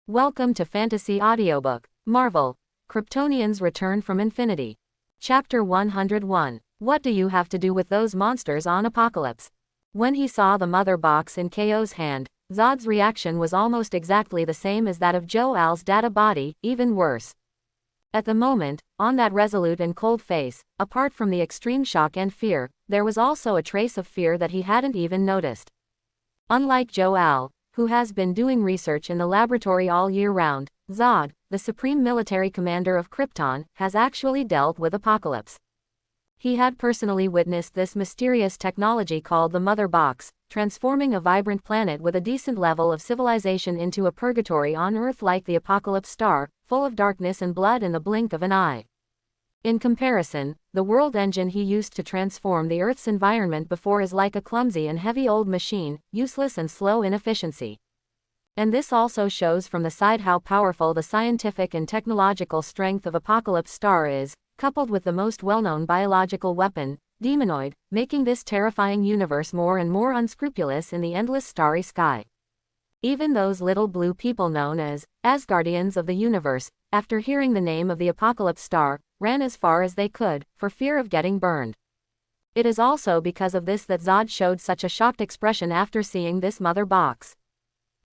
Welcome to Fantasy Audiobook. Marvel. Kryptonians Return from Infinity. Chapter 101. What do you have to do with those monsters on Apocalypse? When he saw the mother box in KO's hand, Zod's reaction was almost exactly the same as that of Joel's data body, even worse. At the moment, on that resolute and cold face, apart from the extreme shock and fear, there was also a trace of fear that he hadn't even noticed. Unlike Joel, who has been doing research in the laboratory all year round, Zod, the supreme military commander of Krypton, has actually dealt with Apocalypse. He had personally witnessed this mysterious technology called the Mother Box, transforming a vibrant planet with a decent level of civilization into a purgatory on Earth like the Apocalypse star, full of darkness and blood in the blink of an eye. In comparison, the world engine he used to transform the Earth's environment before is like a clumsy and heavy old machine, useless and slow in efficiency. And this also shows from the side how powerful the scientific and technological strength of Apocalypse Star is, coupled with the most well-known biological weapon, Demonoid, making this terrifying universe more and more unscrupulous in the endless starry sky. Even those little blue people known as Asgardians of the universe, after hearing the name of the Apocalypse Star, ran as far as they could, for fear of getting burned. It is also because of this that Zod showed such a shocked expression after seeing this mother box.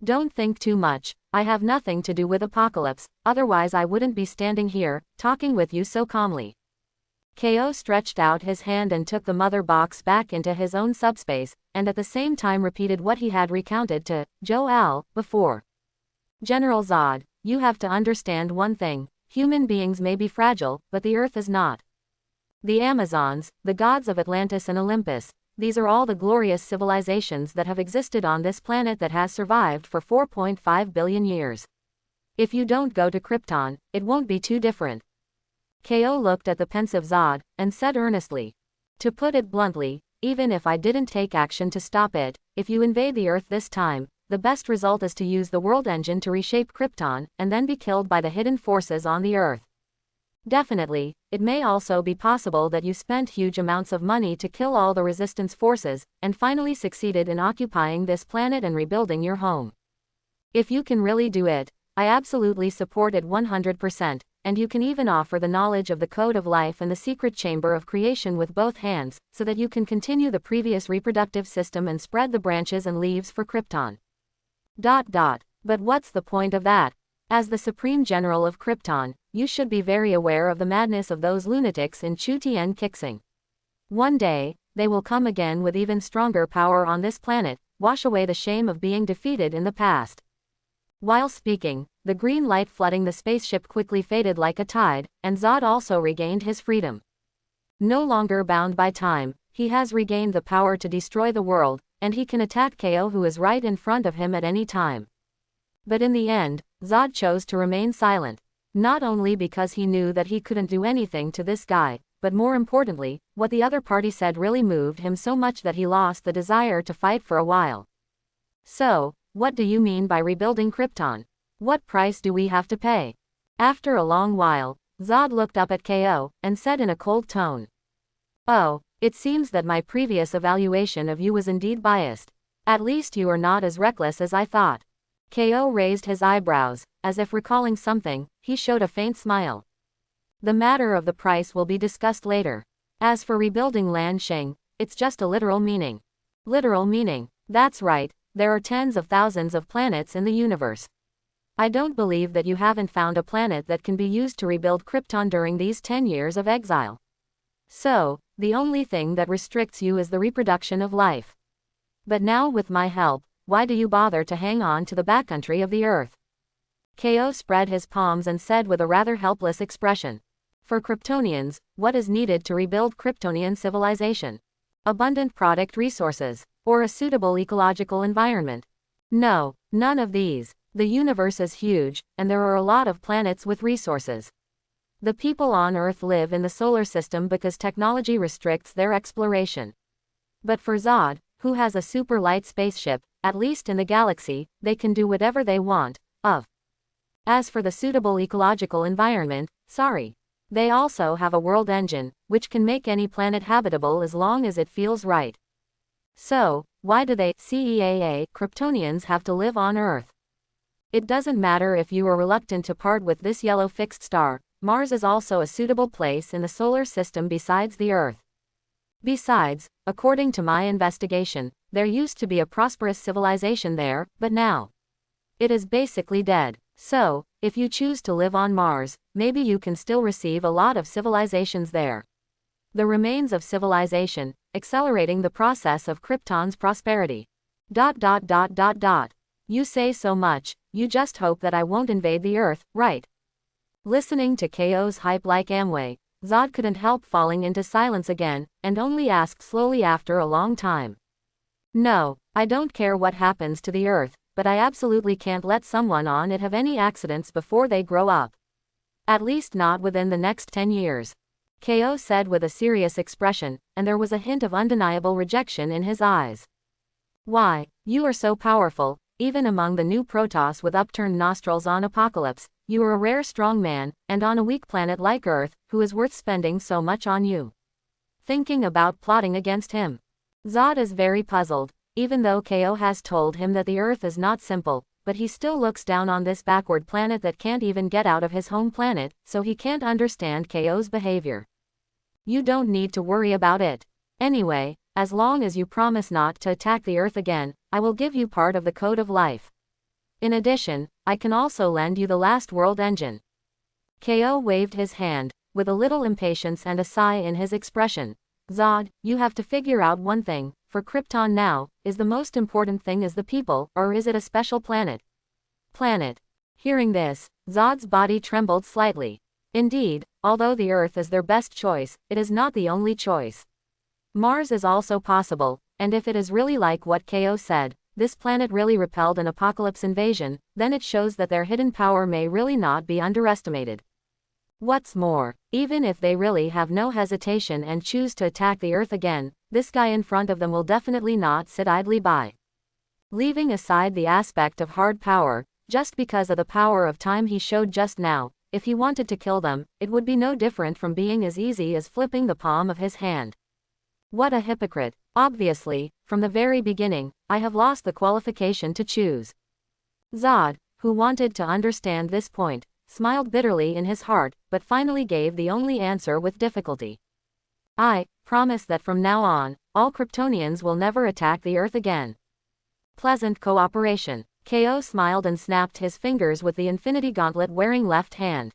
Don't think too much, I have nothing to do with Apocalypse, otherwise I wouldn't be standing here, talking with you so calmly. KO stretched out his hand and took the mother box back into his own subspace, and at the same time repeated what he had recounted to Joel before. General Zod, you have to understand one thing. Human beings may be fragile, but the Earth is not. The Amazons, the gods of Atlantis and Olympus, these are all the glorious civilizations that have existed on this planet that has survived for 4.5 billion years. If you don't go to Krypton, it won't be too different. KO looked at the pensive Zod, and said earnestly. To put it bluntly, even if I didn't take action to stop it, if you invade the Earth this time, the best result is to use the world engine to reshape Krypton, and then be killed by the hidden forces on the Earth. Definitely, it may also be possible that you spent huge amounts of money to kill all the resistance forces, and finally succeeded in occupying this planet and rebuilding your home. If you can really do it, I absolutely support it 100%, and you can even offer the knowledge of the Code of Life and the secret chamber of creation with both hands, so that you can continue the previous reproductive system and spread the branches and leaves for Krypton. But what's the point of that? As the Supreme General of Krypton, you should be very aware of the madness of those lunatics in Chutian Kixing. One day, they will come again with even stronger power on this planet, wash away the shame of being defeated in the past. While speaking, the green light flooding the spaceship quickly faded like a tide, and Zod also regained his freedom. No longer bound by time, he has regained the power to destroy the world, and he can attack KO who is right in front of him at any time. But in the end, Zod chose to remain silent. Not only because he knew that he couldn't do anything to this guy, but more importantly, what the other party said really moved him so much that he lost the desire to fight for a while. So, what do you mean by rebuilding Krypton? What price do we have to pay? After a long while, Zod looked up at KO, and said in a cold tone. Oh, it seems that my previous evaluation of you was indeed biased. At least you are not as reckless as I thought. KO raised his eyebrows, as if recalling something. He showed a faint smile. The matter of the price will be discussed later. As for rebuilding Lansheng, it's just a literal meaning. Literal meaning, that's right, there are tens of thousands of planets in the universe. I don't believe that you haven't found a planet that can be used to rebuild Krypton during these 10 years of exile. So, the only thing that restricts you is the reproduction of life. But now with my help, why do you bother to hang on to the backcountry of the Earth? KO spread his palms and said with a rather helpless expression. For Kryptonians, what is needed to rebuild Kryptonian civilization? Abundant product resources, or a suitable ecological environment? No, none of these. The universe is huge, and there are a lot of planets with resources. The people on Earth live in the solar system because technology restricts their exploration. But for Zod, who has a super light spaceship, at least in the galaxy, they can do whatever they want. As for the suitable ecological environment, sorry. They also have a world engine, which can make any planet habitable as long as it feels right. So, why do they, Kryptonians have to live on Earth? It doesn't matter if you are reluctant to part with this yellow fixed star, Mars is also a suitable place in the solar system besides the Earth. Besides, according to my investigation, there used to be a prosperous civilization there, but now it is basically dead. So, if you choose to live on Mars, maybe you can still receive a lot of civilizations there. The remains of civilization, accelerating the process of Krypton's prosperity. You say so much, you just hope that I won't invade the Earth, right? Listening to KO's hype like Amway, Zod couldn't help falling into silence again, and only asked slowly after a long time. No, I don't care what happens to the Earth, but I absolutely can't let someone on it have any accidents before they grow up. At least not within the next 10 years. KO said with a serious expression, and there was a hint of undeniable rejection in his eyes. Why, you are so powerful, even among the new Protoss with upturned nostrils on Apocalypse, you are a rare strong man, and on a weak planet like Earth, who is worth spending so much on you. Thinking about plotting against him. Zod is very puzzled, even though KO has told him that the Earth is not simple, but he still looks down on this backward planet that can't even get out of his home planet, so he can't understand KO's behavior. You don't need to worry about it. Anyway, as long as you promise not to attack the Earth again, I will give you part of the Code of Life. In addition, I can also lend you the Last World engine. KO waved his hand, with a little impatience and a sigh in his expression. Zod, you have to figure out one thing, for Krypton now, is the most important thing is the people, or is it a special planet? Planet. Hearing this, Zod's body trembled slightly. Indeed, although the Earth is their best choice, it is not the only choice. Mars is also possible, and if it is really like what KO said, this planet really repelled an Apocalypse invasion, then it shows that their hidden power may really not be underestimated. What's more, even if they really have no hesitation and choose to attack the Earth again, this guy in front of them will definitely not sit idly by. Leaving aside the aspect of hard power, just because of the power of time he showed just now, if he wanted to kill them, it would be no different from being as easy as flipping the palm of his hand. What a hypocrite. Obviously, from the very beginning, I have lost the qualification to choose. Zod, who wanted to understand this point, smiled bitterly in his heart, but finally gave the only answer with difficulty. I promise that from now on, all Kryptonians will never attack the Earth again. Pleasant cooperation. KO smiled and snapped his fingers with the Infinity Gauntlet wearing left hand.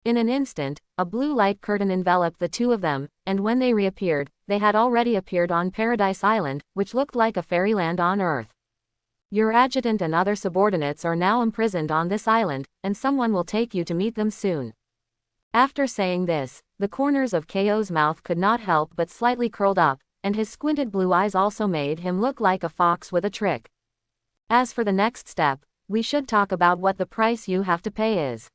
In an instant, a blue light curtain enveloped the two of them, and when they reappeared, they had already appeared on Paradise Island, which looked like a fairyland on Earth. Your adjutant and other subordinates are now imprisoned on this island, and someone will take you to meet them soon. After saying this, the corners of KO's mouth could not help but slightly curled up, and his squinted blue eyes also made him look like a fox with a trick. As for the next step, we should talk about what the price you have to pay is.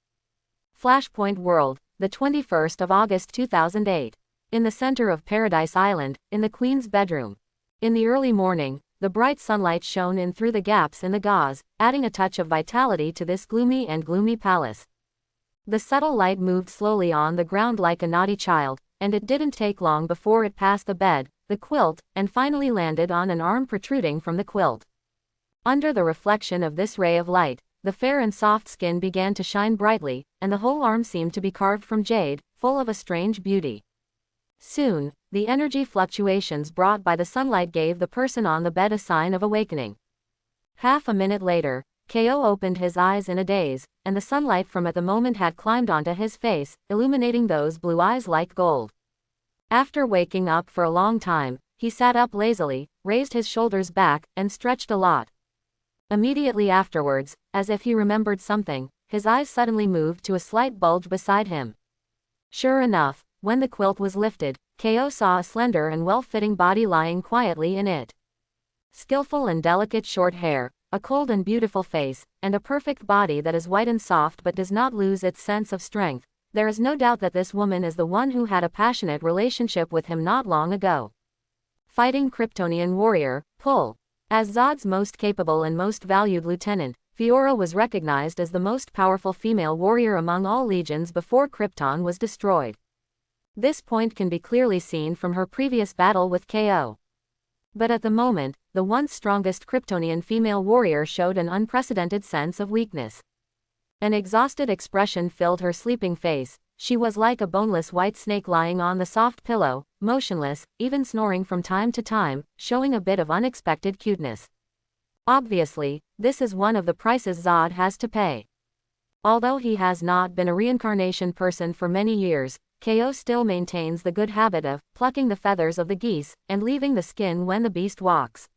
Flashpoint World, the 21st of August 2008. In the center of Paradise Island, in the Queen's bedroom. In the early morning, the bright sunlight shone in through the gaps in the gauze, adding a touch of vitality to this gloomy palace. The subtle light moved slowly on the ground like a naughty child, and it didn't take long before it passed the bed, the quilt, and finally landed on an arm protruding from the quilt. Under the reflection of this ray of light, the fair and soft skin began to shine brightly, and the whole arm seemed to be carved from jade, full of a strange beauty. Soon, the energy fluctuations brought by the sunlight gave the person on the bed a sign of awakening. Half a minute later, KO opened his eyes in a daze, and the sunlight from at the moment had climbed onto his face, illuminating those blue eyes like gold. After waking up for a long time, he sat up lazily, raised his shoulders back, and stretched a lot. Immediately afterwards, as if he remembered something, his eyes suddenly moved to a slight bulge beside him. Sure enough, when the quilt was lifted, KO saw a slender and well-fitting body lying quietly in it. Skillful and delicate short hair, a cold and beautiful face, and a perfect body that is white and soft but does not lose its sense of strength. There is no doubt that this woman is the one who had a passionate relationship with him not long ago. Fighting Kryptonian warrior, Pull. As Zod's most capable and most valued lieutenant, Fiora was recognized as the most powerful female warrior among all legions before Krypton was destroyed. This point can be clearly seen from her previous battle with KO. But at the moment, the once strongest Kryptonian female warrior showed an unprecedented sense of weakness. An exhausted expression filled her sleeping face. She was like a boneless white snake lying on the soft pillow, motionless, even snoring from time to time, showing a bit of unexpected cuteness. Obviously, this is one of the prices Zod has to pay. Although he has not been a reincarnation person for many years, Ko still maintains the good habit of plucking the feathers of the geese and leaving the skin when the beast walks.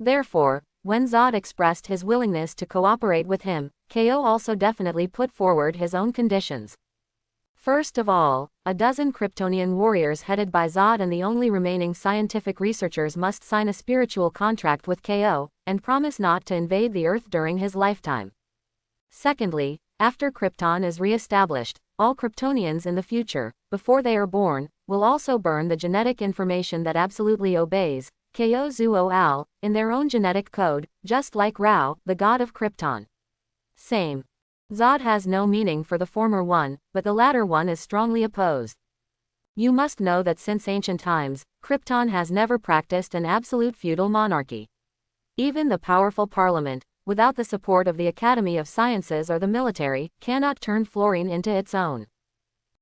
Therefore, when Zod expressed his willingness to cooperate with him, Ko also definitely put forward his own conditions. First of all, a dozen Kryptonian warriors headed by Zod and the only remaining scientific researchers must sign a spiritual contract with Ko, and promise not to invade the Earth during his lifetime. Secondly, after Krypton is re-established, all Kryptonians in the future, before they are born, will also burn the genetic information that absolutely obeys Ko Zuo Al, in their own genetic code, just like Rao, the god of Krypton. Same. Zod has no meaning for the former one, but the latter one is strongly opposed. You must know that since ancient times, Krypton has never practiced an absolute feudal monarchy. Even the powerful parliament, without the support of the Academy of Sciences or the military, cannot turn Florine into its own.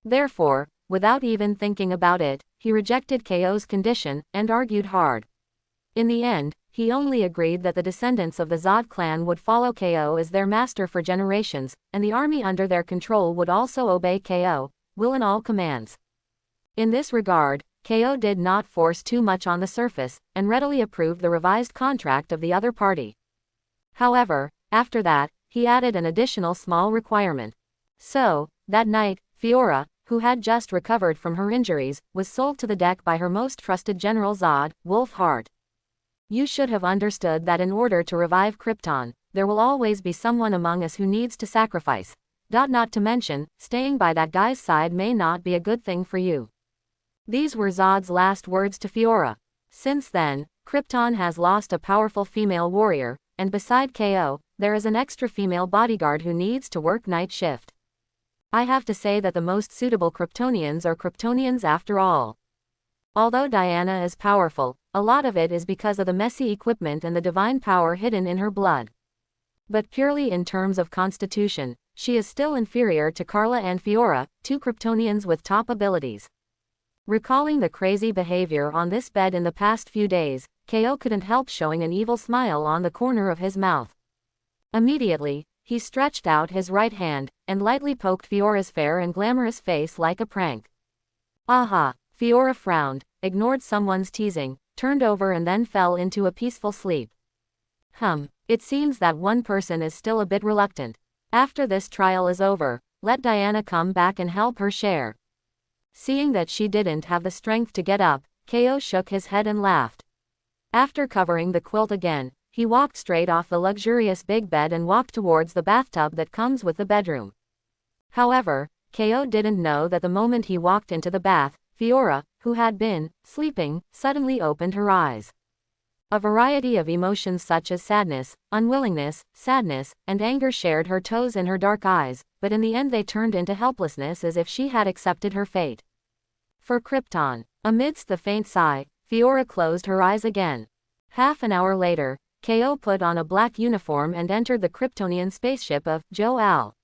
Therefore, without even thinking about it, he rejected Ko's condition, and argued hard. In the end, he only agreed that the descendants of the Zod clan would follow Ko as their master for generations, and the army under their control would also obey Ko, will in all commands. In this regard, Ko did not force too much on the surface, and readily approved the revised contract of the other party. However, after that, he added an additional small requirement. So, that night, Fiora, who had just recovered from her injuries, was sold to the deck by her most trusted general Zod, Wolf Heart. You should have understood that in order to revive Krypton, there will always be someone among us who needs to sacrifice. Not to mention, staying by that guy's side may not be a good thing for you. These were Zod's last words to Fiora. Since then, Krypton has lost a powerful female warrior, and beside Ko, there is an extra female bodyguard who needs to work night shift. I have to say that the most suitable Kryptonians are Kryptonians after all. Although Diana is powerful, a lot of it is because of the messy equipment and the divine power hidden in her blood. But purely in terms of constitution, she is still inferior to Carla and Fiora, two Kryptonians with top abilities. Recalling the crazy behavior on this bed in the past few days, Ko couldn't help showing an evil smile on the corner of his mouth. Immediately, he stretched out his right hand, and lightly poked Fiora's fair and glamorous face like a prank. Aha! Fiora frowned, ignored someone's teasing, turned over and then fell into a peaceful sleep. It seems that one person is still a bit reluctant. After this trial is over, let Diana come back and help her share. Seeing that she didn't have the strength to get up, Ko shook his head and laughed. After covering the quilt again, he walked straight off the luxurious big bed and walked towards the bathtub that comes with the bedroom. However, Ko didn't know that the moment he walked into the bath, Fiora, who had been sleeping, suddenly opened her eyes. A variety of emotions such as sadness, unwillingness, sadness, and anger shared her toes in her dark eyes, but in the end they turned into helplessness as if she had accepted her fate. For Krypton. Amidst the faint sigh, Fiora closed her eyes again. Half an hour later, Ko put on a black uniform and entered the Kryptonian spaceship of Jo-Al.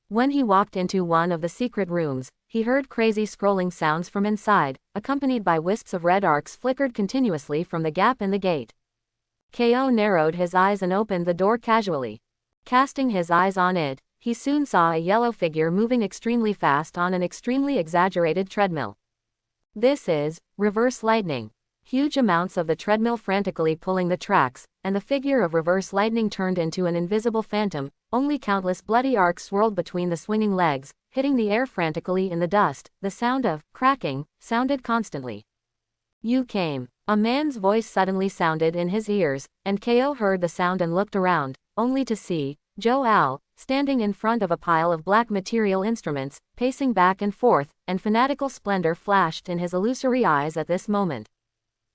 When he walked into one of the secret rooms, he heard crazy scrolling sounds from inside, accompanied by wisps of red arcs flickered continuously from the gap in the gate. Ko narrowed his eyes and opened the door casually. Casting his eyes on it, he soon saw a yellow figure moving extremely fast on an extremely exaggerated treadmill. This is reverse lightning. Huge amounts of the treadmill frantically pulling the tracks, and the figure of reverse lightning turned into an invisible phantom. Only countless bloody arcs swirled between the swinging legs, hitting the air frantically in the dust. The sound of cracking sounded constantly. You came. A man's voice suddenly sounded in his ears, and Ko heard the sound and looked around, only to see Jo-Al standing in front of a pile of black material instruments, pacing back and forth, and fanatical splendor flashed in his illusory eyes at this moment.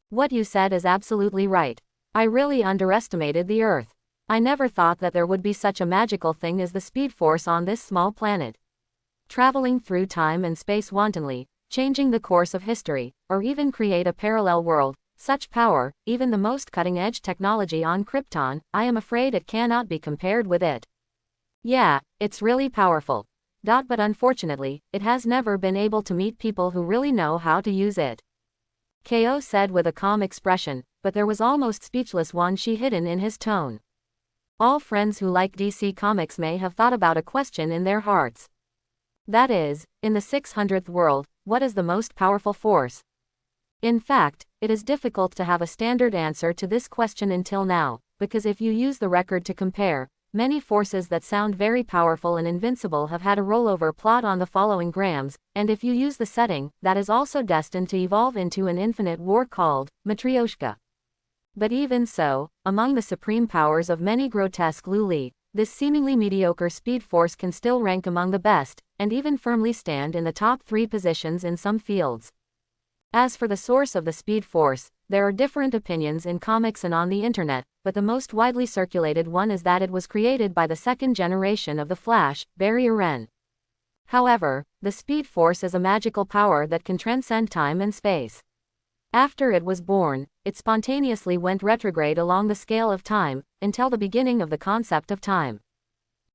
What you said is absolutely right. I really underestimated the Earth. I never thought that there would be such a magical thing as the Speed Force on this small planet. Traveling through time and space wantonly, changing the course of history, or even create a parallel world, Such power, even the most cutting-edge technology on Krypton, I am afraid it cannot be compared with it. Yeah, it's really powerful. But unfortunately, it has never been able to meet people who really know how to use it. Ko said with a calm expression, but there was almost speechless one she hidden in his tone. All friends who like DC Comics may have thought about a question in their hearts. That is, in the 600th world, what is the most powerful force? In fact, it is difficult to have a standard answer to this question until now, because if you use the record to compare, many forces that sound very powerful and invincible have had a rollover plot on the following grams, and if you use the setting, that is also destined to evolve into an infinite war called Matryoshka. But even so, among the supreme powers of many grotesque Luli, this seemingly mediocre speed force can still rank among the best, and even firmly stand in the top 3 positions in some fields. As for the source of the speed force, there are different opinions in comics and on the internet, but the most widely circulated one is that it was created by the second generation of the Flash, Barry Allen. However, the speed force is a magical power that can transcend time and space. After it was born, it spontaneously went retrograde along the scale of time, until the beginning of the concept of time.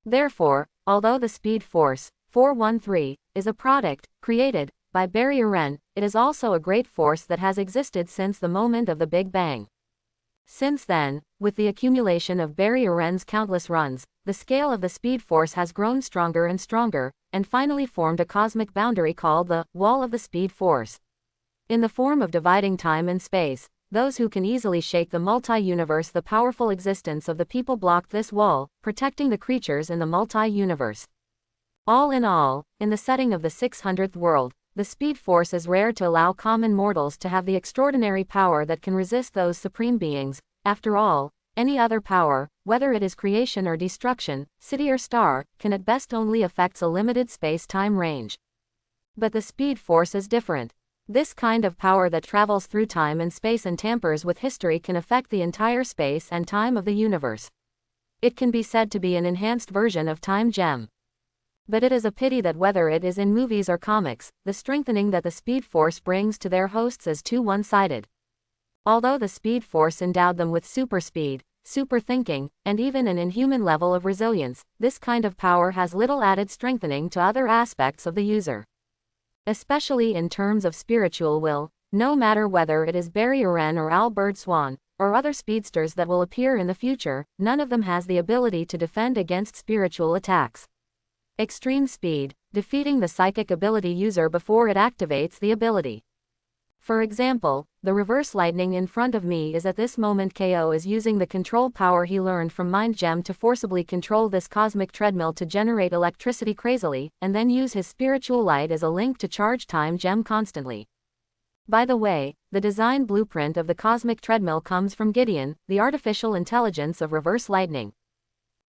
Therefore, although the speed force, 413, is a product, created, by Barry Allen, it is also a great force that has existed since the moment of the Big Bang. Since then, with the accumulation of Barry Allen's countless runs, the scale of the speed force has grown stronger and stronger, and finally formed a cosmic boundary called the Wall of the Speed Force. In the form of dividing time and space, those who can easily shake the multi-universe, the powerful existence of the people blocked this wall, protecting the creatures in the multi-universe. All in all, in the setting of the 600th world, the speed force is rare to allow common mortals to have the extraordinary power that can resist those supreme beings. After all, any other power, whether it is creation or destruction, city or star, can at best only affect a limited space-time range. But the speed force is different. This kind of power that travels through time and space and tampers with history can affect the entire space and time of the universe. It can be said to be an enhanced version of Time Gem. But it is a pity that whether it is in movies or comics, the strengthening that the speed force brings to their hosts is too one-sided. Although the speed force endowed them with super speed, super thinking, and even an inhuman level of resilience, this kind of power has little added strengthening to other aspects of the user. Especially in terms of spiritual will, no matter whether it is Barry Allen or Albert Swan, or other speedsters that will appear in the future, none of them has the ability to defend against spiritual attacks. Extreme speed, defeating the psychic ability user before it activates the ability. For example, the reverse lightning in front of me is at this moment KO is using the control power he learned from Mind Gem to forcibly control this cosmic treadmill to generate electricity crazily, and then use his spiritual light as a link to charge Time Gem constantly. By the way, the design blueprint of the cosmic treadmill comes from Gideon, the artificial intelligence of reverse lightning.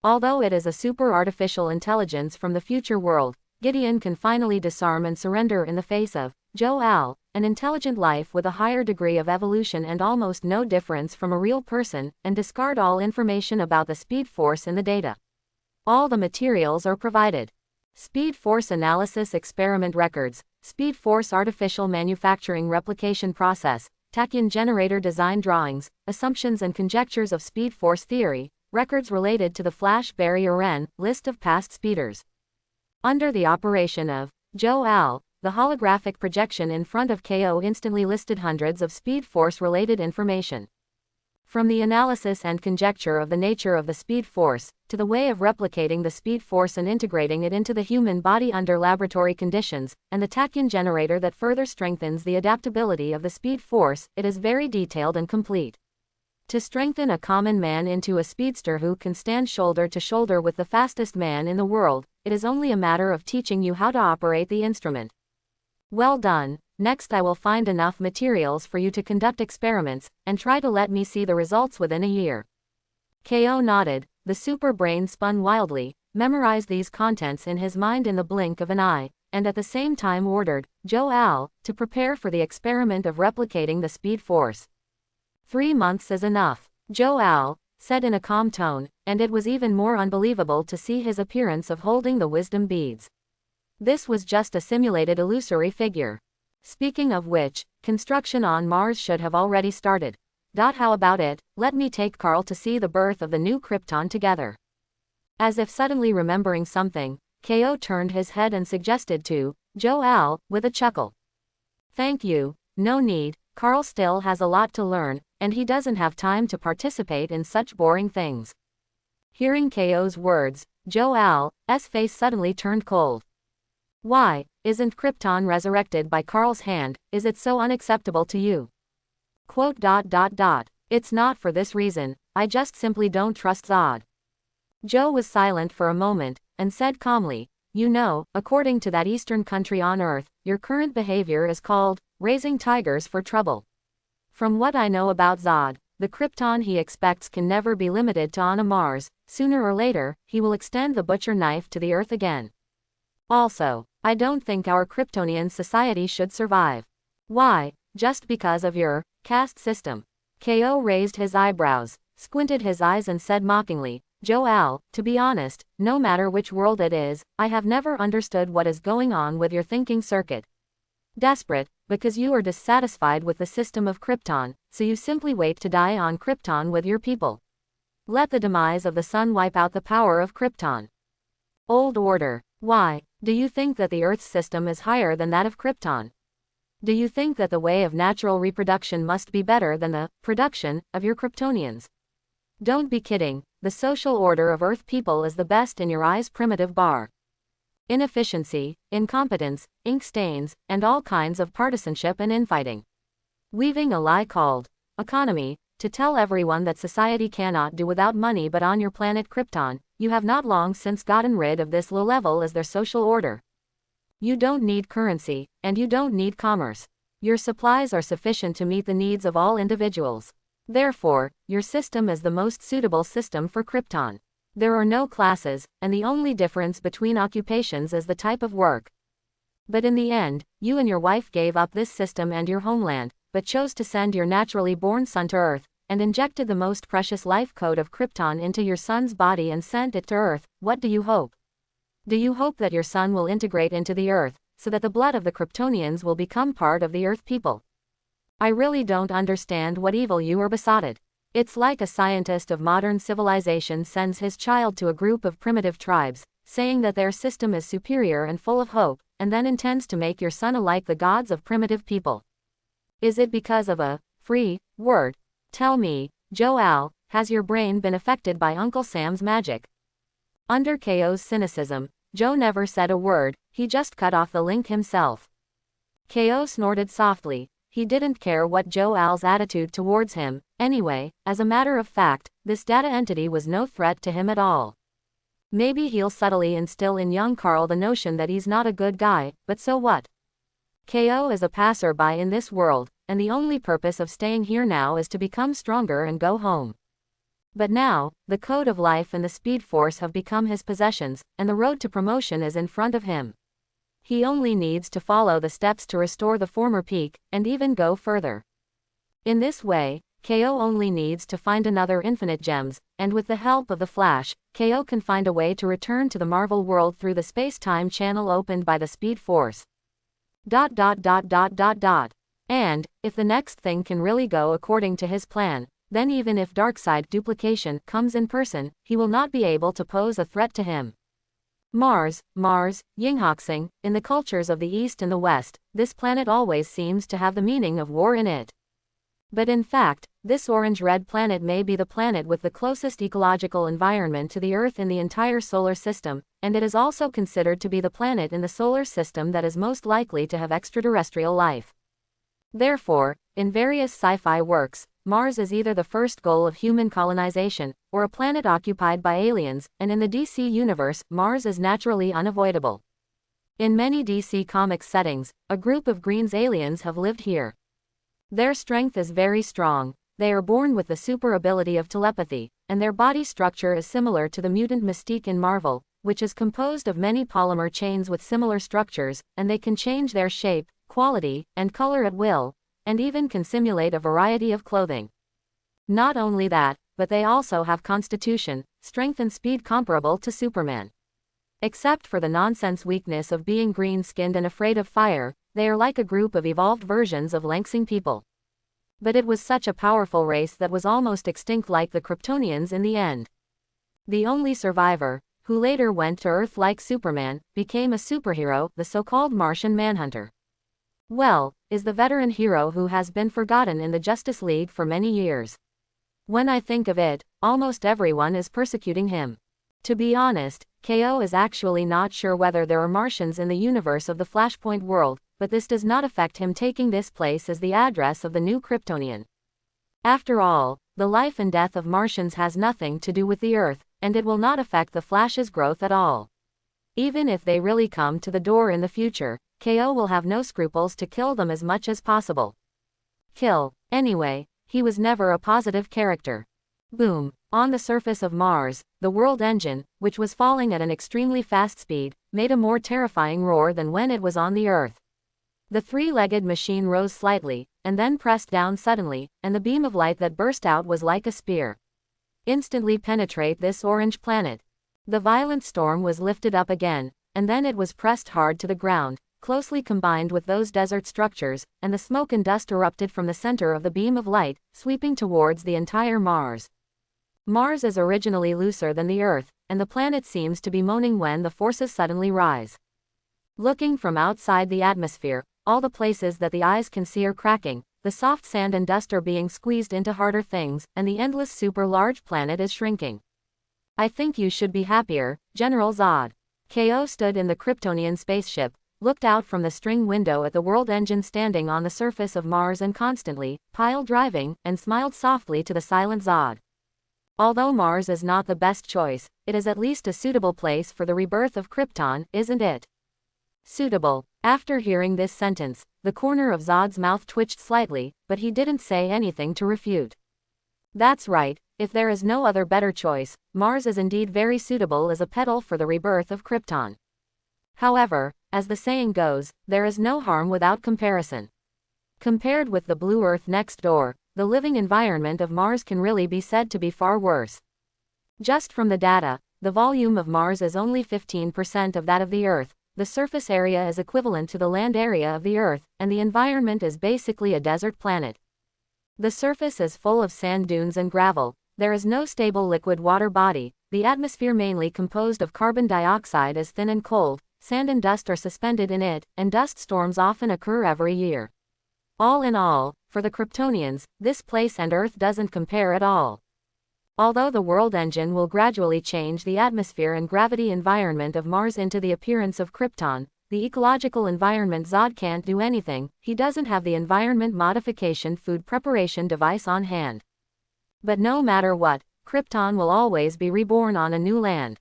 Although it is a super artificial intelligence from the future world, Gideon can finally disarm and surrender in the face of Jor-El, an intelligent life with a higher degree of evolution and almost no difference from a real person, and discard all information about the speed force in the data. All the materials are provided. Speed force analysis experiment records, speed force artificial manufacturing replication process, tachyon generator design drawings, assumptions and conjectures of speed force theory, records related to the Flash Barry Allen, list of past speeders. Under the operation of Jor-El, the holographic projection in front of KO instantly listed hundreds of speed force related information. From the analysis and conjecture of the nature of the speed force, to the way of replicating the speed force and integrating it into the human body under laboratory conditions, and the tachyon generator that further strengthens the adaptability of the speed force, it is very detailed and complete. To strengthen a common man into a speedster who can stand shoulder to shoulder with the fastest man in the world, it is only a matter of teaching you how to operate the instrument. Well done. Next I will find enough materials for you to conduct experiments, and try to let me see the results within a year. KO nodded, the super brain spun wildly, memorized these contents in his mind in the blink of an eye, and at the same time ordered Jor-El to prepare for the experiment of replicating the speed force. 3 months is enough, Jor-El said in a calm tone, and it was even more unbelievable to see his appearance of holding the wisdom beads. This was just a simulated illusory figure. Speaking of which, construction on Mars should have already started. How about it, let me take Carl to see the birth of the new Krypton together. As if suddenly remembering something, Ko turned his head and suggested to Joe with a chuckle. Thank you, no need, Carl still has a lot to learn, and he doesn't have time to participate in such boring things. Hearing Ko's words, Joe's face suddenly turned cold. Why, isn't Krypton resurrected by Carl's hand, is it so unacceptable to you? Quote. It's not for this reason, I just simply don't trust Zod. Joe was silent for a moment, and said calmly, you know, according to that eastern country on Earth, your current behavior is called raising tigers for trouble. From what I know about Zod, the Krypton he expects can never be limited to on a Mars, sooner or later, he will extend the butcher knife to the Earth again. Also, I don't think our Kryptonian society should survive. Why, just because of your caste system? Ko raised his eyebrows, squinted his eyes and said mockingly, Joe, to be honest, no matter which world it is, I have never understood what is going on with your thinking circuit. Desperate, because you are dissatisfied with the system of Krypton, so you simply wait to die on Krypton with your people. Let the demise of the sun wipe out the power of Krypton. Old order. Why, do you think that the Earth's system is higher than that of Krypton? Do you think that the way of natural reproduction must be better than the production of your Kryptonians? Don't be kidding, the social order of Earth people is the best in your eyes primitive bar. Inefficiency, incompetence, ink stains, and all kinds of partisanship and infighting. Weaving a lie called economy, to tell everyone that society cannot do without money, but on your planet Krypton, you have not long since gotten rid of this low level as their social order. You don't need currency, and you don't need commerce. Your supplies are sufficient to meet the needs of all individuals. Therefore, your system is the most suitable system for Krypton. There are no classes, and the only difference between occupations is the type of work. But in the end, you and your wife gave up this system and your homeland, but chose to send your naturally born son to Earth, and injected the most precious life code of Krypton into your son's body and sent it to Earth. What do you hope? Do you hope that your son will integrate into the Earth, so that the blood of the Kryptonians will become part of the Earth people? I really don't understand what evil you are besotted. It's like a scientist of modern civilization sends his child to a group of primitive tribes, saying that their system is superior and full of hope, and then intends to make your son alike the gods of primitive people. Is it because of a free word? Tell me, Joe, has your brain been affected by Uncle Sam's magic? Under Ko's cynicism, Joe never said a word, he just cut off the link himself. Ko snorted softly. He didn't care what Joe's attitude towards him. Anyway, as a matter of fact, this data entity was no threat to him at all. Maybe he'll subtly instill in young Carl the notion that he's not a good guy, but so what? Ko is a passerby in this world, and the only purpose of staying here now is to become stronger and go home. But now, the code of life and the speed force have become his possessions, and the road to promotion is in front of him. He only needs to follow the steps to restore the former peak, and even go further. In this way, Ko only needs to find another infinite gems, and with the help of the Flash, Ko can find a way to return to the Marvel world through the space-time channel opened by the Speed Force. And, if the next thing can really go according to his plan, then even if Darkseid duplication comes in person, he will not be able to pose a threat to him. Mars, Yinghoxing, in the cultures of the East and the West, this planet always seems to have the meaning of war in it. But in fact, this orange-red planet may be the planet with the closest ecological environment to the Earth in the entire solar system, and it is also considered to be the planet in the solar system that is most likely to have extraterrestrial life. Therefore, in various sci-fi works, Mars is either the first goal of human colonization, or a planet occupied by aliens, and in the DC universe, Mars is naturally unavoidable. In many DC Comics settings, a group of Green's aliens have lived here. Their strength is very strong, they are born with the super ability of telepathy, and their body structure is similar to the mutant Mystique in Marvel, which is composed of many polymer chains with similar structures, and they can change their shape, quality, and color at will, and even can simulate a variety of clothing. Not only that, but they also have constitution, strength and speed comparable to Superman. Except for the nonsense weakness of being green-skinned and afraid of fire, They are like a group of evolved versions of Langsing people. But it was such a powerful race that was almost extinct, like the Kryptonians in the end. The only survivor, who later went to Earth like Superman, became a superhero, the so-called Martian Manhunter. Well, is the veteran hero who has been forgotten in the Justice League for many years. When I think of it, almost everyone is persecuting him. To be honest, KO is actually not sure whether there are Martians in the universe of the Flashpoint world, but this does not affect him taking this place as the address of the new Kryptonian. After all, the life and death of Martians has nothing to do with the Earth, and it will not affect the Flash's growth at all. Even if they really come to the door in the future, KO will have no scruples to kill them as much as possible. Kill. Anyway, he was never a positive character. Boom. On the surface of Mars, the world engine, which was falling at an extremely fast speed, made a more terrifying roar than when it was on the Earth. The three-legged machine rose slightly, and then pressed down suddenly, and the beam of light that burst out was like a spear. Instantly penetrate this orange planet. The violent storm was lifted up again, and then it was pressed hard to the ground, closely combined with those desert structures, and the smoke and dust erupted from the center of the beam of light, sweeping towards the entire Mars. Mars is originally looser than the Earth, and the planet seems to be moaning when the forces suddenly rise. Looking from outside the atmosphere, all the places that the eyes can see are cracking, the soft sand and dust are being squeezed into harder things, and the endless super-large planet is shrinking. I think you should be happier, General Zod. KO stood in the Kryptonian spaceship, looked out from the string window at the world engine standing on the surface of Mars and constantly, pile driving, and smiled softly to the silent Zod. Although Mars is not the best choice, it is at least a suitable place for the rebirth of Krypton, isn't it? Suitable. After hearing this sentence, the corner of Zod's mouth twitched slightly, but he didn't say anything to refute. That's right, if there is no other better choice, Mars is indeed very suitable as a pedal for the rebirth of Krypton. However, as the saying goes, there is no harm without comparison. Compared with the blue Earth next door, the living environment of Mars can really be said to be far worse. Just from the data, the volume of Mars is only 15% of that of the Earth, the surface area is equivalent to the land area of the Earth, and the environment is basically a desert planet. The surface is full of sand dunes and gravel, there is no stable liquid water body, the atmosphere mainly composed of carbon dioxide is thin and cold, sand and dust are suspended in it, and dust storms often occur every year. All in all, for the Kryptonians, this place and Earth doesn't compare at all. Although the world engine will gradually change the atmosphere and gravity environment of Mars into the appearance of Krypton, the ecological environment Zod can't do anything, he doesn't have the environment modification food preparation device on hand. But no matter what, Krypton will always be reborn on a new land.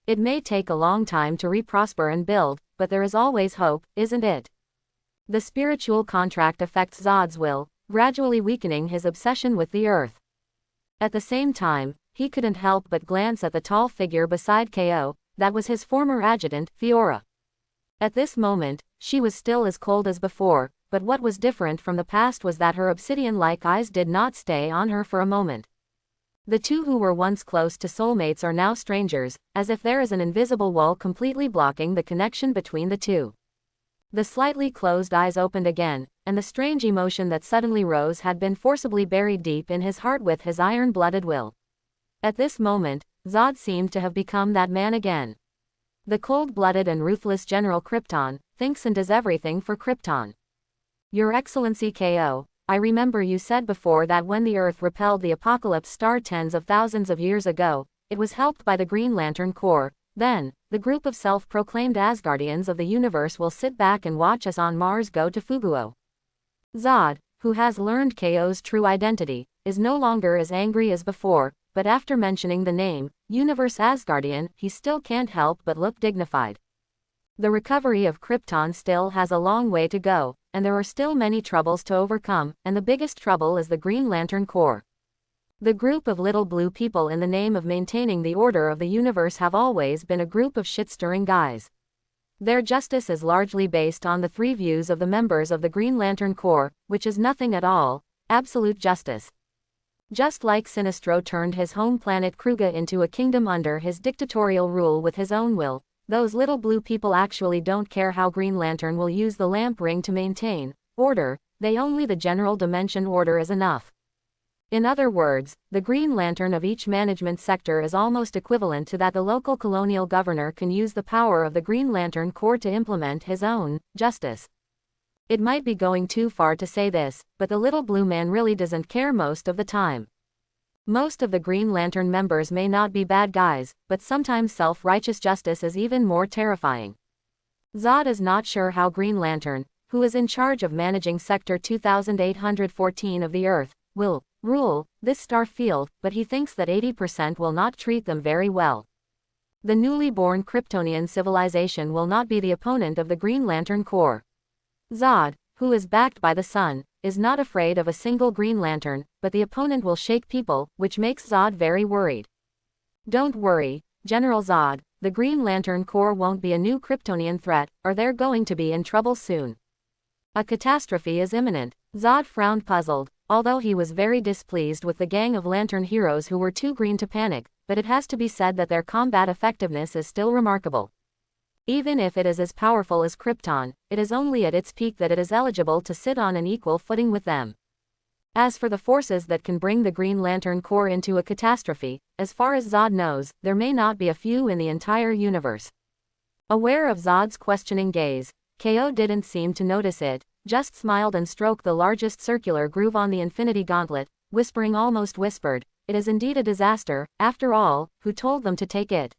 It may take a long time to re-prosper and build, but there is always hope, isn't it? The spiritual contract affects Zod's will, gradually weakening his obsession with the Earth. At the same time, he couldn't help but glance at the tall figure beside KO, that was his former adjutant, Fiora. At this moment, she was still as cold as before, but what was different from the past was that her obsidian-like eyes did not stay on her for a moment. The two who were once close to soulmates are now strangers, as if there is an invisible wall completely blocking the connection between the two. The slightly closed eyes opened again, and the strange emotion that suddenly rose had been forcibly buried deep in his heart with his iron-blooded will. At this moment, Zod seemed to have become that man again. The cold-blooded and ruthless General Krypton, thinks and does everything for Krypton. Your Excellency KO, I remember you said before that when the Earth repelled the Apocalypse star tens of thousands of years ago, it was helped by the Green Lantern Corps. Then, the group of self-proclaimed Asgardians of the universe will sit back and watch us on Mars go to Fuguo. Zod, who has learned KO's true identity, is no longer as angry as before, but after mentioning the name, Universe Asgardian, he still can't help but look dignified. The recovery of Krypton still has a long way to go, and there are still many troubles to overcome, and the biggest trouble is the Green Lantern Corps. The group of little blue people in the name of maintaining the order of the universe have always been a group of shit-stirring guys. Their justice is largely based on the three views of the members of the Green Lantern Corps, which is nothing at all, absolute justice. Just like Sinestro turned his home planet Kruga into a kingdom under his dictatorial rule with his own will, those little blue people actually don't care how Green Lantern will use the lamp ring to maintain order, they only the general dimension order is enough. In other words, the Green Lantern of each management sector is almost equivalent to that the local colonial governor can use the power of the Green Lantern Corps to implement his own justice. It might be going too far to say this, but the little blue man really doesn't care most of the time. Most of the Green Lantern members may not be bad guys, but sometimes self-righteous justice is even more terrifying. Zod is not sure how Green Lantern, who is in charge of managing Sector 2814 of the Earth, will rule this star field, but he thinks that 80% will not treat them very well. The newly born Kryptonian civilization will not be the opponent of the Green Lantern Corps. Zod, who is backed by the sun, is not afraid of a single Green Lantern, but the opponent will shake people, which makes Zod very worried. Don't worry, General Zod, the Green Lantern Corps won't be a new Kryptonian threat, or they're going to be in trouble soon. A catastrophe is imminent. Zod frowned puzzled, although he was very displeased with the gang of Lantern heroes who were too green to panic, but it has to be said that their combat effectiveness is still remarkable. Even if it is as powerful as Krypton, it is only at its peak that it is eligible to sit on an equal footing with them. As for the forces that can bring the Green Lantern Corps into a catastrophe, as far as Zod knows, there may not be a few in the entire universe. Aware of Zod's questioning gaze, Ko didn't seem to notice it, just smiled and stroked the largest circular groove on the Infinity Gauntlet, almost whispered, "It is indeed a disaster, after all, who told them to take it?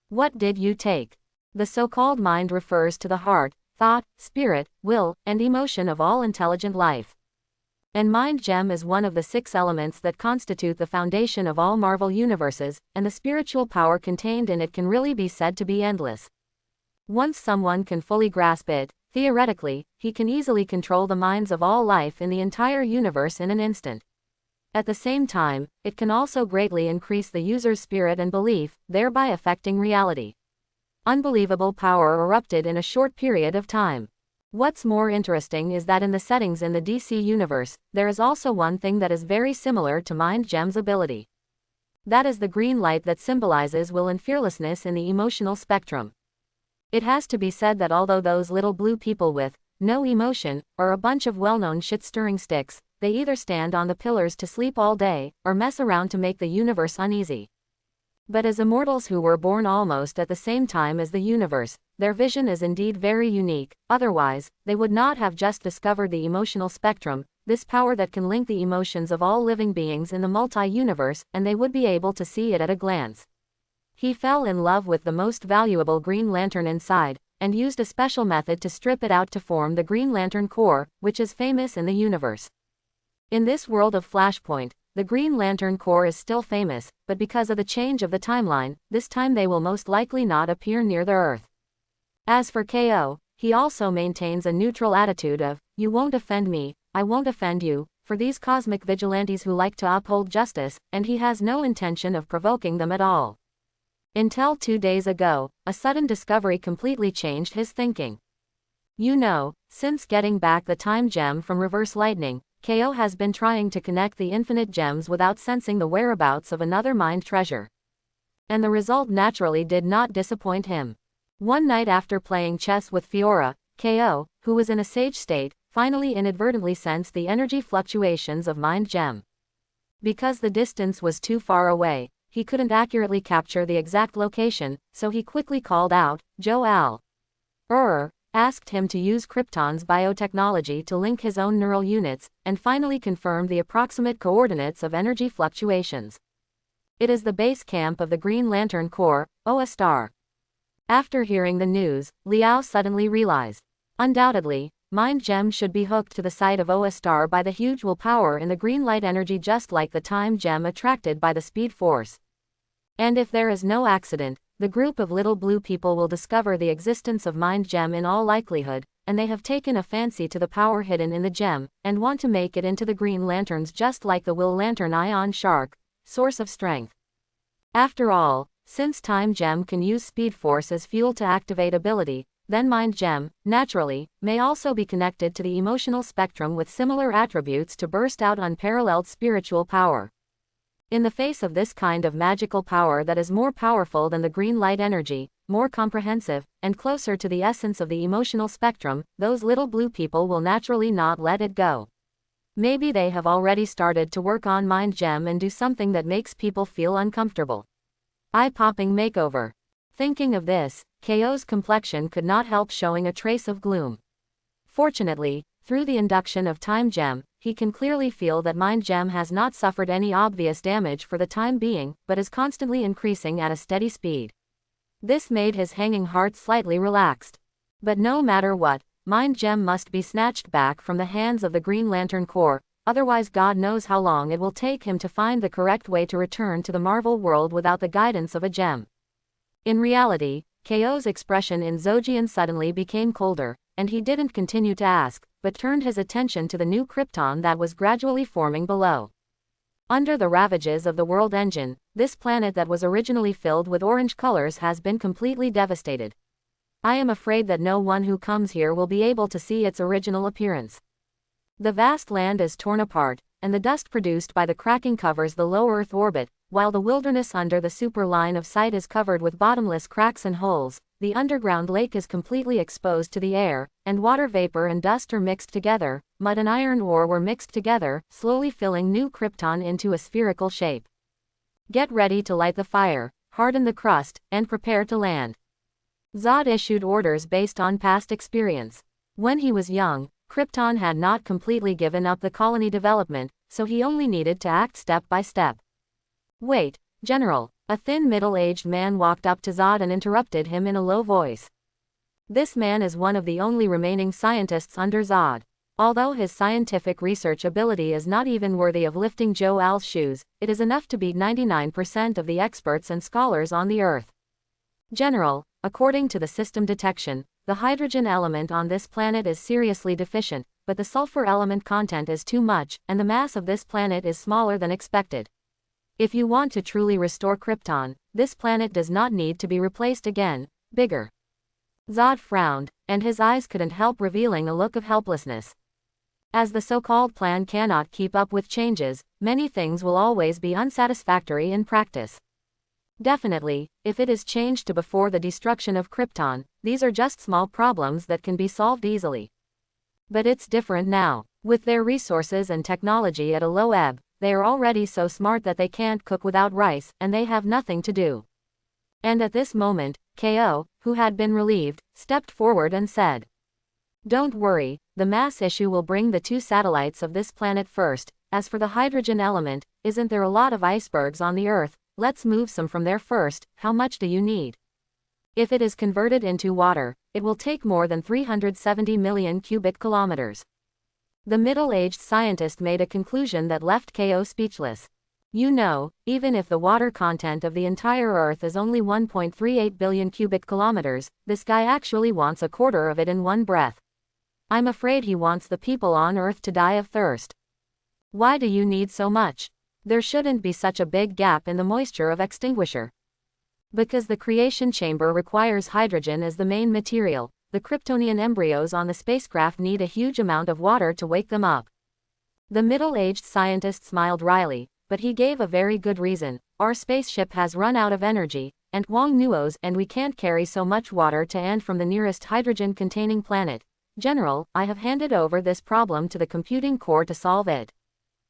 What did you take?" The so-called mind refers to the heart, thought, spirit, will, and emotion of all intelligent life. And Mind Gem is one of the 6 elements that constitute the foundation of all Marvel universes, and the spiritual power contained in it can really be said to be endless. Once someone can fully grasp it, theoretically, he can easily control the minds of all life in the entire universe in an instant. At the same time, it can also greatly increase the user's spirit and belief, thereby affecting reality. Unbelievable power erupted in a short period of time. What's more interesting is that in the settings in the DC universe, there is also one thing that is very similar to Mind Gem's ability. That is the green light that symbolizes will and fearlessness in the emotional spectrum. It has to be said that although those little blue people with no emotion are a bunch of well-known shit-stirring sticks, they either stand on the pillars to sleep all day, or mess around to make the universe uneasy. But as immortals who were born almost at the same time as the universe, their vision is indeed very unique, otherwise, they would not have just discovered the emotional spectrum, this power that can link the emotions of all living beings in the multi-universe, and they would be able to see it at a glance. He fell in love with the most valuable Green Lantern inside, and used a special method to strip it out to form the Green Lantern Corps, which is famous in the universe. In this world of Flashpoint, the Green Lantern Corps is still famous, but because of the change of the timeline, this time they will most likely not appear near the Earth. As for Ko, he also maintains a neutral attitude of, "You won't offend me, I won't offend you," for these cosmic vigilantes who like to uphold justice, and he has no intention of provoking them at all. Until 2 days ago, a sudden discovery completely changed his thinking. Since getting back the time gem from Reverse Lightning, Ko has been trying to connect the infinite gems without sensing the whereabouts of another mind treasure. And the result naturally did not disappoint him. One night after playing chess with Fiora, Ko, who was in a sage state, finally inadvertently sensed the energy fluctuations of Mind Gem. Because the distance was too far away, he couldn't accurately capture the exact location, so he quickly called out, "Joel." Asked him to use Krypton's biotechnology to link his own neural units, and finally confirmed the approximate coordinates of energy fluctuations. It is the base camp of the Green Lantern Corps, Oa Star. After hearing the news, Liao suddenly realized. Undoubtedly, Mind Gem should be hooked to the site of Oa Star by the huge willpower in the green light energy, just like the Time Gem attracted by the Speed Force. And if there is no accident, the group of little blue people will discover the existence of Mind Gem in all likelihood, and they have taken a fancy to the power hidden in the gem, and want to make it into the Green Lanterns, just like the Will Lantern Ion Shark, source of strength. After all, since Time Gem can use Speed Force as fuel to activate ability, then Mind Gem, naturally, may also be connected to the emotional spectrum with similar attributes to burst out unparalleled spiritual power. In the face of this kind of magical power that is more powerful than the green light energy, more comprehensive, and closer to the essence of the emotional spectrum, those little blue people will naturally not let it go. Maybe they have already started to work on Mind Gem and do something that makes people feel uncomfortable. Eye-popping makeover. Thinking of this, KO's complexion could not help showing a trace of gloom. Fortunately, through the induction of Time Gem, he can clearly feel that Mind Gem has not suffered any obvious damage for the time being, but is constantly increasing at a steady speed. This made his hanging heart slightly relaxed. But no matter what, Mind Gem must be snatched back from the hands of the Green Lantern Corps, otherwise God knows how long it will take him to find the correct way to return to the Marvel world without the guidance of a gem. In reality, KO's expression in Zojian suddenly became colder, and he didn't continue to ask, but turned his attention to the new Krypton that was gradually forming below. Under the ravages of the world engine, this planet that was originally filled with orange colors has been completely devastated. I am afraid that no one who comes here will be able to see its original appearance. The vast land is torn apart, and the dust produced by the cracking covers the low Earth orbit, while the wilderness under the super line of sight is covered with bottomless cracks and holes. The underground lake is completely exposed to the air, and water vapor and dust are mixed together. Mud and iron ore were mixed together, slowly filling new Krypton into a spherical shape. Get ready to light the fire, harden the crust, and prepare to land. Zod issued orders based on past experience. When he was young, Krypton had not completely given up the colony development, so he only needed to act step by step. Wait, General. A thin middle-aged man walked up to Zod and interrupted him in a low voice. This man is one of the only remaining scientists under Zod. Although his scientific research ability is not even worthy of lifting Joe Al's shoes, it is enough to beat 99% of the experts and scholars on the Earth. General, according to the system detection, the hydrogen element on this planet is seriously deficient, but the sulfur element content is too much, and the mass of this planet is smaller than expected. If you want to truly restore Krypton, this planet does not need to be replaced again, bigger. Zod frowned, and his eyes couldn't help revealing a look of helplessness. As the so-called plan cannot keep up with changes, many things will always be unsatisfactory in practice. Definitely, if it is changed to before the destruction of Krypton, these are just small problems that can be solved easily. But it's different now. With their resources and technology at a low ebb, they are already so smart that they can't cook without rice, and they have nothing to do. And at this moment, KO, who had been relieved, stepped forward and said, "Don't worry, the mass issue will bring the 2 satellites of this planet first. As for the hydrogen element, isn't there a lot of icebergs on the Earth? Let's move some from there first. How much do you need?" If it is converted into water, it will take more than 370 million cubic kilometers. The middle-aged scientist made a conclusion that left KO speechless. You know, even if the water content of the entire Earth is only 1.38 billion cubic kilometers, this guy actually wants a quarter of it in one breath. I'm afraid he wants the people on Earth to die of thirst. Why do you need so much? There shouldn't be such a big gap in the moisture of extinguisher. Because the creation chamber requires hydrogen as the main material, the Kryptonian embryos on the spacecraft need a huge amount of water to wake them up. The middle-aged scientist smiled wryly, but he gave a very good reason. Our spaceship has run out of energy, and Wong Nuo's, and we can't carry so much water to and from the nearest hydrogen-containing planet. General, I have handed over this problem to the computing core to solve it.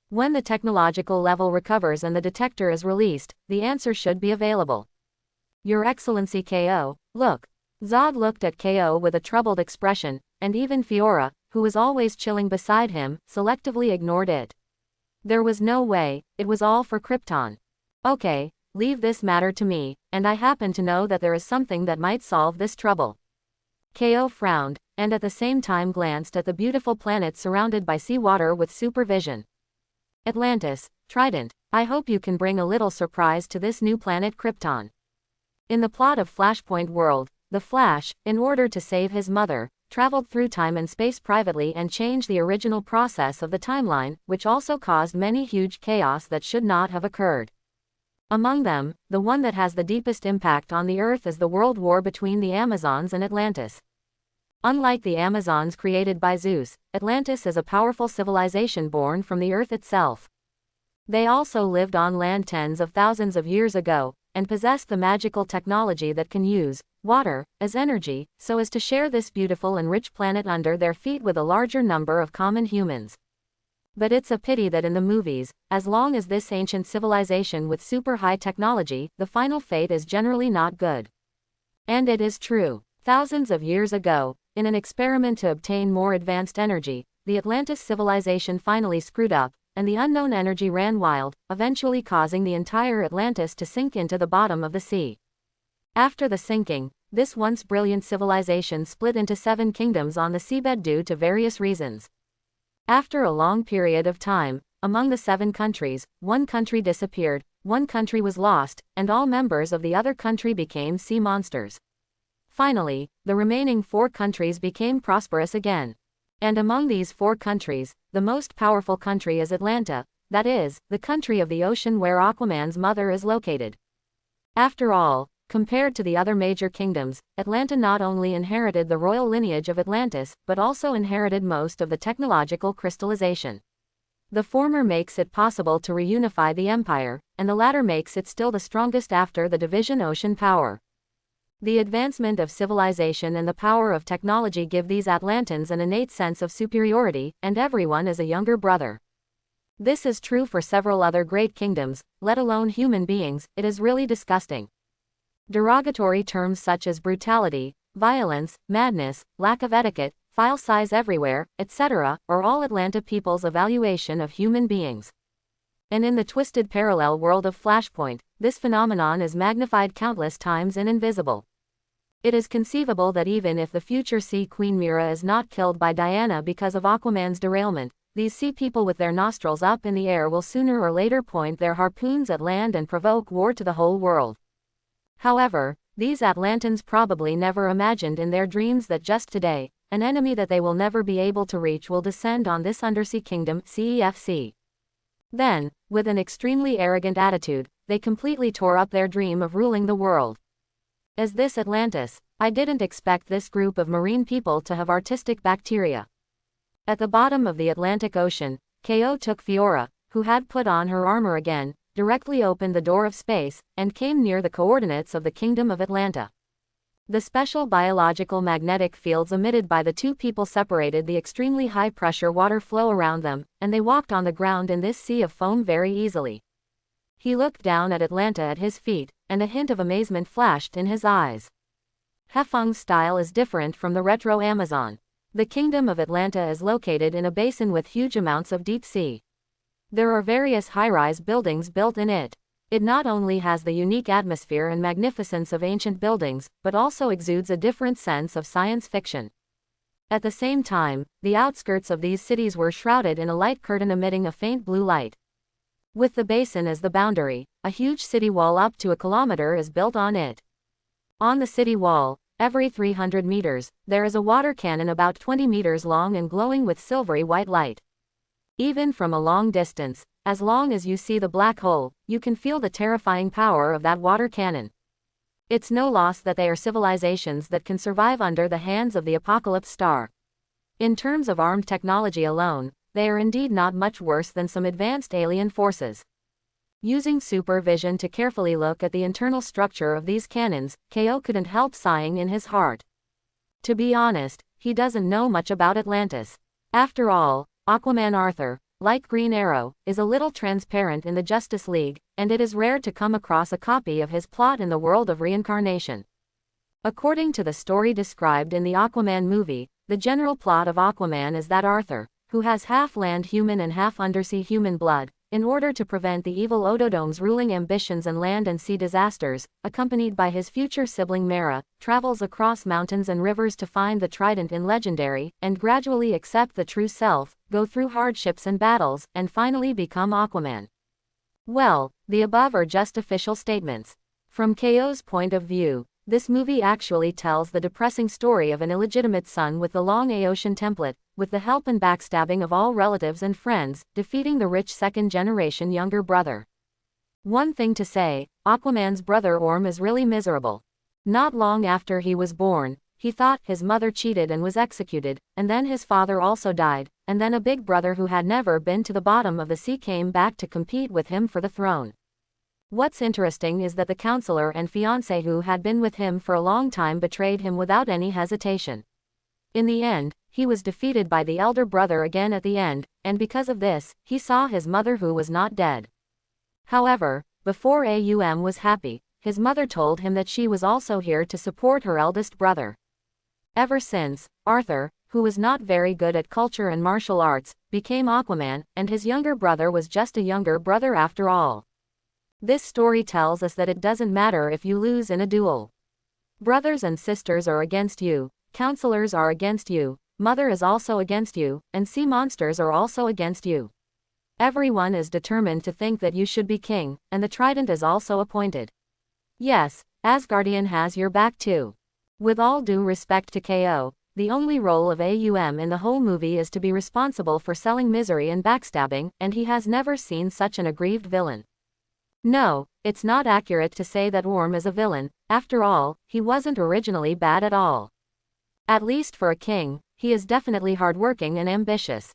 When the technological level recovers and the detector is released, the answer should be available. Your Excellency KO, look. Zod looked at KO with a troubled expression, and even Fiora, who was always chilling beside him, selectively ignored it. There was no way, it was all for Krypton. Okay, leave this matter to me, and I happen to know that there is something that might solve this trouble. KO frowned, and at the same time glanced at the beautiful planet surrounded by seawater with supervision. Atlantis, Trident, I hope you can bring a little surprise to this new planet Krypton. In the plot of Flashpoint World, the Flash, in order to save his mother, traveled through time and space privately and changed the original process of the timeline, which also caused many huge chaos that should not have occurred. Among them, the one that has the deepest impact on the Earth is the world war between the Amazons and Atlantis. Unlike the Amazons created by Zeus, Atlantis is a powerful civilization born from the Earth itself. They also lived on land tens of thousands of years ago, and possessed the magical technology that can use water, as energy, so as to share this beautiful and rich planet under their feet with a larger number of common humans. But it's a pity that in the movies, as long as this ancient civilization with super high technology, the final fate is generally not good. And it is true. Thousands of years ago, in an experiment to obtain more advanced energy, the Atlantis civilization finally screwed up, and the unknown energy ran wild, eventually causing the entire Atlantis to sink into the bottom of the sea. After the sinking, this once brilliant civilization split into 7 kingdoms on the seabed due to various reasons. After a long period of time, among the 7 countries, 1 country disappeared, 1 country was lost, and all members of the other country became sea monsters. Finally, the remaining 4 countries became prosperous again. And among these 4 countries, the most powerful country is Atlanta, that is, the country of the ocean where Aquaman's mother is located. After all, compared to the other major kingdoms, Atlanta not only inherited the royal lineage of Atlantis, but also inherited most of the technological crystallization. The former makes it possible to reunify the empire, and the latter makes it still the strongest after the division ocean power. The advancement of civilization and the power of technology give these Atlantans an innate sense of superiority, and everyone is a younger brother. This is true for several other great kingdoms, let alone human beings. It is really disgusting. Derogatory terms such as brutality, violence, madness, lack of etiquette, file size everywhere, etc., are all Atlanta people's evaluation of human beings. And in the twisted parallel world of Flashpoint, this phenomenon is magnified countless times and invisible. It is conceivable that even if the future Sea Queen Mira is not killed by Diana because of Aquaman's derailment, these sea people with their nostrils up in the air will sooner or later point their harpoons at land and provoke war to the whole world. However, these Atlantans probably never imagined in their dreams that just today, an enemy that they will never be able to reach will descend on this undersea kingdom, CEFC. Then, with an extremely arrogant attitude, they completely tore up their dream of ruling the world. As this Atlantis, I didn't expect this group of marine people to have artistic bacteria. At the bottom of the Atlantic Ocean, KO took Fiora, who had put on her armor again, directly opened the door of space, and came near the coordinates of the Kingdom of Atlanta. The special biological magnetic fields emitted by the 2 people separated the extremely high-pressure water flow around them, and they walked on the ground in this sea of foam very easily. He looked down at Atlanta at his feet, and a hint of amazement flashed in his eyes. Hefeng's style is different from the retro Amazon. The Kingdom of Atlanta is located in a basin with huge amounts of deep sea. There are various high-rise buildings built in it. It not only has the unique atmosphere and magnificence of ancient buildings, but also exudes a different sense of science fiction. At the same time, the outskirts of these cities were shrouded in a light curtain emitting a faint blue light. With the basin as the boundary, a huge city wall up to a kilometer is built on it. On the city wall, every 300 meters, there is a water cannon about 20 meters long and glowing with silvery white light. Even from a long distance, as long as you see the black hole, you can feel the terrifying power of that water cannon. It's no loss that they are civilizations that can survive under the hands of the Apocalypse Star. In terms of armed technology alone, they are indeed not much worse than some advanced alien forces. Using supervision to carefully look at the internal structure of these cannons, KO couldn't help sighing in his heart. To be honest, he doesn't know much about Atlantis. After all, Aquaman Arthur, like Green Arrow, is a little transparent in the Justice League, and it is rare to come across a copy of his plot in the world of reincarnation. According to the story described in the Aquaman movie, the general plot of Aquaman is that Arthur, who has half land human and half undersea human blood, in order to prevent the evil Ododome's ruling ambitions and land and sea disasters, accompanied by his future sibling Mera, travels across mountains and rivers to find the trident in Legendary, and gradually accept the true self, go through hardships and battles, and finally become Aquaman. Well, the above are just official statements. From KO's point of view, this movie actually tells the depressing story of an illegitimate son with the long Aocean template, with the help and backstabbing of all relatives and friends, defeating the rich second-generation younger brother. One thing to say, Aquaman's brother Orm is really miserable. Not long after he was born, he thought his mother cheated and was executed, and then his father also died, and then a big brother who had never been to the bottom of the sea came back to compete with him for the throne. What's interesting is that the counselor and fiancé who had been with him for a long time betrayed him without any hesitation. In the end, he was defeated by the elder brother again at the end, and because of this, he saw his mother who was not dead. However, before Aum was happy, his mother told him that she was also here to support her eldest brother. Ever since, Arthur, who was not very good at culture and martial arts, became Aquaman, and his younger brother was just a younger brother after all. This story tells us that it doesn't matter if you lose in a duel. Brothers and sisters are against you, counselors are against you, mother is also against you, and sea monsters are also against you. Everyone is determined to think that you should be king, and the trident is also appointed. Yes, Asgardian has your back too. With all due respect to KO, the only role of Aum in the whole movie is to be responsible for selling misery and backstabbing, and he has never seen such an aggrieved villain. No, it's not accurate to say that Orm is a villain. After all, he wasn't originally bad at all. At least for a king, he is definitely hardworking and ambitious.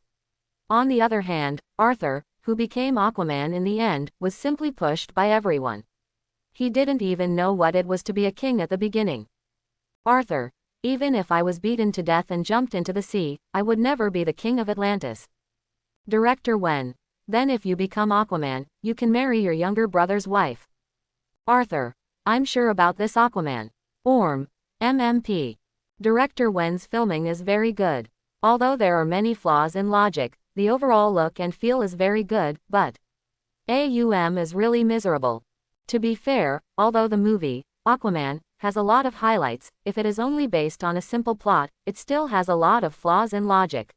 On the other hand, Arthur, who became Aquaman in the end, was simply pushed by everyone. He didn't even know what it was to be a king at the beginning. Arthur, even if I was beaten to death and jumped into the sea, I would never be the king of Atlantis. Director Wen. Then if you become Aquaman, you can marry your younger brother's wife. Arthur. I'm sure about this Aquaman. Orm. MMP. Director Wen's filming is very good. Although there are many flaws in logic, the overall look and feel is very good, but Aum is really miserable. To be fair, although the movie, Aquaman, has a lot of highlights, if it is only based on a simple plot, it still has a lot of flaws in logic.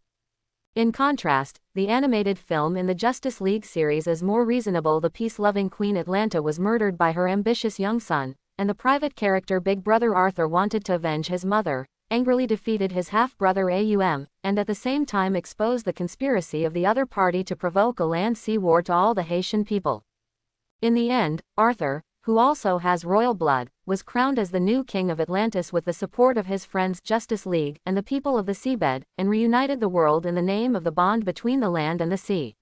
In contrast, the animated film in the Justice League series is more reasonable. The peace-loving Queen Atlanta was murdered by her ambitious young son, and the private character Big Brother Arthur wanted to avenge his mother, angrily defeated his half-brother Aum, and at the same time exposed the conspiracy of the other party to provoke a land-sea war to all the Haitian people. In the end, Arthur, who also has royal blood, was crowned as the new king of Atlantis with the support of his friends Justice League and the people of the seabed, and reunited the world in the name of the bond between the land and the sea.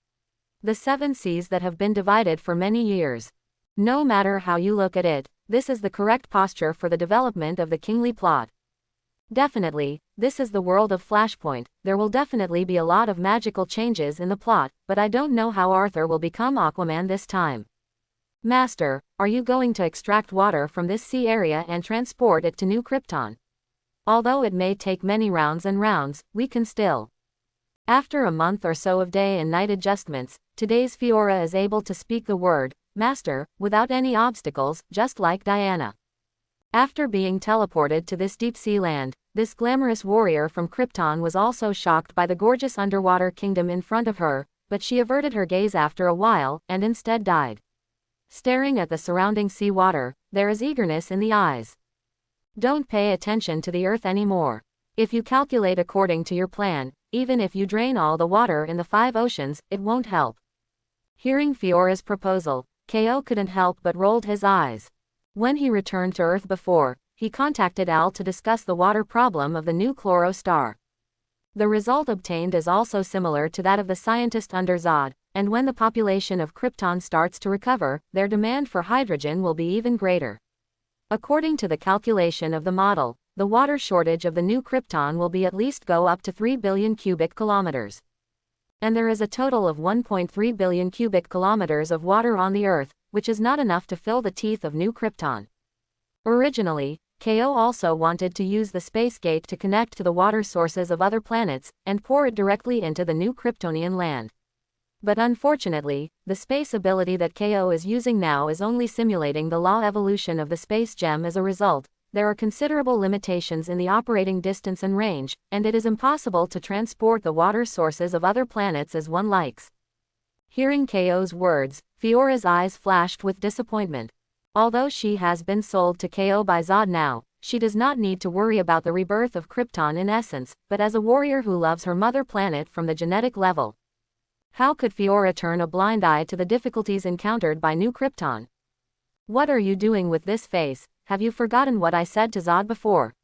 The seven seas that have been divided for many years. No matter how you look at it, this is the correct posture for the development of the kingly plot. Definitely, this is the world of Flashpoint. There will definitely be a lot of magical changes in the plot, but I don't know how Arthur will become Aquaman this time. Master, are you going to extract water from this sea area and transport it to New Krypton? Although it may take many rounds and rounds, we can still. After a month or so of day and night adjustments, today's Fiora is able to speak the word, Master, without any obstacles, just like Diana. After being teleported to this deep-sea land, this glamorous warrior from Krypton was also shocked by the gorgeous underwater kingdom in front of her, but she averted her gaze after a while, and instead died. Staring at the surrounding sea water, there is eagerness in the eyes. Don't pay attention to the earth anymore. If you calculate according to your plan, even if you drain all the water in the 5 oceans, it won't help. Hearing Fiora's proposal, Ko couldn't help but rolled his eyes. When he returned to Earth before, he contacted Al to discuss the water problem of the new Chloro star. The result obtained is also similar to that of the scientist under Zod, and when the population of Krypton starts to recover, their demand for hydrogen will be even greater. According to the calculation of the model, the water shortage of the new Krypton will be at least go up to 3 billion cubic kilometers. And there is a total of 1.3 billion cubic kilometers of water on the Earth, which is not enough to fill the teeth of New Krypton. Originally, Ko also wanted to use the space gate to connect to the water sources of other planets, and pour it directly into the new Kryptonian land. But unfortunately, the space ability that Ko is using now is only simulating the law evolution of the space gem. As a result, there are considerable limitations in the operating distance and range, and it is impossible to transport the water sources of other planets as one likes. Hearing Ko's words, Fiora's eyes flashed with disappointment. Although she has been sold to Ko by Zod now, she does not need to worry about the rebirth of Krypton in essence, but as a warrior who loves her mother planet from the genetic level. How could Fiora turn a blind eye to the difficulties encountered by New Krypton? What are you doing with this face? Have you forgotten what I said to Zod before?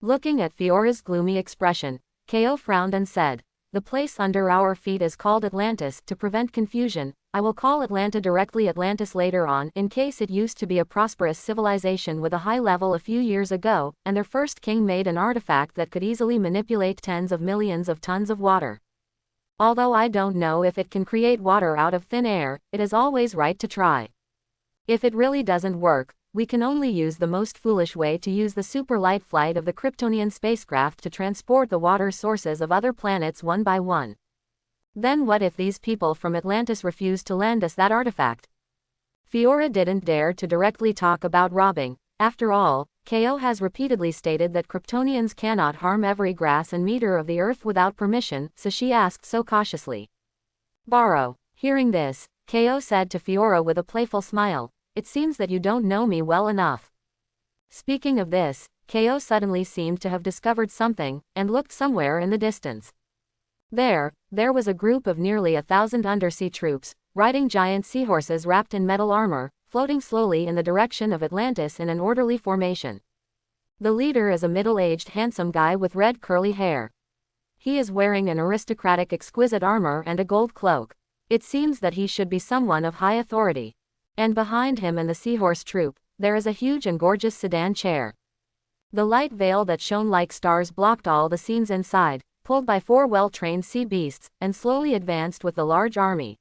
Looking at Fiora's gloomy expression, Ko frowned and said, the place under our feet is called Atlantis. To prevent confusion, I will call Atlanta directly Atlantis later on, in case it used to be a prosperous civilization with a high level a few years ago, and their first king made an artifact that could easily manipulate tens of millions of tons of water. Although I don't know if it can create water out of thin air, it is always right to try. If it really doesn't work, we can only use the most foolish way to use the super light flight of the Kryptonian spacecraft to transport the water sources of other planets one by one. Then what if these people from Atlantis refuse to lend us that artifact? Fiora didn't dare to directly talk about robbing. After all, Ko has repeatedly stated that Kryptonians cannot harm every grass and meter of the earth without permission, so she asked so cautiously. Borrow. Hearing this, Ko said to Fiora with a playful smile, "It seems that you don't know me well enough." Speaking of this, Ko suddenly seemed to have discovered something, and looked somewhere in the distance. There was a group of nearly 1,000 undersea troops, riding giant seahorses wrapped in metal armor, floating slowly in the direction of Atlantis in an orderly formation. The leader is a middle-aged handsome guy with red curly hair. He is wearing an aristocratic exquisite armor and a gold cloak. It seems that he should be someone of high authority. And behind him and the seahorse troop, there is a huge and gorgeous sedan chair. The light veil that shone like stars blocked all the scenes inside, pulled by 4 well-trained sea beasts, and slowly advanced with the large army.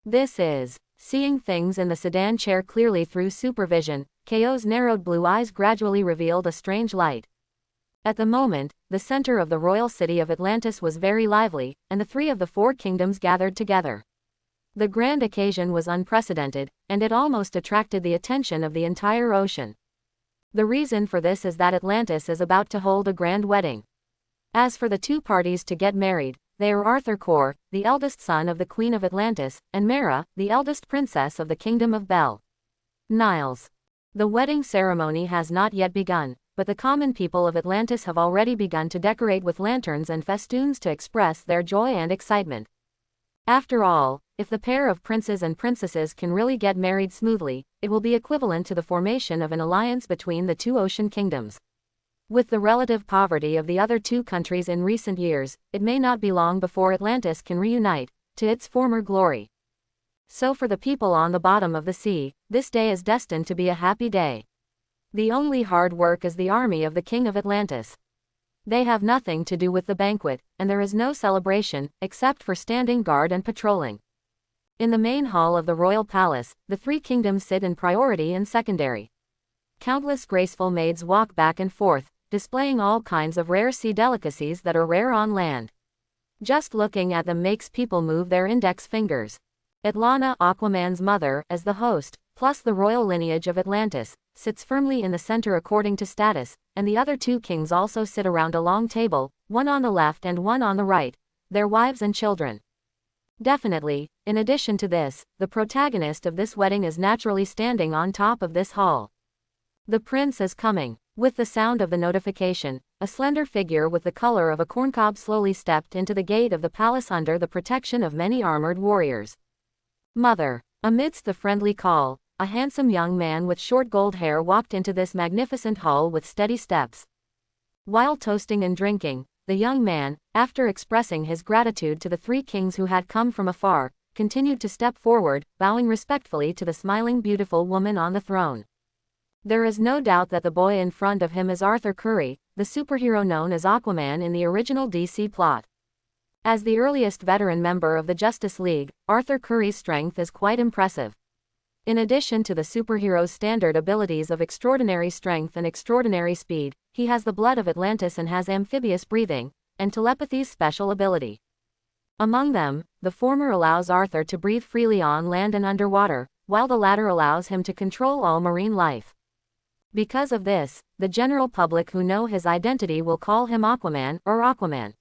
This is seeing things in the sedan chair clearly through supervision. Ko's narrowed blue eyes gradually revealed a strange light. At the moment, the center of the royal city of Atlantis was very lively, and the 3 of the 4 kingdoms gathered together. The grand occasion was unprecedented, and it almost attracted the attention of the entire ocean. The reason for this is that Atlantis is about to hold a grand wedding. As for the 2 parties to get married, they are Arthur Kor, the eldest son of the Queen of Atlantis, and Mara, the eldest princess of the Kingdom of Bel. Niles. The wedding ceremony has not yet begun, but the common people of Atlantis have already begun to decorate with lanterns and festoons to express their joy and excitement. After all, if the pair of princes and princesses can really get married smoothly, it will be equivalent to the formation of an alliance between the 2 ocean kingdoms. With the relative poverty of the other 2 countries in recent years, it may not be long before Atlantis can reunite to its former glory. So for the people on the bottom of the sea, this day is destined to be a happy day. The only hard work is the army of the King of Atlantis. They have nothing to do with the banquet, and there is no celebration, except for standing guard and patrolling. In the main hall of the royal palace, the 3 kingdoms sit in priority and secondary. Countless graceful maids walk back and forth, displaying all kinds of rare sea delicacies that are rare on land. Just looking at them makes people move their index fingers. Atlanta, Aquaman's mother, as the host, plus the royal lineage of Atlantis, sits firmly in the center according to status, and the other 2 kings also sit around a long table, one on the left and one on the right, their wives and children. Definitely, in addition to this, the protagonist of this wedding is naturally standing on top of this hall. The prince is coming. With the sound of the notification, a slender figure with the color of a corncob slowly stepped into the gate of the palace under the protection of many armored warriors. Mother. Amidst the friendly call, a handsome young man with short gold hair walked into this magnificent hall with steady steps. While toasting and drinking, the young man, after expressing his gratitude to the 3 kings who had come from afar, continued to step forward, bowing respectfully to the smiling beautiful woman on the throne. There is no doubt that the boy in front of him is Arthur Curry, the superhero known as Aquaman in the original DC plot. As the earliest veteran member of the Justice League, Arthur Curry's strength is quite impressive. In addition to the superhero's standard abilities of extraordinary strength and extraordinary speed, he has the blood of Atlantis and has amphibious breathing, and telepathy's special ability. Among them, the former allows Arthur to breathe freely on land and underwater, while the latter allows him to control all marine life. Because of this, the general public who know his identity will call him Aquaman or Aquaman.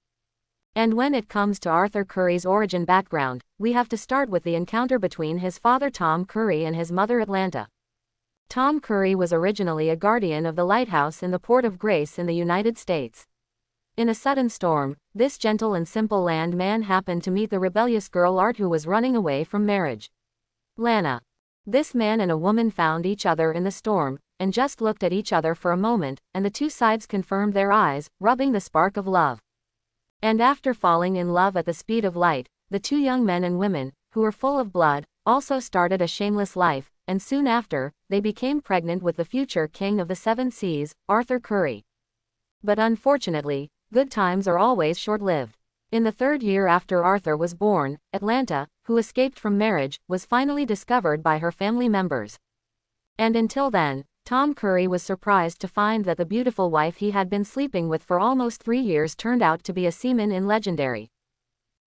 And when it comes to Arthur Curry's origin background, we have to start with the encounter between his father Tom Curry and his mother Atlanta. Tom Curry was originally a guardian of the lighthouse in the Port of Grace in the United States. In a sudden storm, this gentle and simple landman happened to meet the rebellious girl Art who was running away from marriage. Lana. This man and a woman found each other in the storm, and just looked at each other for a moment, and the 2 sides confirmed their eyes, rubbing the spark of love. And after falling in love at the speed of light, the two young men and women, who were full of blood, also started a shameless life, and soon after, they became pregnant with the future king of the seven seas, Arthur Curry. But unfortunately, good times are always short-lived. In the 3rd year after Arthur was born, Atlanta, who escaped from marriage, was finally discovered by her family members. And until then, Tom Curry was surprised to find that the beautiful wife he had been sleeping with for almost 3 years turned out to be a seaman in Legendary.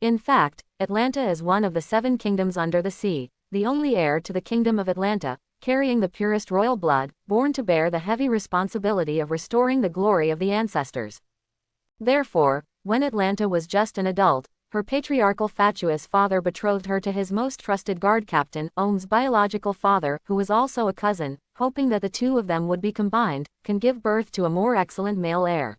In fact, Atlanta is one of the 7 kingdoms under the sea, the only heir to the kingdom of Atlanta, carrying the purest royal blood, born to bear the heavy responsibility of restoring the glory of the ancestors. Therefore, when Atlanta was just an adult, her patriarchal fatuous father betrothed her to his most trusted guard captain, Ohm's biological father, who was also a cousin, hoping that the two of them would be combined, can give birth to a more excellent male heir.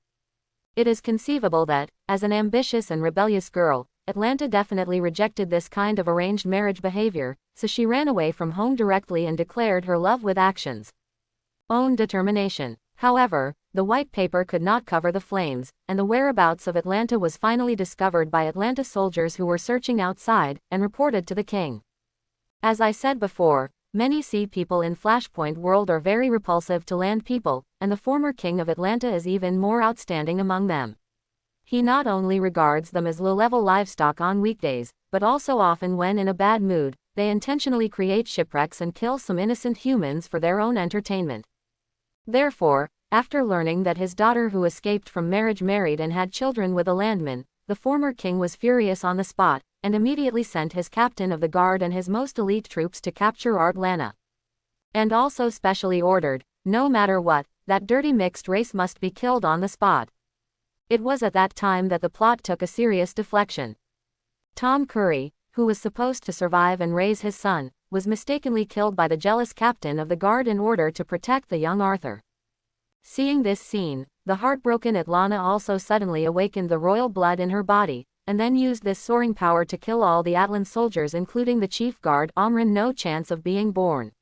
It is conceivable that, as an ambitious and rebellious girl, Atlanta definitely rejected this kind of arranged marriage behavior, so she ran away from home directly and declared her love with actions. Own determination. However, the white paper could not cover the flames, and the whereabouts of Atlanta was finally discovered by Atlanta soldiers who were searching outside, and reported to the king. As I said before, many sea people in Flashpoint World are very repulsive to land people, and the former king of Atlanta is even more outstanding among them. He not only regards them as low-level livestock on weekdays, but also often when in a bad mood, they intentionally create shipwrecks and kill some innocent humans for their own entertainment. Therefore, after learning that his daughter who escaped from marriage married and had children with a landman, the former king was furious on the spot, and immediately sent his captain of the guard and his most elite troops to capture Atlanta. And also specially ordered, no matter what, that dirty mixed race must be killed on the spot. It was at that time that the plot took a serious deflection. Tom Curry, who was supposed to survive and raise his son, was mistakenly killed by the jealous captain of the guard in order to protect the young Arthur. Seeing this scene, the heartbroken Atlanta also suddenly awakened the royal blood in her body, and then used this soaring power to kill all the Atlan soldiers including the chief guard Omrin, no chance of being born.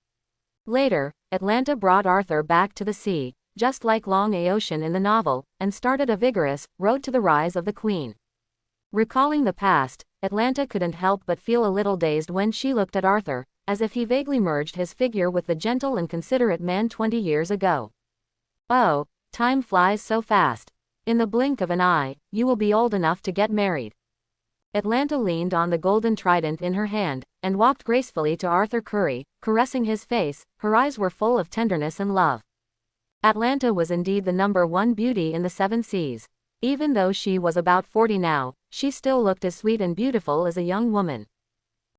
Later, Atlanta brought Arthur back to the sea, just like Long Aocean in the novel, and started a vigorous road to the rise of the queen. Recalling the past, Atlanta couldn't help but feel a little dazed when she looked at Arthur, as if he vaguely merged his figure with the gentle and considerate man 20 years ago. Oh, time flies so fast. In the blink of an eye, you will be old enough to get married. Atlanta leaned on the golden trident in her hand, and walked gracefully to Arthur Curry, caressing his face. Her eyes were full of tenderness and love. Atlanta was indeed the #1 beauty in the 7 seas. Even though she was about 40 now, she still looked as sweet and beautiful as a young woman.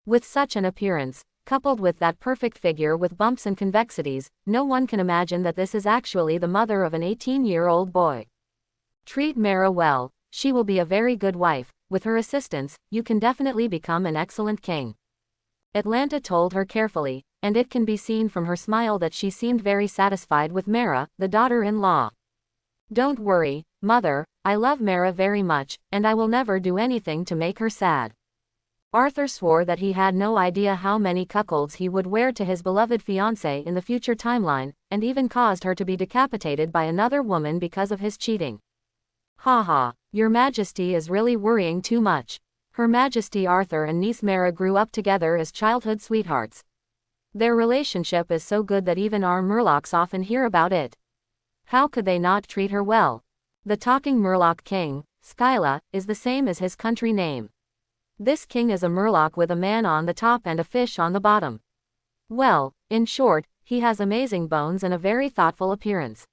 With such an appearance, coupled with that perfect figure with bumps and convexities, no one can imagine that this is actually the mother of an 18-year-old boy. Treat Mara well, she will be a very good wife. With her assistance, you can definitely become an excellent king. Atlanta told her carefully, and it can be seen from her smile that she seemed very satisfied with Mara, the daughter-in-law. Don't worry, mother, I love Mara very much, and I will never do anything to make her sad. Arthur swore that he had no idea how many cuckolds he would wear to his beloved fiancée in the future timeline, and even caused her to be decapitated by another woman because of his cheating. Ha, your majesty is really worrying too much. Her Majesty Arthur and niece Mara grew up together as childhood sweethearts. Their relationship is so good that even our Murlocs often hear about it. How could they not treat her well? The talking Murloc king, Skyla, is the same as his country name. This king is a Murloc with a man on the top and a fish on the bottom. Well, in short, he has amazing bones and a very thoughtful appearance.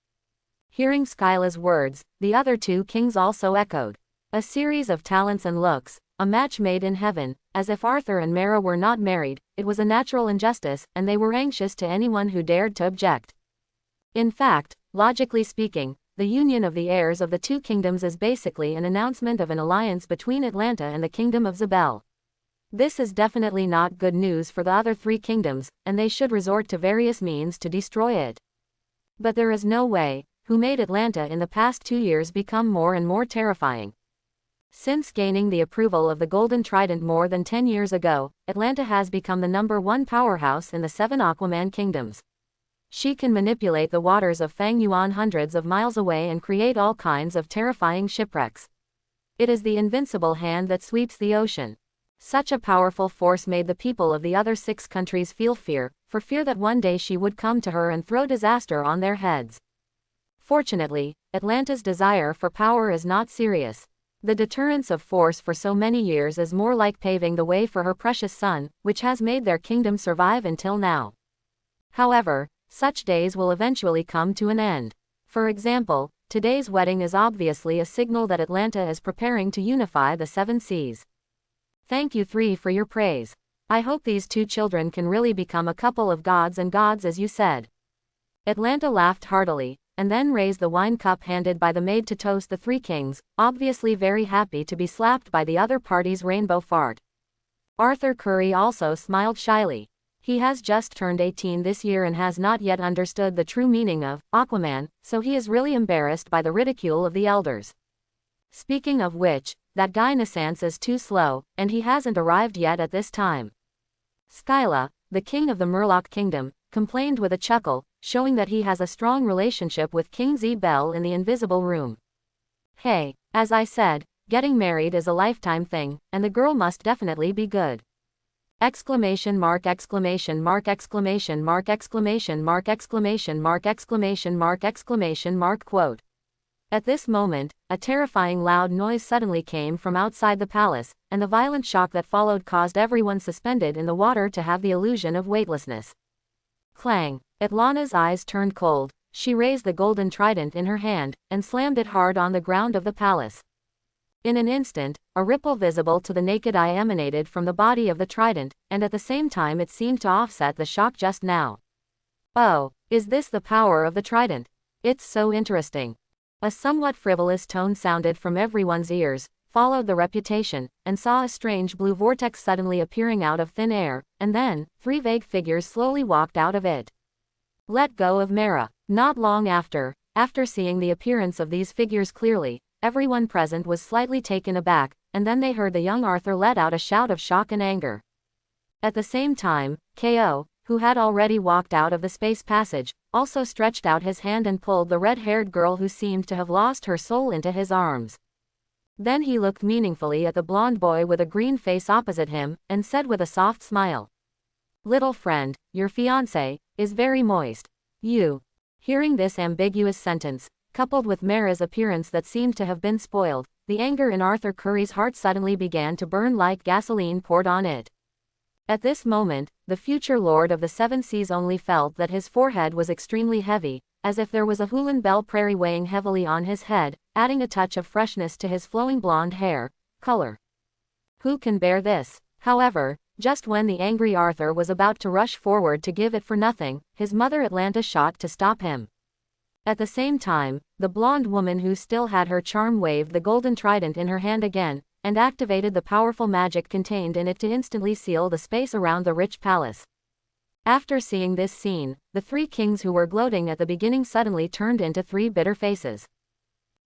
Hearing Skyla's words, the other 2 kings also echoed. A series of talents and looks, a match made in heaven. As if Arthur and Mara were not married, it was a natural injustice, and they were anxious to anyone who dared to object. In fact, logically speaking, the union of the heirs of the 2 kingdoms is basically an announcement of an alliance between Atlanta and the kingdom of Zabel. This is definitely not good news for the other 3 kingdoms, and they should resort to various means to destroy it. But there is no way, who made Atlanta in the past 2 years become more and more terrifying. Since gaining the approval of the Golden Trident more than 10 years ago, Atlanta has become the #1 powerhouse in the 7 Aquaman kingdoms. She can manipulate the waters of Fang Yuan hundreds of miles away and create all kinds of terrifying shipwrecks. It is the invincible hand that sweeps the ocean. Such a powerful force made the people of the other 6 countries feel fear, for fear that one day she would come to her and throw disaster on their heads. Fortunately, Atlanta's desire for power is not serious. The deterrence of force for so many years is more like paving the way for her precious son, which has made their kingdom survive until now. However, such days will eventually come to an end. For example, today's wedding is obviously a signal that Atlanta is preparing to unify the 7 seas. Thank you 3 for your praise. I hope these 2 children can really become a couple of gods and gods as you said. Atlanta laughed heartily, and then raised the wine cup handed by the maid to toast the 3 kings, obviously very happy to be slapped by the other party's rainbow fart. Arthur Curry also smiled shyly. He has just turned 18 this year and has not yet understood the true meaning of Aquaman, so he is really embarrassed by the ridicule of the elders. Speaking of which, that guy Nassance is too slow, and he hasn't arrived yet at this time. Skyla, the king of the Murloc kingdom, complained with a chuckle, showing that he has a strong relationship with King Z-Bell in the invisible room. Hey, as I said, getting married is a lifetime thing, and the girl must definitely be good. Exclamation mark exclamation mark exclamation mark exclamation mark exclamation mark exclamation mark exclamation mark quote. At this moment, a terrifying loud noise suddenly came from outside the palace, and the violent shock that followed caused everyone suspended in the water to have the illusion of weightlessness. Clang! Atlana's eyes turned cold. She raised the golden trident in her hand, and slammed it hard on the ground of the palace. In an instant, a ripple visible to the naked eye emanated from the body of the trident, and at the same time it seemed to offset the shock just now. Oh, is this the power of the trident? It's so interesting. A somewhat frivolous tone sounded from everyone's ears, followed the reputation, and saw a strange blue vortex suddenly appearing out of thin air, and then 3 vague figures slowly walked out of it. Let go of Mara. Not long after seeing the appearance of these figures clearly, everyone present was slightly taken aback, and then they heard the young Arthur let out a shout of shock and anger. At the same time, Ko, who had already walked out of the space passage, also stretched out his hand and pulled the red-haired girl who seemed to have lost her soul into his arms. Then he looked meaningfully at the blonde boy with a green face opposite him, and said with a soft smile, "Little friend, your fiancé is very moist." You. Hearing this ambiguous sentence, coupled with Mara's appearance that seemed to have been spoiled, the anger in Arthur Curry's heart suddenly began to burn like gasoline poured on it. At this moment, the future Lord of the 7 Seas only felt that his forehead was extremely heavy, as if there was a Hulan Bell prairie weighing heavily on his head, adding a touch of freshness to his flowing blonde hair, color. Who can bear this? However, just when the angry Arthur was about to rush forward to give it for nothing, his mother Atlanta shot to stop him. At the same time, the blonde woman who still had her charm waved the golden trident in her hand again, and activated the powerful magic contained in it to instantly seal the space around the rich palace. After seeing this scene, the 3 kings who were gloating at the beginning suddenly turned into 3 bitter faces.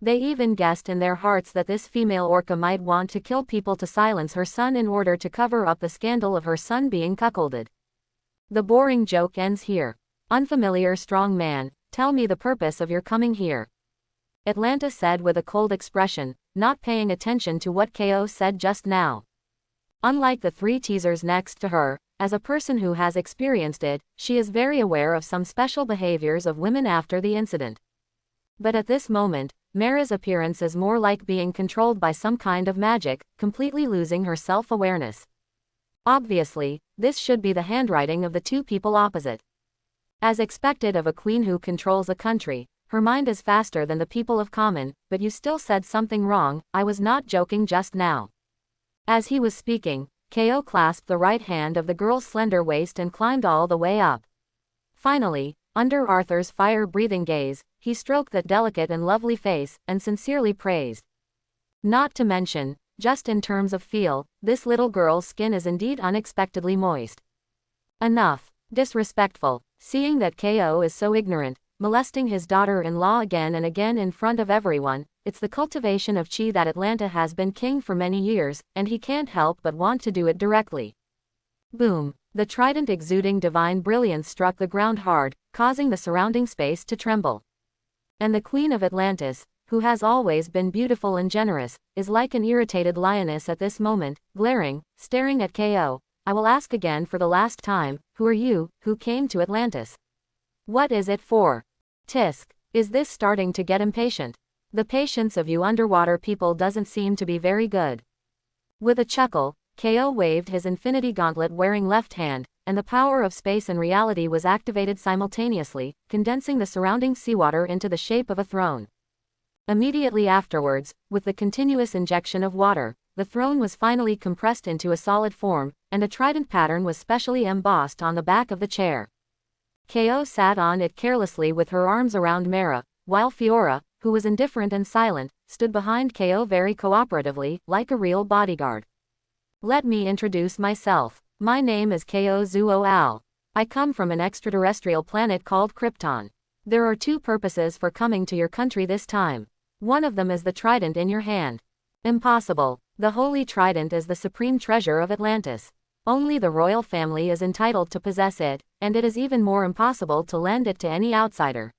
They even guessed in their hearts that this female orca might want to kill people to silence her son in order to cover up the scandal of her son being cuckolded. The boring joke ends here. Unfamiliar strong man, tell me the purpose of your coming here. Atlanta said with a cold expression, not paying attention to what Ko said just now. Unlike the 3 teasers next to her, as a person who has experienced it, she is very aware of some special behaviors of women after the incident. But at this moment, Mara's appearance is more like being controlled by some kind of magic, completely losing her self-awareness. Obviously, this should be the handwriting of the 2 people opposite. As expected of a queen who controls a country, her mind is faster than the people of common, but you still said something wrong, I was not joking just now. As he was speaking, Ko clasped the right hand of the girl's slender waist and climbed all the way up. Finally, under Arthur's fire-breathing gaze, he stroked that delicate and lovely face, and sincerely praised. Not to mention, just in terms of feel, this little girl's skin is indeed unexpectedly moist. Enough. Disrespectful. Seeing that Ko is so ignorant, molesting his daughter-in-law again and again in front of everyone, it's the cultivation of chi that Atlanta has been king for many years, and he can't help but want to do it directly. Boom. The trident exuding divine brilliance struck the ground hard, causing the surrounding space to tremble. And the Queen of Atlantis, who has always been beautiful and generous, is like an irritated lioness at this moment, glaring, staring at KO. I will ask again for the last time, who are you, who came to Atlantis? What is it for? Tisk. Is this starting to get impatient? The patience of you underwater people doesn't seem to be very good. With a chuckle, KO waved his infinity gauntlet wearing left hand, and the power of space and reality was activated simultaneously, condensing the surrounding seawater into the shape of a throne. Immediately afterwards, with the continuous injection of water, the throne was finally compressed into a solid form, and a trident pattern was specially embossed on the back of the chair. KO sat on it carelessly with her arms around Mera, while Fiora, who was indifferent and silent, stood behind KO very cooperatively, like a real bodyguard. Let me introduce myself. My name is KO Zuo Al. I come from an extraterrestrial planet called Krypton. There are two purposes for coming to your country this time. One of them is the trident in your hand. Impossible. The Holy Trident is the supreme treasure of Atlantis. Only the royal family is entitled to possess it, and it is even more impossible to lend it to any outsider.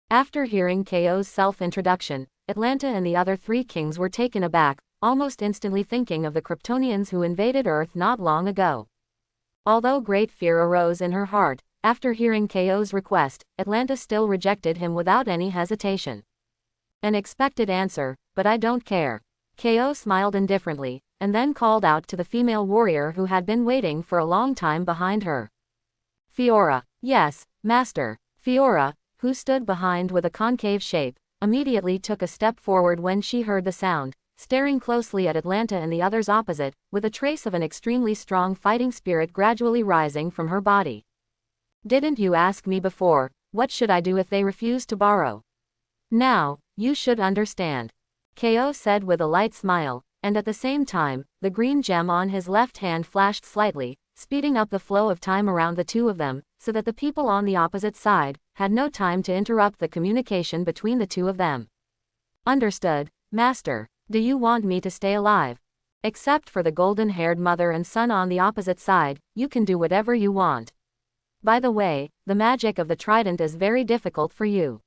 After hearing KO's self-introduction, Atlanta and the other three kings were taken aback, almost instantly thinking of the Kryptonians who invaded Earth not long ago. Although great fear arose in her heart, after hearing KO's request, Atlanta still rejected him without any hesitation. An expected answer, but I don't care. KO smiled indifferently, and then called out to the female warrior who had been waiting for a long time behind her. Fiora. Yes, master. Fiora, who stood behind with a concave shape, immediately took a step forward when she heard the sound, staring closely at Atlanta and the others opposite, with a trace of an extremely strong fighting spirit gradually rising from her body. Didn't you ask me before, what should I do if they refuse to borrow? Now, you should understand. KO said with a light smile, and at the same time, the green gem on his left hand flashed slightly, speeding up the flow of time around the two of them, so that the people on the opposite side had no time to interrupt the communication between the two of them. Understood, master. Do you want me to stay alive? Except for the golden-haired mother and son on the opposite side, you can do whatever you want. By the way, the magic of the trident is very difficult for you.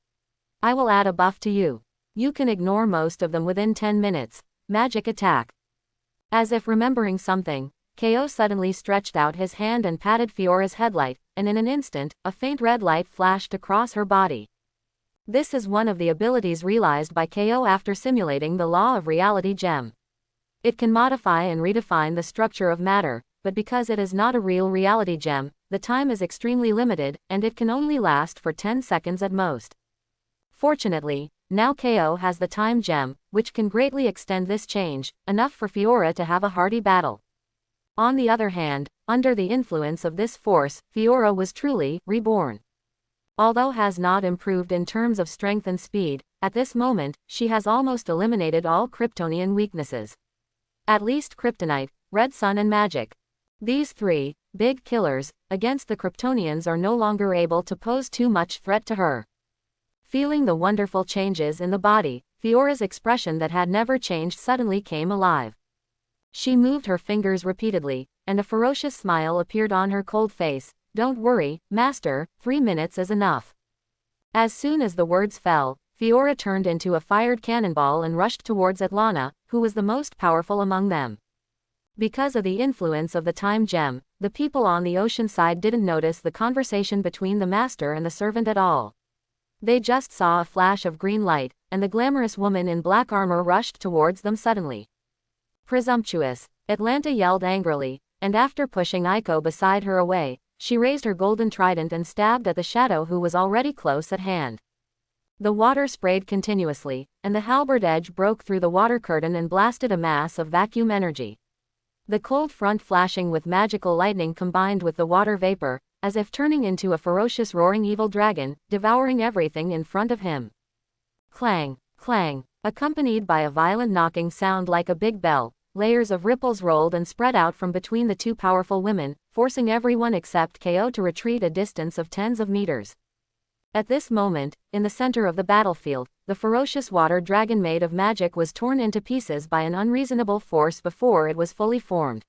I will add a buff to you. You can ignore most of them within 10 minutes. Magic attack. As if remembering something, KO suddenly stretched out his hand and patted Fiora's headlight, and in an instant, a faint red light flashed across her body. This is one of the abilities realized by KO after simulating the law of reality gem. It can modify and redefine the structure of matter, but because it is not a real reality gem, the time is extremely limited, and it can only last for 10 seconds at most. Fortunately, now KO has the time gem, which can greatly extend this change, enough for Fiora to have a hearty battle. On the other hand, under the influence of this force, Fiora was truly reborn. Although has not improved in terms of strength and speed, at this moment, she has almost eliminated all Kryptonian weaknesses. At least Kryptonite, Red Sun and Magic. These three, big killers, against the Kryptonians are no longer able to pose too much threat to her. Feeling the wonderful changes in the body, Fiora's expression that had never changed suddenly came alive. She moved her fingers repeatedly, and a ferocious smile appeared on her cold face. Don't worry, master, 3 minutes is enough. As soon as the words fell, Fiora turned into a fired cannonball and rushed towards Atlanta, who was the most powerful among them. Because of the influence of the time gem, the people on the ocean side didn't notice the conversation between the master and the servant at all. They just saw a flash of green light, and the glamorous woman in black armor rushed towards them suddenly. Presumptuous, Atlanta yelled angrily, and after pushing Aiko beside her away, she raised her golden trident and stabbed at the shadow who was already close at hand. The water sprayed continuously, and the halberd edge broke through the water curtain and blasted a mass of vacuum energy. The cold front flashing with magical lightning combined with the water vapor, as if turning into a ferocious roaring evil dragon, devouring everything in front of him. Clang, clang, accompanied by a violent knocking sound like a big bell, layers of ripples rolled and spread out from between the two powerful women, forcing everyone except KO to retreat a distance of tens of meters. At this moment, in the center of the battlefield, the ferocious water dragon made of magic was torn into pieces by an unreasonable force before it was fully formed.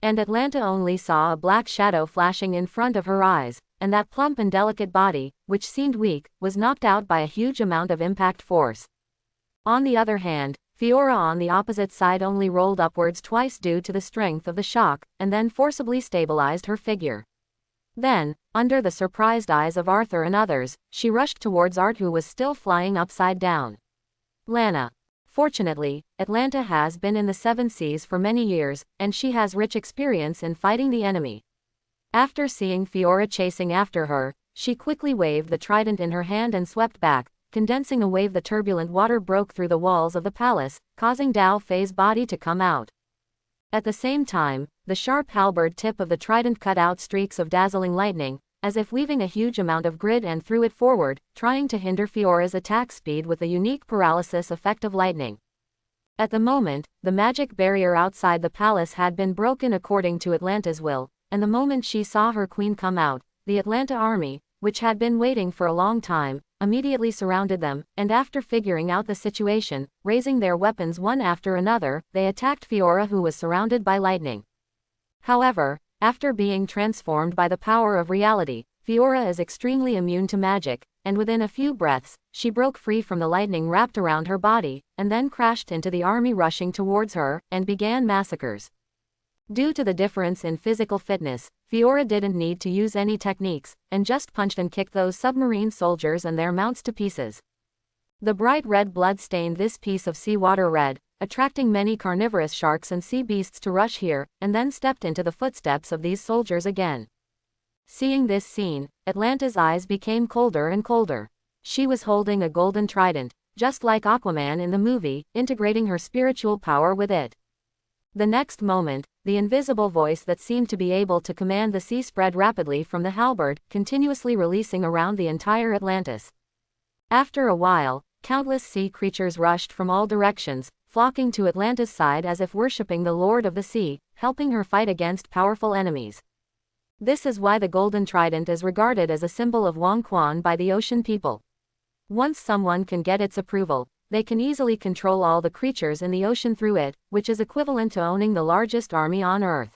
And Atlanta only saw a black shadow flashing in front of her eyes, and that plump and delicate body, which seemed weak, was knocked out by a huge amount of impact force. On the other hand, Fiora on the opposite side only rolled upwards twice due to the strength of the shock, and then forcibly stabilized her figure. Then, under the surprised eyes of Arthur and others, she rushed towards Art, who was still flying upside down. Lana. Fortunately, Atlanta has been in the Seven Seas for many years, and she has rich experience in fighting the enemy. After seeing Fiora chasing after her, she quickly waved the trident in her hand and swept back, condensing a wave. The turbulent water broke through the walls of the palace, causing Dao Fei's body to come out. At the same time, the sharp halberd tip of the trident cut out streaks of dazzling lightning, as if weaving a huge amount of grid, and threw it forward, trying to hinder Fiora's attack speed with the unique paralysis effect of lightning. At the moment, the magic barrier outside the palace had been broken according to Atlanta's will, and the moment she saw her queen come out, the Atlanta army, which had been waiting for a long time, immediately surrounded them, and after figuring out the situation, raising their weapons one after another, they attacked Fiora, who was surrounded by lightning. However, after being transformed by the power of reality, Fiora is extremely immune to magic, and within a few breaths, she broke free from the lightning wrapped around her body, and then crashed into the army rushing towards her, and began massacres. Due to the difference in physical fitness, Fiora didn't need to use any techniques, and just punched and kicked those submarine soldiers and their mounts to pieces. The bright red blood stained this piece of seawater red, attracting many carnivorous sharks and sea beasts to rush here, and then stepped into the footsteps of these soldiers again. Seeing this scene, Atlanta's eyes became colder and colder. She was holding a golden trident, just like Aquaman in the movie, integrating her spiritual power with it. The next moment, the invisible voice that seemed to be able to command the sea spread rapidly from the halberd, continuously releasing around the entire Atlantis. After a while, countless sea creatures rushed from all directions, flocking to Atlanta's side as if worshipping the Lord of the Sea, helping her fight against powerful enemies. This is why the Golden Trident is regarded as a symbol of Wang Quan by the ocean people. Once someone can get its approval, they can easily control all the creatures in the ocean through it, which is equivalent to owning the largest army on Earth.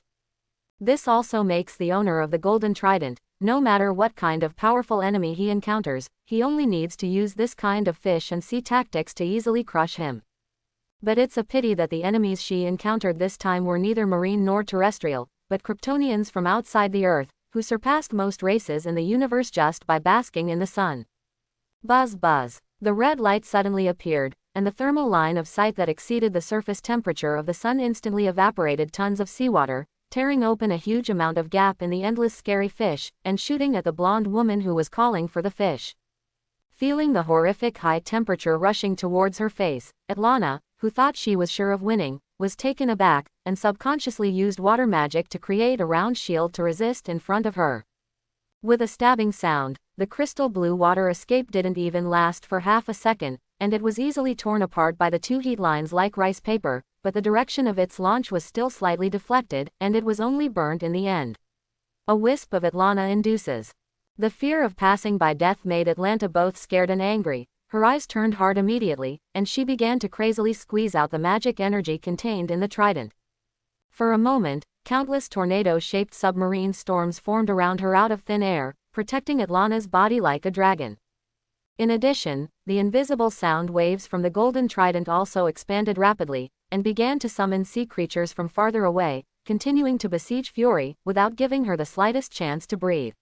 This also makes the owner of the Golden Trident, no matter what kind of powerful enemy he encounters, he only needs to use this kind of fish and sea tactics to easily crush him. But it's a pity that the enemies she encountered this time were neither marine nor terrestrial, but Kryptonians from outside the Earth, who surpassed most races in the universe just by basking in the sun. Buzz buzz. The red light suddenly appeared, and the thermal line of sight that exceeded the surface temperature of the sun instantly evaporated tons of seawater, tearing open a huge amount of gap in the endless scary fish, and shooting at the blonde woman who was calling for the fish. Feeling the horrific high temperature rushing towards her face, Atlanta, who thought she was sure of winning, was taken aback, and subconsciously used water magic to create a round shield to resist in front of her. With a stabbing sound, the crystal blue water escape didn't even last for half a second, and it was easily torn apart by the two heat lines like rice paper, but the direction of its launch was still slightly deflected, and it was only burnt in the end. A wisp of Atlanta induces. The fear of passing by death made Atlanta both scared and angry. Her eyes turned hard immediately, and she began to crazily squeeze out the magic energy contained in the trident. For a moment, countless tornado-shaped submarine storms formed around her out of thin air, protecting Atlanta's body like a dragon. In addition, the invisible sound waves from the golden trident also expanded rapidly, and began to summon sea creatures from farther away, continuing to besiege Fury, without giving her the slightest chance to breathe.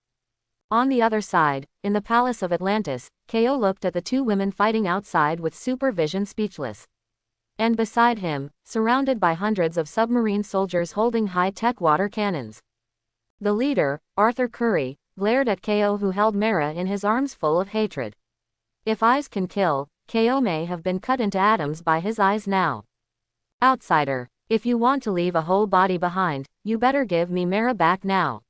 On the other side, in the palace of Atlantis, Ko looked at the two women fighting outside with supervision, speechless. And beside him, surrounded by hundreds of submarine soldiers holding high-tech water cannons. The leader, Arthur Curry, glared at Ko, who held Mara in his arms full of hatred. If eyes can kill, Ko may have been cut into atoms by his eyes now. Outsider, if you want to leave a whole body behind, you better give me Mara back now.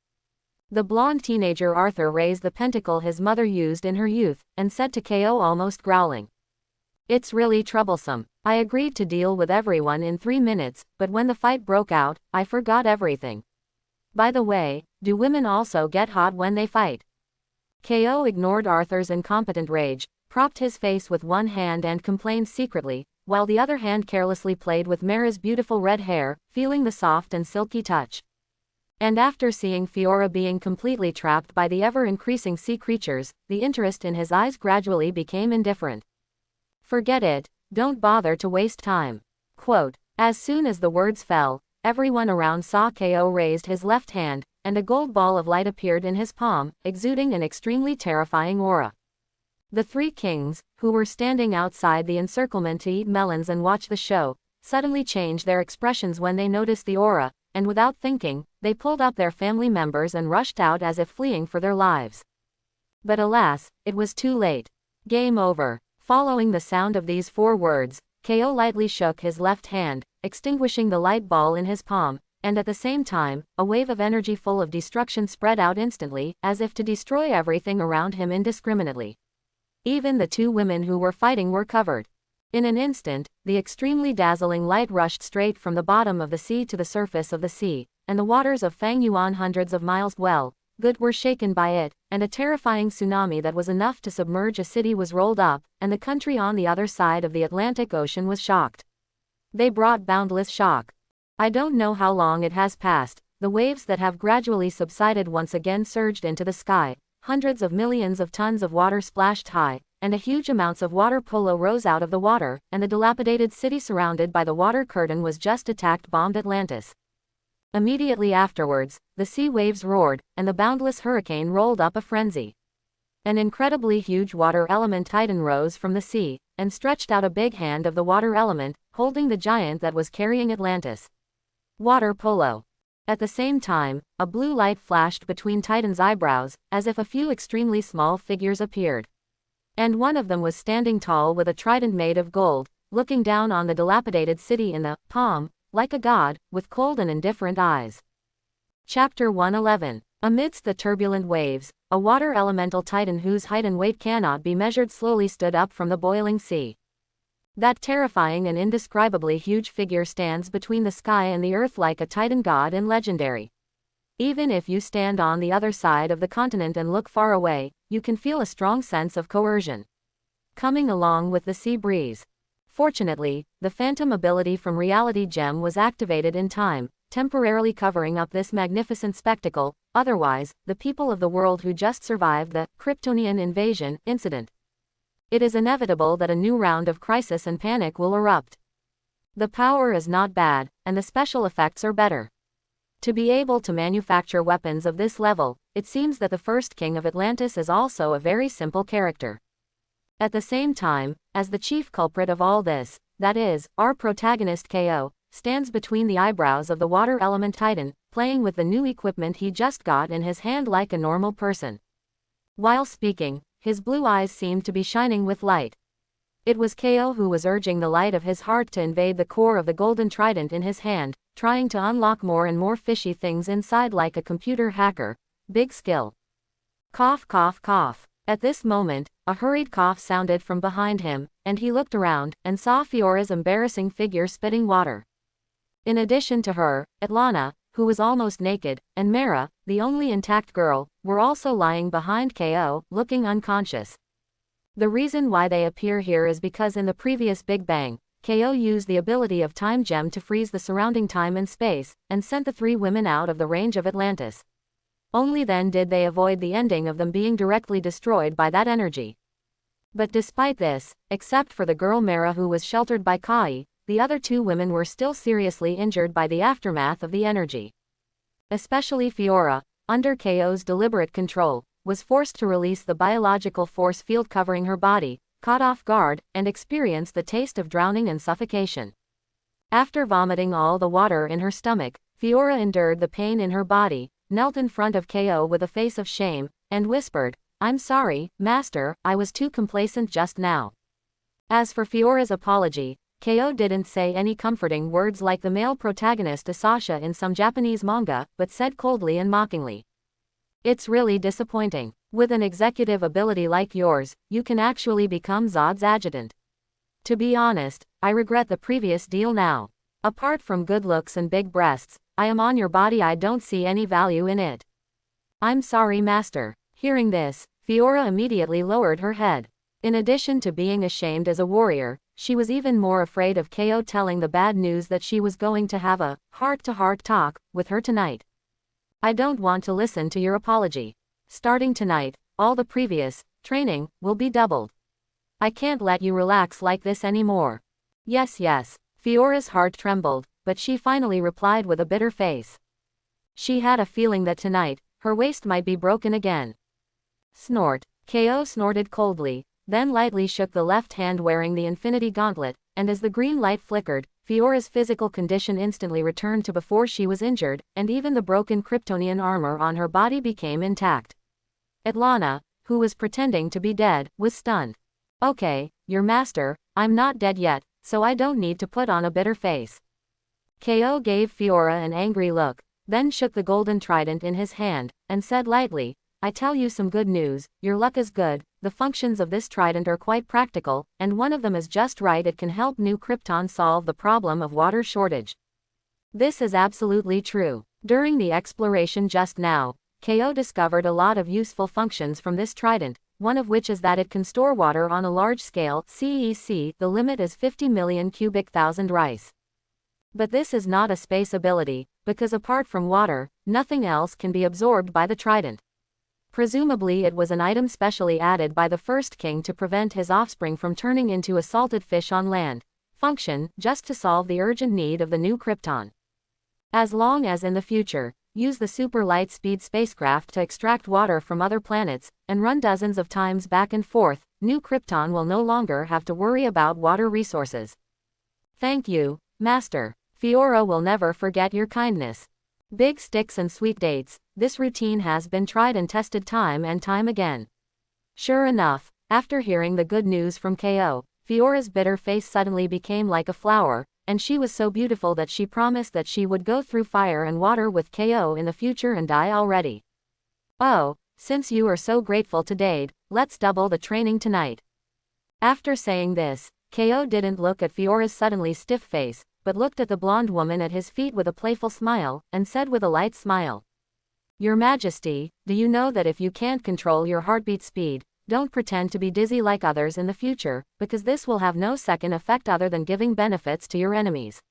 The blonde teenager Arthur raised the pentacle his mother used in her youth, and said to Ko, almost growling. It's really troublesome. I agreed to deal with everyone in 3 minutes, but when the fight broke out, I forgot everything. By the way, do women also get hot when they fight? Ko ignored Arthur's incompetent rage, propped his face with one hand and complained secretly, while the other hand carelessly played with Mara's beautiful red hair, feeling the soft and silky touch. And after seeing Fiora being completely trapped by the ever-increasing sea creatures, the interest in his eyes gradually became indifferent. Forget it, don't bother to waste time. Quote, as soon as the words fell, everyone around saw KO raised his left hand, and a gold ball of light appeared in his palm, exuding an extremely terrifying aura. The three kings, who were standing outside the encirclement to eat melons and watch the show, suddenly changed their expressions when they noticed the aura, and without thinking, they pulled up their family members and rushed out as if fleeing for their lives. But alas, it was too late. Game over. Following the sound of these 4 words, KO lightly shook his left hand, extinguishing the light ball in his palm, and at the same time, a wave of energy full of destruction spread out instantly, as if to destroy everything around him indiscriminately. Even the 2 women who were fighting were covered. In an instant, the extremely dazzling light rushed straight from the bottom of the sea to the surface of the sea, and the waters of Fangyuan hundreds of miles good were shaken by it, and a terrifying tsunami that was enough to submerge a city was rolled up, and the country on the other side of the Atlantic Ocean was shocked. They brought boundless shock. I don't know how long it has passed, the waves that have gradually subsided once again surged into the sky, hundreds of millions of tons of water splashed high, and a huge amounts of water polo rose out of the water, and the dilapidated city surrounded by the water curtain was just attacked bombed Atlantis. Immediately afterwards, the sea waves roared, and the boundless hurricane rolled up a frenzy. An incredibly huge water element titan rose from the sea, and stretched out a big hand of the water element, holding the giant that was carrying Atlantis. Water polo. At the same time, a blue light flashed between Titan's eyebrows, as if a few extremely small figures appeared. And one of them was standing tall with a trident made of gold, looking down on the dilapidated city in the palm, like a god, with cold and indifferent eyes. Chapter 111. Amidst the turbulent waves, a water elemental titan whose height and weight cannot be measured slowly stood up from the boiling sea. That terrifying and indescribably huge figure stands between the sky and the earth like a titan god and legendary. Even if you stand on the other side of the continent and look far away, you can feel a strong sense of coercion coming along with the sea breeze. Fortunately, the phantom ability from Reality Gem was activated in time, temporarily covering up this magnificent spectacle. Otherwise, the people of the world who just survived the Kryptonian invasion incident. It is inevitable that a new round of crisis and panic will erupt. The power is not bad, and the special effects are better. To be able to manufacture weapons of this level, it seems that the first king of Atlantis is also a very simple character. At the same time, as the chief culprit of all this, that is, our protagonist KO, stands between the eyebrows of the water element titan, playing with the new equipment he just got in his hand like a normal person. While speaking, his blue eyes seemed to be shining with light. It was KO who was urging the light of his heart to invade the core of the golden trident in his hand, trying to unlock more and more fishy things inside like a computer hacker. Big skill. Cough, cough, cough. At this moment, a hurried cough sounded from behind him, and he looked around, and saw Fiora's embarrassing figure spitting water. In addition to her, Atlana, who was almost naked, and Mara, the only intact girl, were also lying behind KO, looking unconscious. The reason why they appear here is because in the previous Big Bang, KO used the ability of Time Gem to freeze the surrounding time and space, and sent the 3 women out of the range of Atlantis. Only then did they avoid the ending of them being directly destroyed by that energy. But despite this, except for the girl Mara who was sheltered by Kai, the other 2 women were still seriously injured by the aftermath of the energy. Especially Fiora, under KO's deliberate control, was forced to release the biological force field covering her body, caught off guard, and experienced the taste of drowning and suffocation. After vomiting all the water in her stomach, Fiora endured the pain in her body, knelt in front of KO with a face of shame, and whispered, "I'm sorry, Master, I was too complacent just now." As for Fiora's apology, KO didn't say any comforting words like the male protagonist Asasha in some Japanese manga, but said coldly and mockingly, "It's really disappointing. With an executive ability like yours, you can actually become Zod's adjutant. To be honest, I regret the previous deal now. Apart from good looks and big breasts, I am on your body. I don't see any value in it." "I'm sorry, Master." Hearing this, Fiora immediately lowered her head. In addition to being ashamed as a warrior, she was even more afraid of KO telling the bad news that she was going to have a heart-to-heart talk with her tonight. "I don't want to listen to your apology. Starting tonight, all the previous training will be doubled." I can't let you relax like this anymore. Yes, yes. Fiora's heart trembled, but she finally replied with a bitter face. She had a feeling that tonight, her waist might be broken again. Snort. Ko snorted coldly, then lightly shook the left hand wearing the infinity gauntlet, and as the green light flickered, Fiora's physical condition instantly returned to before she was injured, and even the broken Kryptonian armor on her body became intact. Atlanta, who was pretending to be dead, was stunned. Okay, your master, I'm not dead yet, so I don't need to put on a bitter face. Ko gave Fiora an angry look, then shook the golden trident in his hand, and said lightly, I tell you some good news, your luck is good, the functions of this trident are quite practical, and one of them is just right, it can help New Krypton solve the problem of water shortage. This is absolutely true. During the exploration just now, Ko discovered a lot of useful functions from this trident, one of which is that it can store water on a large scale, CEC, the limit is 50 million cubic thousand rice. But this is not a space ability, because apart from water, nothing else can be absorbed by the trident. Presumably it was an item specially added by the first king to prevent his offspring from turning into a salted fish on land. Function, just to solve the urgent need of the new Krypton. As long as in the future, use the super light speed spacecraft to extract water from other planets, and run dozens of times back and forth, New Krypton will no longer have to worry about water resources. Thank you, Master. Fiora will never forget your kindness. Big sticks and sweet dates, this routine has been tried and tested time and time again. Sure enough, after hearing the good news from Ko, Fiora's bitter face suddenly became like a flower, and she was so beautiful that she promised that she would go through fire and water with Ko in the future and die already. Oh, since you are so grateful to Dade, let's double the training tonight. After saying this, Ko didn't look at Fiora's suddenly stiff face, but looked at the blonde woman at his feet with a playful smile, and said with a light smile. Your Majesty, do you know that if you can't control your heartbeat speed, don't pretend to be dizzy like others in the future, because this will have no second effect other than giving benefits to your enemies.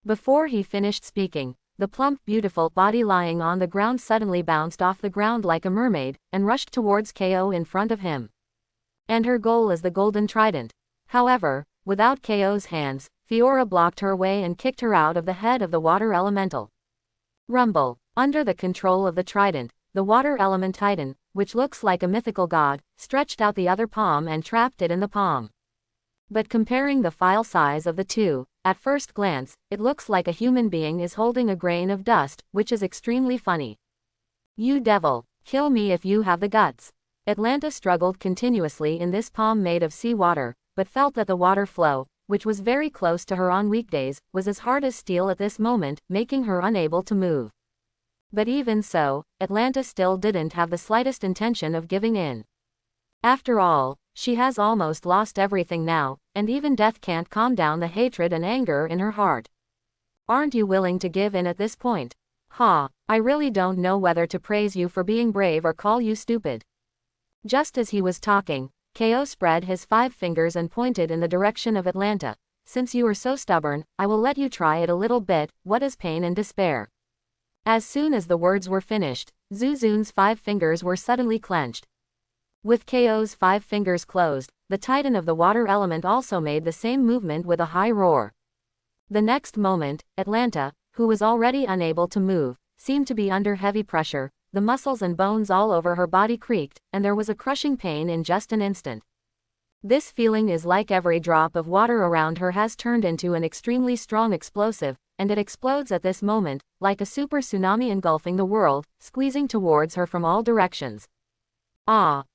Before he finished speaking, the plump beautiful body lying on the ground suddenly bounced off the ground like a mermaid, and rushed towards Ko in front of him. And her goal is the golden trident. However, without Ko's hands, Fiora blocked her way and kicked her out of the head of the water elemental. Rumble. Under the control of the trident, the water element titan, which looks like a mythical god, stretched out the other palm and trapped it in the palm. But comparing the file size of the two, at first glance, it looks like a human being is holding a grain of dust, which is extremely funny. You devil, kill me if you have the guts. Atlanta struggled continuously in this palm made of seawater, but felt that the water flow, which was very close to her on weekdays, was as hard as steel at this moment, making her unable to move. But even so, Atlanta still didn't have the slightest intention of giving in. After all, she has almost lost everything now, and even death can't calm down the hatred and anger in her heart. Aren't you willing to give in at this point? I really don't know whether to praise you for being brave or call you stupid. Just as he was talking, Ko spread his 5 fingers and pointed in the direction of Atlanta. Since you are so stubborn, I will let you try it a little bit. What is pain and despair? As soon as the words were finished, Zuzun's 5 fingers were suddenly clenched. With Ko's 5 fingers closed, the Titan of the water element also made the same movement with a high roar. The next moment, Atlanta, who was already unable to move, seemed to be under heavy pressure. The muscles and bones all over her body creaked, and there was a crushing pain in just an instant. This feeling is like every drop of water around her has turned into an extremely strong explosive, and it explodes at this moment, like a super tsunami engulfing the world, squeezing towards her from all directions.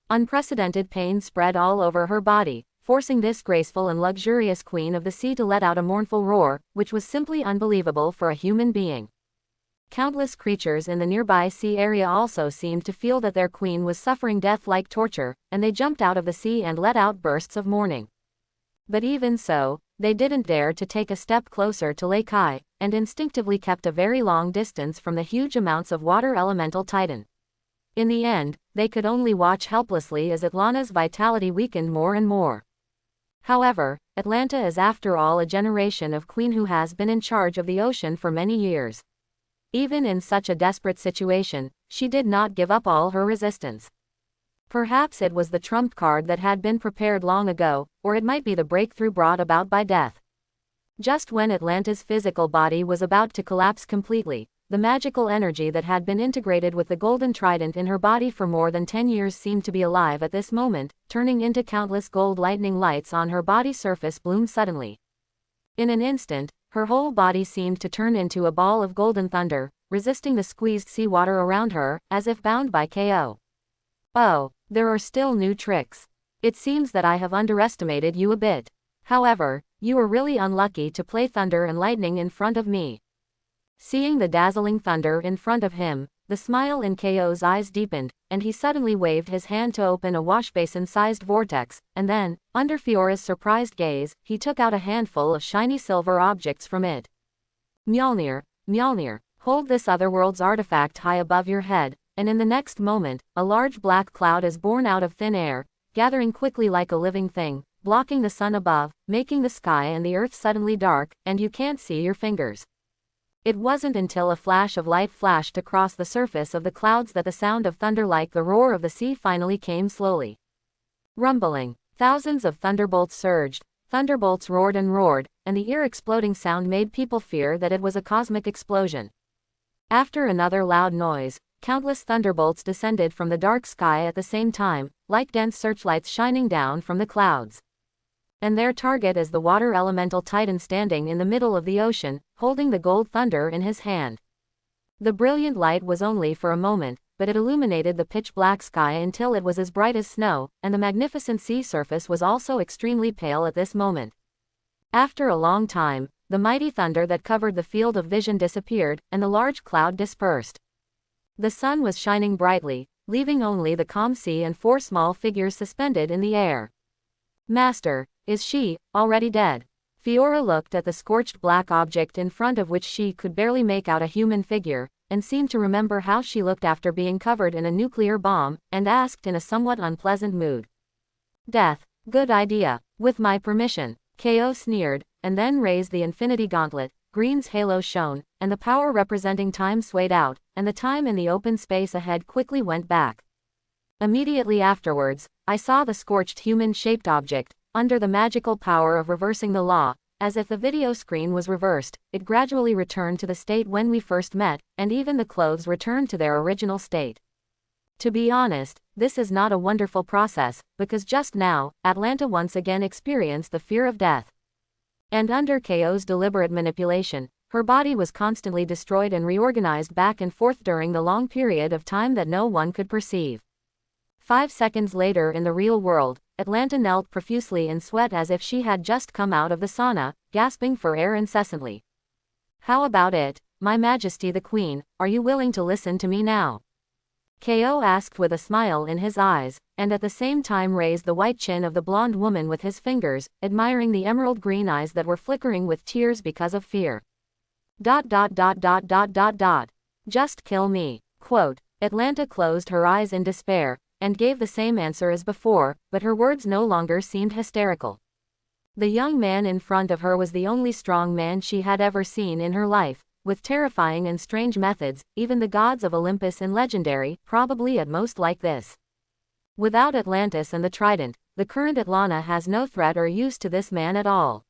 Unprecedented pain spread all over her body, forcing this graceful and luxurious queen of the sea to let out a mournful roar, which was simply unbelievable for a human being. Countless creatures in the nearby sea area also seemed to feel that their queen was suffering death-like torture, and they jumped out of the sea and let out bursts of mourning. But even so, they didn't dare to take a step closer to Lake Kai, and instinctively kept a very long distance from the huge amounts of water elemental titan. In the end, they could only watch helplessly as Atlanta's vitality weakened more and more. However, Atlanta is after all a generation of queen who has been in charge of the ocean for many years. Even in such a desperate situation, she did not give up all her resistance. Perhaps it was the trump card that had been prepared long ago, or it might be the breakthrough brought about by death. Just when Atlanta's physical body was about to collapse completely, the magical energy that had been integrated with the golden trident in her body for more than 10 years seemed to be alive at this moment, turning into countless gold lightning lights on her body surface bloomed suddenly. In an instant, her whole body seemed to turn into a ball of golden thunder, resisting the squeezed seawater around her, as if bound by KO. Oh, there are still new tricks. It seems that I have underestimated you a bit. However, you were really unlucky to play thunder and lightning in front of me. Seeing the dazzling thunder in front of him, the smile in KO's eyes deepened, and he suddenly waved his hand to open a washbasin-sized vortex, and then, under Fiora's surprised gaze, he took out a handful of shiny silver objects from it. Mjolnir, Mjolnir, hold this otherworld's artifact high above your head, and in the next moment, a large black cloud is born out of thin air, gathering quickly like a living thing, blocking the sun above, making the sky and the earth suddenly dark, and you can't see your fingers. It wasn't until a flash of light flashed across the surface of the clouds that the sound of thunder like the roar of the sea finally came slowly. Rumbling, thousands of thunderbolts surged, thunderbolts roared, and the ear-exploding sound made people fear that it was a cosmic explosion. After another loud noise, countless thunderbolts descended from the dark sky at the same time, like dense searchlights shining down from the clouds. And their target is the water elemental Titan standing in the middle of the ocean, holding the gold thunder in his hand. The brilliant light was only for a moment, but it illuminated the pitch-black sky until it was as bright as snow, and the magnificent sea surface was also extremely pale at this moment. After a long time, the mighty thunder that covered the field of vision disappeared, and the large cloud dispersed. The sun was shining brightly, leaving only the calm sea and 4 small figures suspended in the air. Master, is she already dead? Fiora looked at the scorched black object in front of which she could barely make out a human figure, and seemed to remember how she looked after being covered in a nuclear bomb, and asked in a somewhat unpleasant mood. Death, good idea, with my permission. KO sneered, and then raised the infinity gauntlet. Green's halo shone, and the power representing time swayed out, and the time in the open space ahead quickly went back. Immediately afterwards, I saw the scorched human-shaped object, under the magical power of reversing the law, as if the video screen was reversed, it gradually returned to the state when we first met, and even the clothes returned to their original state. To be honest, this is not a wonderful process, because just now, Atlanta once again experienced the fear of death. And under KO's deliberate manipulation, her body was constantly destroyed and reorganized back and forth during the long period of time that no one could perceive. 5 seconds later in the real world, Atlanta knelt profusely in sweat as if she had just come out of the sauna, gasping for air incessantly. How about it, My Majesty the Queen, are you willing to listen to me now? KO asked with a smile in his eyes, and at the same time raised the white chin of the blonde woman with his fingers, admiring the emerald green eyes that were flickering with tears because of fear. ... Just kill me. Quote, Atlanta closed her eyes in despair, and gave the same answer as before, but her words no longer seemed hysterical. The young man in front of her was the only strong man she had ever seen in her life, with terrifying and strange methods, even the gods of Olympus and legendary, probably at most like this. Without Atlantis and the Trident, the current Atlanta has no threat or use to this man at all.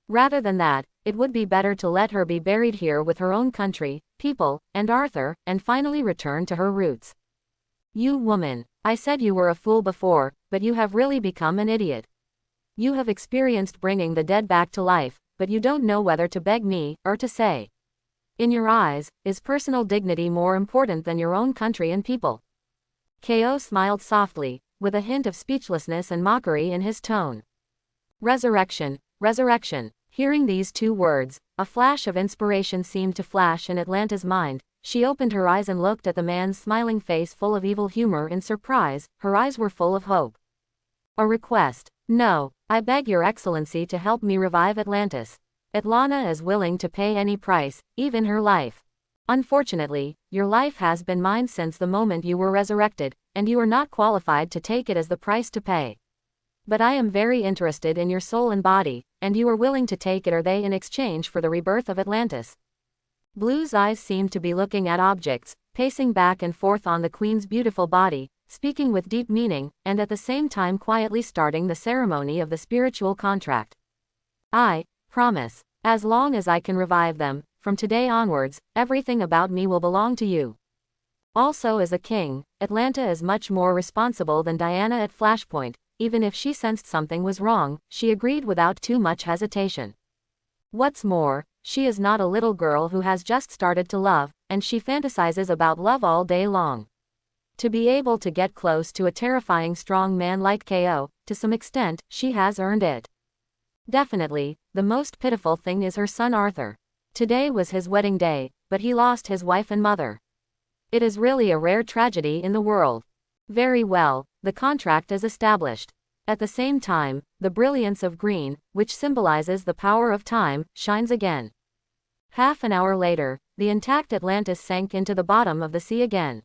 Rather than that, it would be better to let her be buried here with her own country, people, and Arthur, and finally return to her roots. You woman, I said you were a fool before, but you have really become an idiot. You have experienced bringing the dead back to life, but you don't know whether to beg me, or to say. In your eyes, is personal dignity more important than your own country and people? KO smiled softly, with a hint of speechlessness and mockery in his tone. Resurrection, resurrection. Hearing these 2 words, a flash of inspiration seemed to flash in Atlanta's mind. She opened her eyes and looked at the man's smiling face full of evil humor in surprise. Her eyes were full of hope. A request. No, I beg your excellency to help me revive Atlantis. Atlanta is willing to pay any price, even her life. Unfortunately, your life has been mine since the moment you were resurrected, and you are not qualified to take it as the price to pay. But I am very interested in your soul and body, and you are willing to take it or they in exchange for the rebirth of Atlantis. Blue's eyes seemed to be looking at objects, pacing back and forth on the Queen's beautiful body, speaking with deep meaning, and at the same time quietly starting the ceremony of the spiritual contract. I promise, as long as I can revive them, from today onwards, everything about me will belong to you. Also, as a king, Atlanta is much more responsible than Diana at Flashpoint. Even if she sensed something was wrong, she agreed without too much hesitation. What's more, she is not a little girl who has just started to love, and she fantasizes about love all day long. To be able to get close to a terrifying strong man like KO, to some extent, she has earned it. Definitely, the most pitiful thing is her son Arthur. Today was his wedding day, but he lost his wife and mother. It is really a rare tragedy in the world. Very well, the contract is established. At the same time, the brilliance of green, which symbolizes the power of time, shines again. Half an hour later, the intact Atlantis sank into the bottom of the sea again.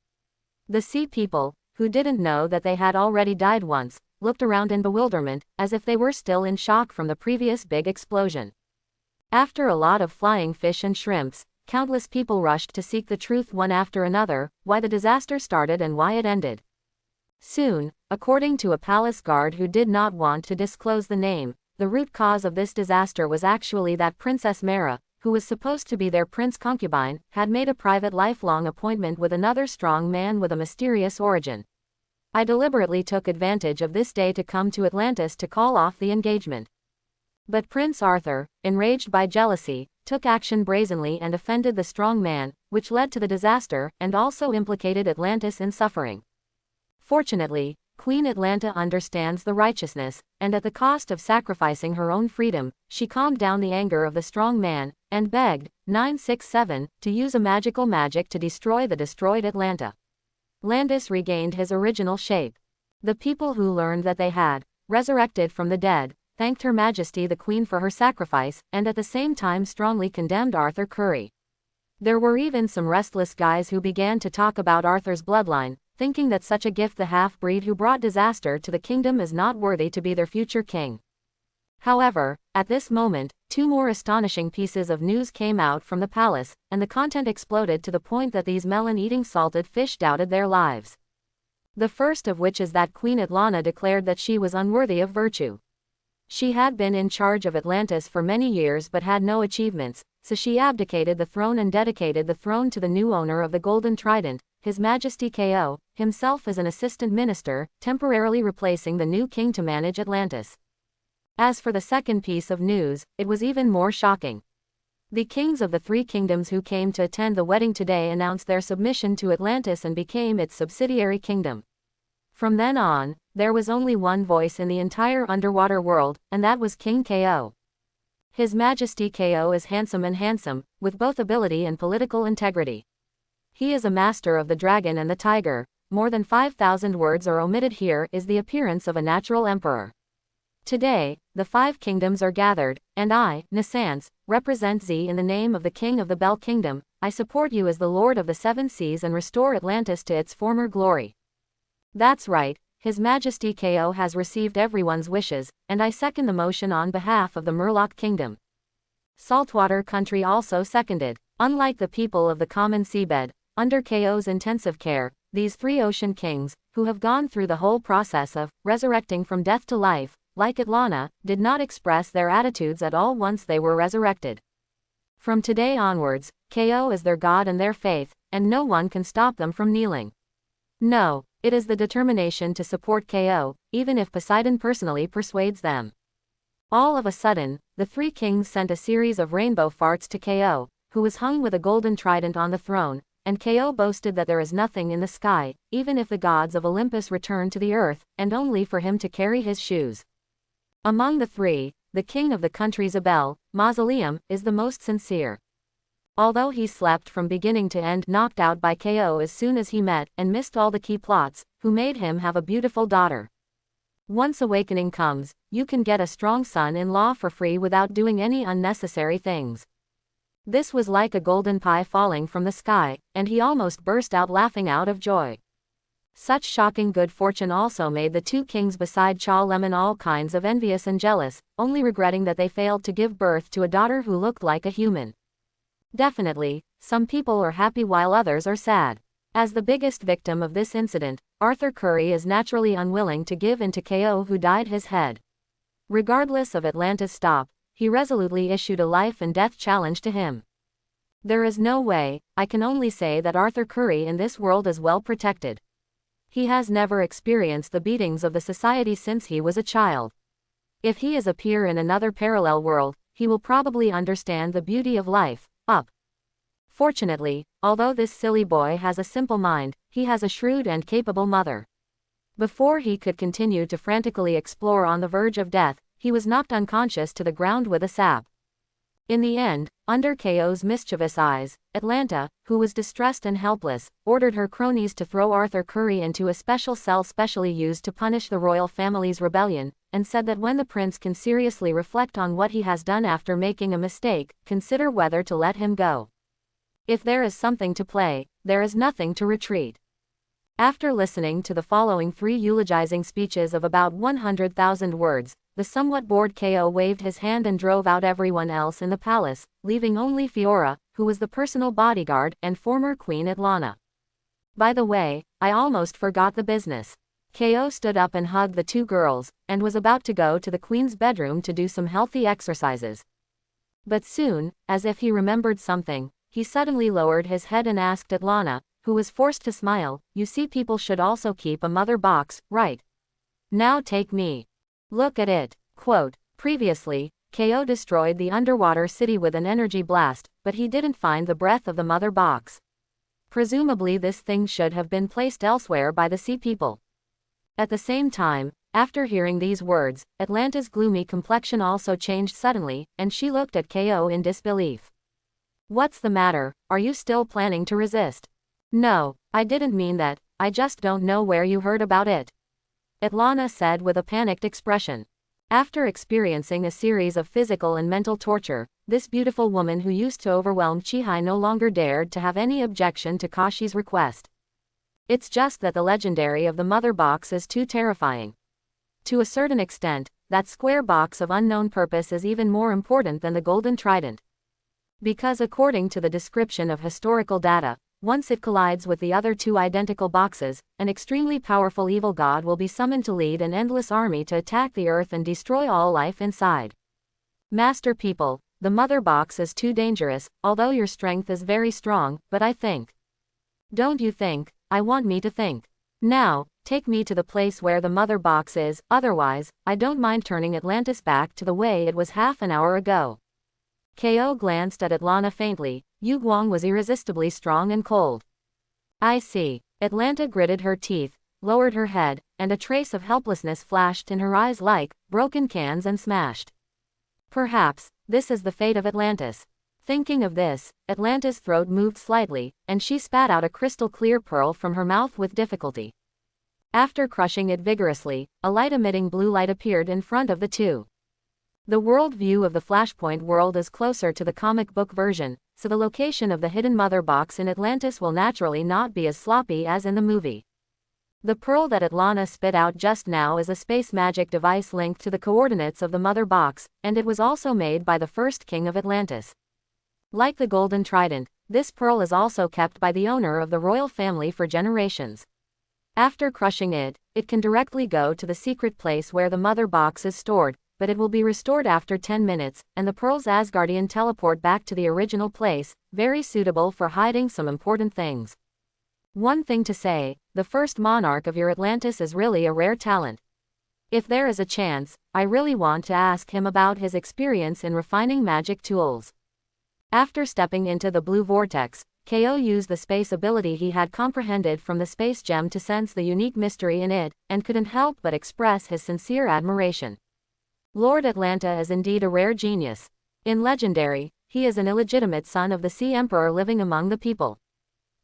The sea people, who didn't know that they had already died once, looked around in bewilderment, as if they were still in shock from the previous big explosion. After a lot of flying fish and shrimps, countless people rushed to seek the truth one after another, why the disaster started and why it ended. Soon, according to a palace guard who did not want to disclose the name, the root cause of this disaster was actually that Princess Mara, who was supposed to be their prince concubine, had made a private lifelong appointment with another strong man with a mysterious origin. I deliberately took advantage of this day to come to Atlantis to call off the engagement. But Prince Arthur, enraged by jealousy, took action brazenly and offended the strong man, which led to the disaster, and also implicated Atlantis in suffering. Fortunately, Queen Atlanta understands the righteousness, and at the cost of sacrificing her own freedom, she calmed down the anger of the strong man, and begged, 967, to use a magic to destroy the destroyed Atlanta. Atlantis regained his original shape. The people who learned that they had resurrected from the dead, thanked Her Majesty the Queen for her sacrifice, and at the same time strongly condemned Arthur Curry. There were even some restless guys who began to talk about Arthur's bloodline, thinking that such a gift the half-breed who brought disaster to the kingdom is not worthy to be their future king. However, at this moment, two more astonishing pieces of news came out from the palace, and the content exploded to the point that these melon-eating salted fish doubted their lives. The first of which is that Queen Atlanta declared that she was unworthy of virtue. She had been in charge of Atlantis for many years but had no achievements, so she abdicated the throne and dedicated the throne to the new owner of the Golden Trident, His Majesty KO, himself as an assistant minister, temporarily replacing the new king to manage Atlantis. As for the second piece of news, it was even more shocking. The kings of the three kingdoms who came to attend the wedding today announced their submission to Atlantis and became its subsidiary kingdom. From then on, there was only one voice in the entire underwater world, and that was King KO. His Majesty KO is handsome, with both ability and political integrity. He is a master of the dragon and the tiger. More than 5,000 words are omitted here is the appearance of a natural emperor. Today, the five kingdoms are gathered, and I, Nassance, represent Z in the name of the King of the Bell Kingdom. I support you as the Lord of the Seven Seas and restore Atlantis to its former glory. That's right, His Majesty KO has received everyone's wishes, and I second the motion on behalf of the Murloc Kingdom. Saltwater Country also seconded. Unlike the people of the common seabed, under KO's intensive care, these three ocean kings, who have gone through the whole process of resurrecting from death to life, like Atlanta, did not express their attitudes at all once they were resurrected. From today onwards, KO is their god and their faith, and no one can stop them from kneeling. No, it is the determination to support KO, even if Poseidon personally persuades them. All of a sudden, the three kings sent a series of rainbow farts to KO, who was hung with a golden trident on the throne, and KO boasted that there is nothing in the sky, even if the gods of Olympus return to the earth, and only for him to carry his shoes. Among the three, the king of the country's Abel, Mausoleum, is the most sincere. Although he slept from beginning to end, knocked out by KO as soon as he met, and missed all the key plots, who made him have a beautiful daughter. Once awakening comes, you can get a strong son-in-law for free without doing any unnecessary things. This was like a golden pie falling from the sky, and he almost burst out laughing out of joy. Such shocking good fortune also made the two kings beside Cha Lemon all kinds of envious and jealous, only regretting that they failed to give birth to a daughter who looked like a human. Definitely, some people are happy while others are sad. As the biggest victim of this incident, Arthur Curry is naturally unwilling to give in to KO, who dyed his head. Regardless of Atlantis' stop, he resolutely issued a life and death challenge to him. There is no way, I can only say that Arthur Curry in this world is well protected. He has never experienced the beatings of the society since he was a child. If he is a peer in another parallel world, he will probably understand the beauty of life. Fortunately, although this silly boy has a simple mind, he has a shrewd and capable mother. Before he could continue to frantically explore on the verge of death, he was knocked unconscious to the ground with a sap. In the end, under KO's mischievous eyes, Atlanta, who was distressed and helpless, ordered her cronies to throw Arthur Curry into a special cell specially used to punish the royal family's rebellion, and said that when the prince can seriously reflect on what he has done after making a mistake, consider whether to let him go. If there is something to play, there is nothing to retreat. After listening to the following 3 eulogizing speeches of about 100,000 words, the somewhat bored KO waved his hand and drove out everyone else in the palace, leaving only Fiora, who was the personal bodyguard, and former Queen Atlanta. By the way, I almost forgot the business. KO stood up and hugged the 2 girls, and was about to go to the Queen's bedroom to do some healthy exercises. But soon, as if he remembered something, he suddenly lowered his head and asked Atlanta, who was forced to smile, "You see, people should also keep a mother box, right? Now take me. Look at it." Quote, previously, KO destroyed the underwater city with an energy blast, but he didn't find the breath of the mother box. Presumably this thing should have been placed elsewhere by the sea people. At the same time, after hearing these words, Atlanta's gloomy complexion also changed suddenly, and she looked at KO in disbelief. "What's the matter? Are you still planning to resist?" "No, I didn't mean that, I just don't know where you heard about it," Atlanta said with a panicked expression. After experiencing a series of physical and mental torture, this beautiful woman who used to overwhelm Chihai no longer dared to have any objection to Kashi's request. "It's just that the legendary of the mother box is too terrifying. To a certain extent, that square box of unknown purpose is even more important than the golden trident. Because according to the description of historical data, once it collides with the other 2 identical boxes, an extremely powerful evil god will be summoned to lead an endless army to attack the earth and destroy all life inside. Master people, the mother box is too dangerous, although your strength is very strong, but I think." "Don't you think, I want me to think. Now, take me to the place where the mother box is, otherwise, I don't mind turning Atlantis back to the way it was half an hour ago." KO glanced at Atlanta faintly. Yu Guang was irresistibly strong and cold. "I see." Atlanta gritted her teeth, lowered her head, and a trace of helplessness flashed in her eyes like broken cans and smashed. Perhaps this is the fate of Atlantis. Thinking of this, Atlanta's throat moved slightly, and she spat out a crystal-clear pearl from her mouth with difficulty. After crushing it vigorously, a light-emitting blue light appeared in front of the 2. The world view of the Flashpoint world is closer to the comic book version, so the location of the hidden mother box in Atlantis will naturally not be as sloppy as in the movie. The pearl that Atlanta spit out just now is a space magic device linked to the coordinates of the mother box, and it was also made by the first king of Atlantis. Like the golden trident, this pearl is also kept by the owner of the royal family for generations. After crushing it, it can directly go to the secret place where the mother box is stored, but it will be restored after 10 minutes, and the pearl's Asgardian teleport back to the original place, very suitable for hiding some important things. One thing to say, the first monarch of your Atlantis is really a rare talent. If there is a chance, I really want to ask him about his experience in refining magic tools. After stepping into the blue vortex, KO used the space ability he had comprehended from the space gem to sense the unique mystery in it, and couldn't help but express his sincere admiration. Lord Atlanta is indeed a rare genius. In Legendary, he is an illegitimate son of the Sea Emperor living among the people.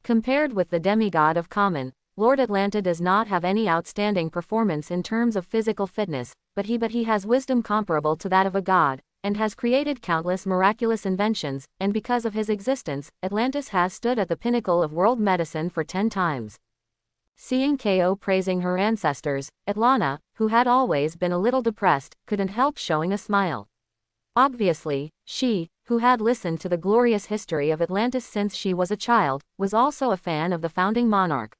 Compared with the demigod of Common, Lord Atlanta does not have any outstanding performance in terms of physical fitness, but he has wisdom comparable to that of a god, and has created countless miraculous inventions, and because of his existence, Atlantis has stood at the pinnacle of world medicine for 10 times. Seeing KO praising her ancestors, Atlanta, who had always been a little depressed, couldn't help showing a smile. Obviously, she, who had listened to the glorious history of Atlantis since she was a child, was also a fan of the founding monarch.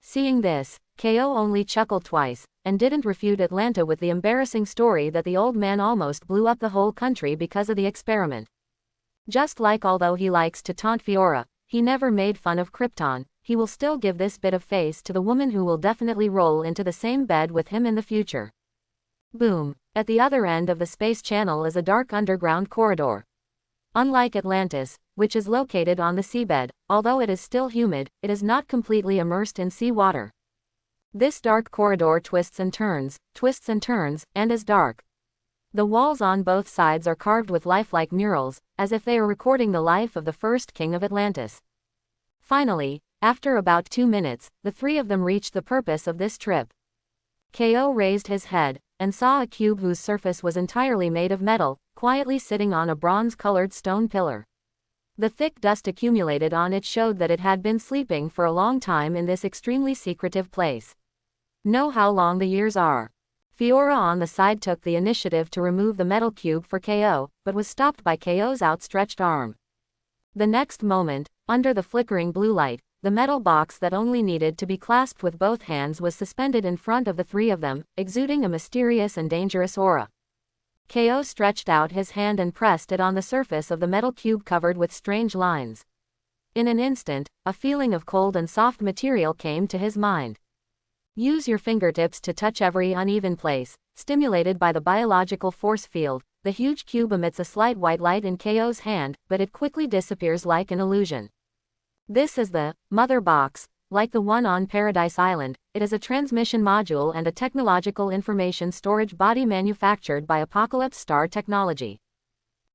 Seeing this, Ko only chuckled twice, and didn't refute Atlanta with the embarrassing story that the old man almost blew up the whole country because of the experiment. Just like although he likes to taunt Fiora, he never made fun of Krypton, he will still give this bit of face to the woman who will definitely roll into the same bed with him in the future. Boom. At the other end of the space channel is a dark underground corridor. Unlike Atlantis, which is located on the seabed, although it is still humid, it is not completely immersed in sea water. This dark corridor twists and turns, and is dark. The walls on both sides are carved with lifelike murals, as if they are recording the life of the first king of Atlantis. Finally, after about 2 minutes, the three of them reached the purpose of this trip. Ko raised his head, and saw a cube whose surface was entirely made of metal, quietly sitting on a bronze-colored stone pillar. The thick dust accumulated on it showed that it had been sleeping for a long time in this extremely secretive place. Know how long the years are. Fiora on the side took the initiative to remove the metal cube for Ko, but was stopped by Ko's outstretched arm. The next moment, under the flickering blue light, the metal box that only needed to be clasped with both hands was suspended in front of the three of them, exuding a mysterious and dangerous aura. Ko stretched out his hand and pressed it on the surface of the metal cube covered with strange lines. In an instant, a feeling of cold and soft material came to his mind. Use your fingertips to touch every uneven place. Stimulated by the biological force field, the huge cube emits a slight white light in Ko's hand, but it quickly disappears like an illusion. This is the Mother Box. Like the one on Paradise Island, it is a transmission module and a technological information storage body manufactured by Apocalypse Star Technology.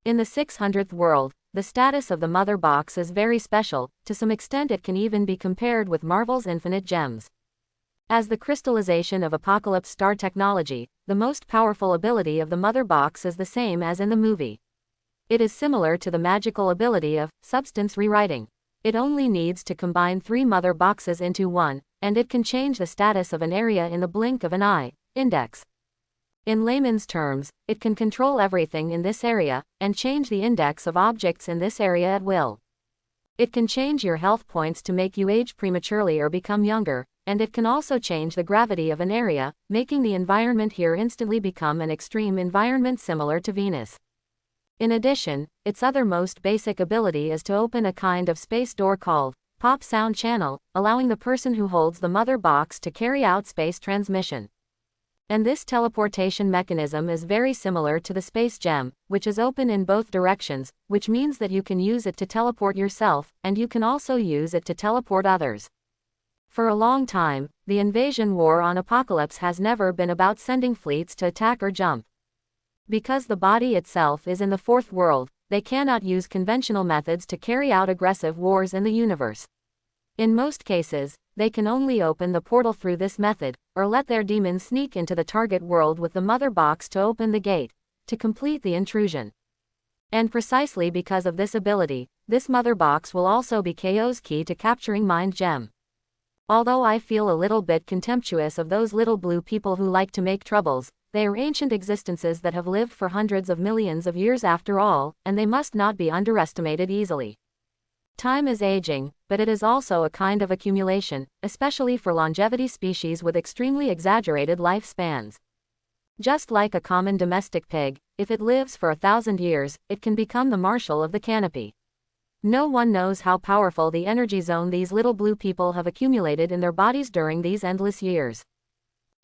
In the 600th world, the status of the Mother Box is very special, to some extent it can even be compared with Marvel's Infinite Gems. As the crystallization of Apocalypse Star Technology, the most powerful ability of the Mother Box is the same as in the movie. It is similar to the magical ability of substance rewriting. It only needs to combine 3 mother boxes into one, and it can change the status of an area in the blink of an eye. Index. In layman's terms, it can control everything in this area, and change the index of objects in this area at will. It can change your health points to make you age prematurely or become younger, and it can also change the gravity of an area, making the environment here instantly become an extreme environment similar to Venus. In addition, its other most basic ability is to open a kind of space door called pop sound channel, allowing the person who holds the mother box to carry out space transmission. And this teleportation mechanism is very similar to the space gem, which is open in both directions, which means that you can use it to teleport yourself, and you can also use it to teleport others. For a long time, the invasion war on Apocalypse has never been about sending fleets to attack or jump. Because the body itself is in the 4th world, they cannot use conventional methods to carry out aggressive wars in the universe. In most cases, they can only open the portal through this method, or let their demons sneak into the target world with the mother box to open the gate, to complete the intrusion. And precisely because of this ability, this mother box will also be Ko's key to capturing Mind Gem. Although I feel a little bit contemptuous of those little blue people who like to make troubles, they are ancient existences that have lived for hundreds of millions of years after all, and they must not be underestimated easily. Time is aging, but it is also a kind of accumulation, especially for longevity species with extremely exaggerated lifespans. Just like a common domestic pig, if it lives for 1,000 years, it can become the marshal of the canopy. No one knows how powerful the energy zone these little blue people have accumulated in their bodies during these endless years.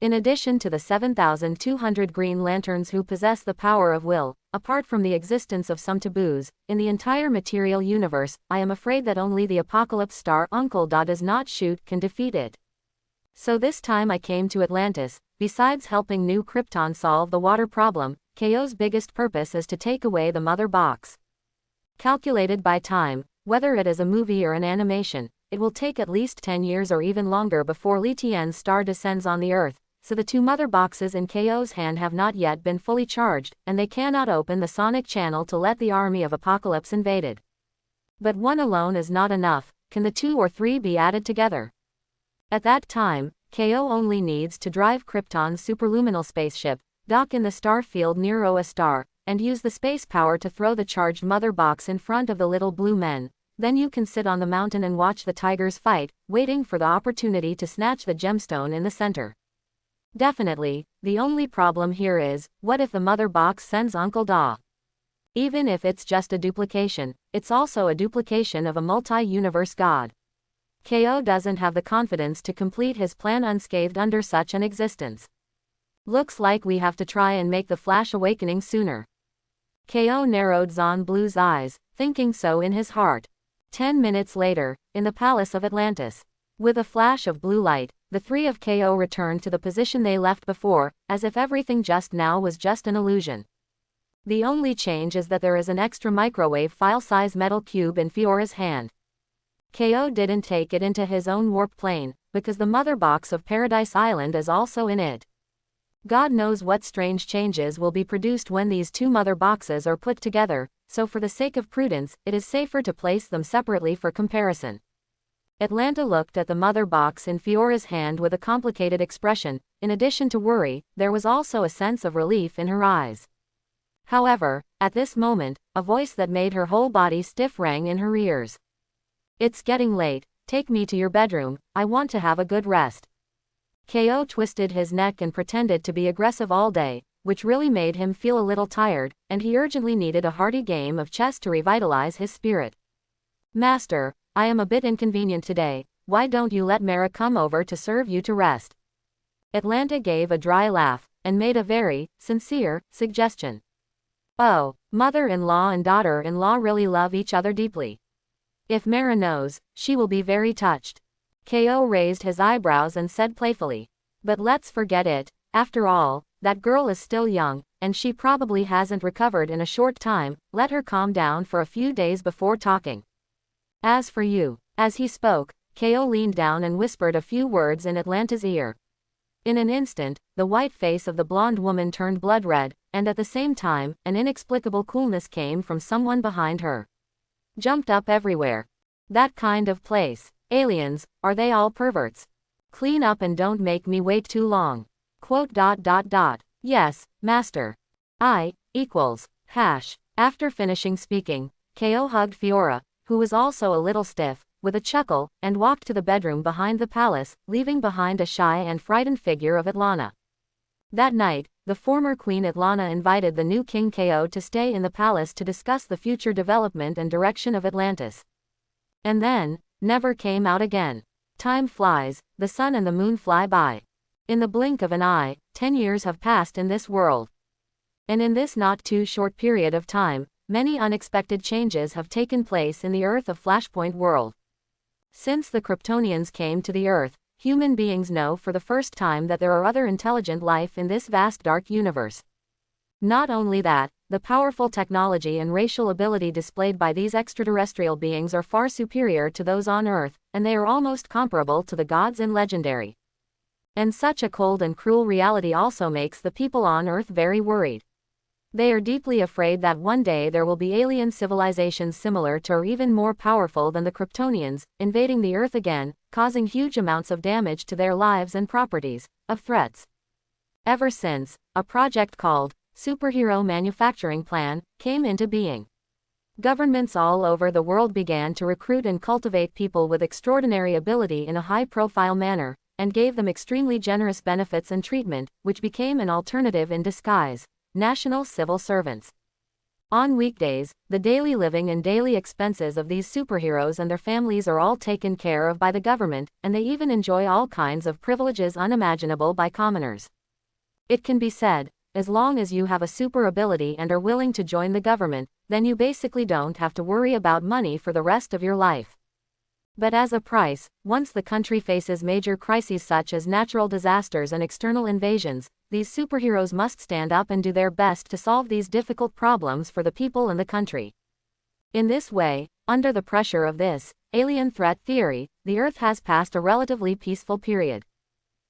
In addition to the 7,200 Green Lanterns who possess the power of will, apart from the existence of some taboos, in the entire material universe, I am afraid that only the Apocalypse Star Uncle Da does not shoot can defeat it. So this time I came to Atlantis. Besides helping New Krypton solve the water problem, Ko's biggest purpose is to take away the mother box. Calculated by time, whether it is a movie or an animation, it will take at least 10 years or even longer before Li Tian's star descends on the Earth. So the 2 mother boxes in Ko's hand have not yet been fully charged, and they cannot open the sonic channel to let the army of Apocalypse invaded. But one alone is not enough. Can the 2 or 3 be added together? At that time, Ko only needs to drive Krypton's superluminal spaceship, dock in the star field near Oa Star, and use the space power to throw the charged mother box in front of the little blue men. Then you can sit on the mountain and watch the tigers fight, waiting for the opportunity to snatch the gemstone in the center. Definitely, the only problem here is, what if the mother box sends Uncle Da? Even if it's just a duplication, it's also a duplication of a multi-universe god. KO doesn't have the confidence to complete his plan unscathed under such an existence. Looks like we have to try and make the Flash awakening sooner. KO narrowed Zon Blue's eyes, thinking so in his heart. 10 minutes later, in the palace of Atlantis. With a flash of blue light, the three of KO returned to the position they left before, as if everything just now was just an illusion. The only change is that there is an extra microwave file-size metal cube in Fiora's hand. KO didn't take it into his own warp plane, because the mother box of Paradise Island is also in it. God knows what strange changes will be produced when these two mother boxes are put together, so for the sake of prudence, it is safer to place them separately for comparison. Atlanta looked at the mother box in Fiora's hand with a complicated expression. In addition to worry, there was also a sense of relief in her eyes. However, at this moment, a voice that made her whole body stiff rang in her ears. "It's getting late, take me to your bedroom, I want to have a good rest." KO twisted his neck and pretended to be aggressive all day, which really made him feel a little tired, and he urgently needed a hearty game of chess to revitalize his spirit. "Master, I am a bit inconvenient today, why don't you let Mara come over to serve you to rest?" Atlanta gave a dry laugh, and made a very sincere suggestion. "Oh, mother-in-law and daughter-in-law really love each other deeply. If Mara knows, she will be very touched." KO raised his eyebrows and said playfully. "But let's forget it, after all, that girl is still young, and she probably hasn't recovered in a short time, let her calm down for a few days before talking. As for you." As he spoke, KO leaned down and whispered a few words in Atlanta's ear. In an instant, the white face of the blonde woman turned blood red, and at the same time, an inexplicable coolness came from someone behind her. "Jumped up everywhere. That kind of place. Aliens, are they all perverts? Clean up and don't make me wait too long. Quote. Yes, master. I, equals, hash." After finishing speaking, KO hugged Fiora, who was also a little stiff, with a chuckle, and walked to the bedroom behind the palace, leaving behind a shy and frightened figure of Atlanta. That night, the former Queen Atlanta invited the new King KO to stay in the palace to discuss the future development and direction of Atlantis. And then, never came out again. Time flies, the sun and the moon fly by. In the blink of an eye, 10 years have passed in this world. And in this not too short period of time, many unexpected changes have taken place in the Earth of Flashpoint world. Since the Kryptonians came to the Earth, human beings know for the first time that there are other intelligent life in this vast dark universe. Not only that, the powerful technology and racial ability displayed by these extraterrestrial beings are far superior to those on Earth, and they are almost comparable to the gods in legendary. And such a cold and cruel reality also makes the people on Earth very worried. They are deeply afraid that one day there will be alien civilizations similar to or even more powerful than the Kryptonians, invading the Earth again, causing huge amounts of damage to their lives and properties, of threats. Ever since, a project called Superhero Manufacturing Plan came into being. Governments all over the world began to recruit and cultivate people with extraordinary ability in a high-profile manner, and gave them extremely generous benefits and treatment, which became an alternative in disguise: national civil servants. On weekdays, the daily living and daily expenses of these superheroes and their families are all taken care of by the government, and they even enjoy all kinds of privileges unimaginable by commoners. It can be said, as long as you have a super ability and are willing to join the government, then you basically don't have to worry about money for the rest of your life. But as a price, once the country faces major crises such as natural disasters and external invasions, these superheroes must stand up and do their best to solve these difficult problems for the people and the country. In this way, under the pressure of this alien threat theory, the Earth has passed a relatively peaceful period.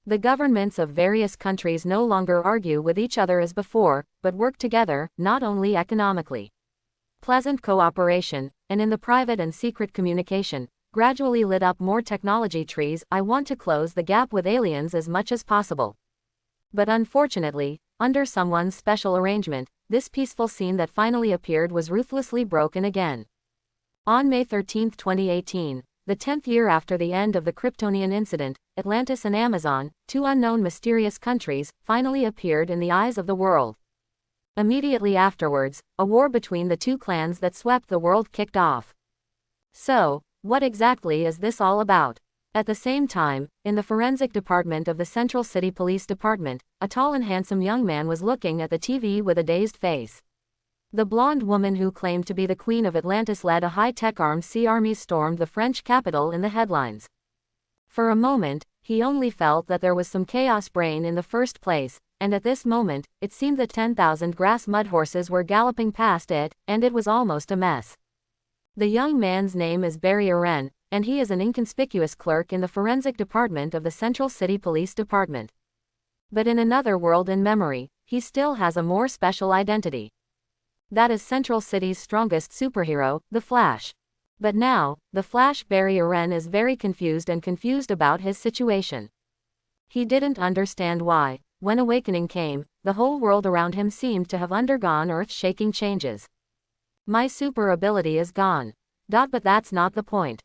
The governments of various countries no longer argue with each other as before, but work together, not only economically. Pleasant cooperation, and in the private and secret communication, gradually lit up more technology trees. I want to close the gap with aliens as much as possible. But unfortunately, under someone's special arrangement, this peaceful scene that finally appeared was ruthlessly broken again. On May 13, 2018, the 10th year after the end of the Kryptonian incident, Atlantis and Amazon, two unknown mysterious countries, finally appeared in the eyes of the world. Immediately afterwards, a war between the two clans that swept the world kicked off. So, what exactly is this all about? At the same time, in the forensic department of the Central City Police Department, a tall and handsome young man was looking at the TV with a dazed face. The blonde woman who claimed to be the Queen of Atlantis led a high-tech armed sea army stormed the French capital in the headlines. For a moment, he only felt that there was some chaos brain in the first place, and at this moment, it seemed that 10,000 grass mud horses were galloping past it, and it was almost a mess. The young man's name is Barry Aren, and he is an inconspicuous clerk in the forensic department of the Central City Police Department. But in another world in memory, he still has a more special identity. That is Central City's strongest superhero, the Flash. But now, the Flash Barry Aren is very confused about his situation. He didn't understand why, when awakening came, the whole world around him seemed to have undergone earth-shaking changes. My super ability is gone. But that's not the point.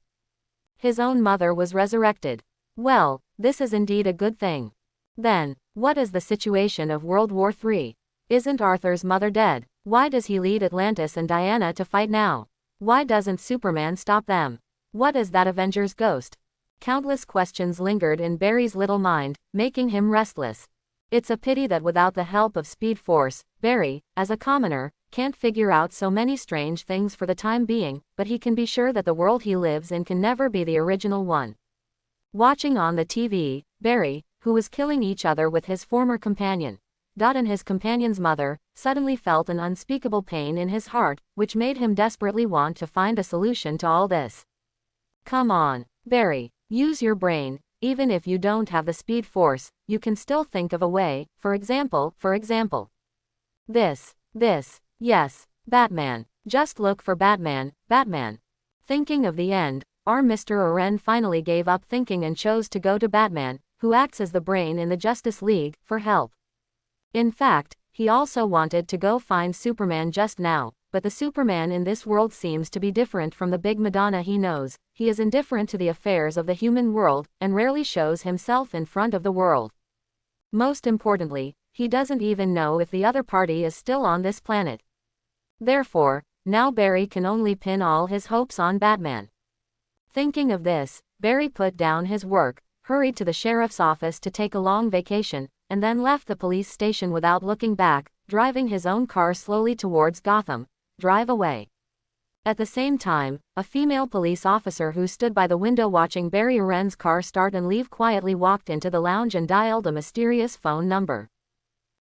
His own mother was resurrected. Well, this is indeed a good thing. Then, what is the situation of World War III? Isn't Arthur's mother dead? Why does he lead Atlantis and Diana to fight now? Why doesn't Superman stop them? What is that Avengers ghost? Countless questions lingered in Barry's little mind, making him restless. It's a pity that without the help of Speed Force, Barry, as a commoner, can't figure out so many strange things for the time being, but he can be sure that the world he lives in can never be the original one. Watching on the TV, Barry, who was killing each other with his former companion, and his companion's mother, suddenly felt an unspeakable pain in his heart, which made him desperately want to find a solution to all this. Come on, Barry, use your brain. Even if you don't have the Speed Force, you can still think of a way, for example. This, yes, Batman. Just look for Batman. Thinking of the end, our Mr. Aren finally gave up thinking and chose to go to Batman, who acts as the brain in the Justice League, for help. In fact, he also wanted to go find Superman just now, but the Superman in this world seems to be different from the big Madonna he knows. He is indifferent to the affairs of the human world, and rarely shows himself in front of the world. Most importantly, he doesn't even know if the other party is still on this planet. Therefore, now Barry can only pin all his hopes on Batman. Thinking of this, Barry put down his work, hurried to the sheriff's office to take a long vacation, and then left the police station without looking back, driving his own car slowly towards Gotham. Drive away. At the same time, a female police officer who stood by the window watching Barry Aren's car start and leave quietly walked into the lounge and dialed a mysterious phone number.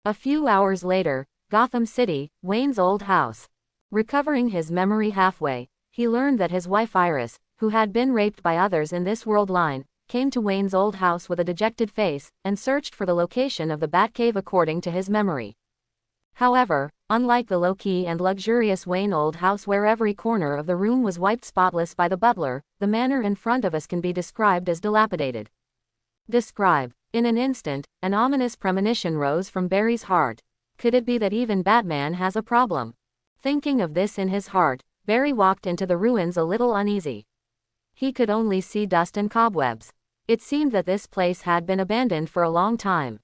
A few hours later, Gotham City, Wayne's old house. Recovering his memory halfway, he learned that his wife Iris, who had been raped by others in this world line, came to Wayne's old house with a dejected face, and searched for the location of the Batcave according to his memory. However, unlike the low-key and luxurious Wayne old house where every corner of the room was wiped spotless by the butler, the manor in front of us can be described as dilapidated. In an instant, an ominous premonition rose from Barry's heart. Could it be that even Batman has a problem? Thinking of this in his heart, Barry walked into the ruins a little uneasy. He could only see dust and cobwebs. It seemed that this place had been abandoned for a long time.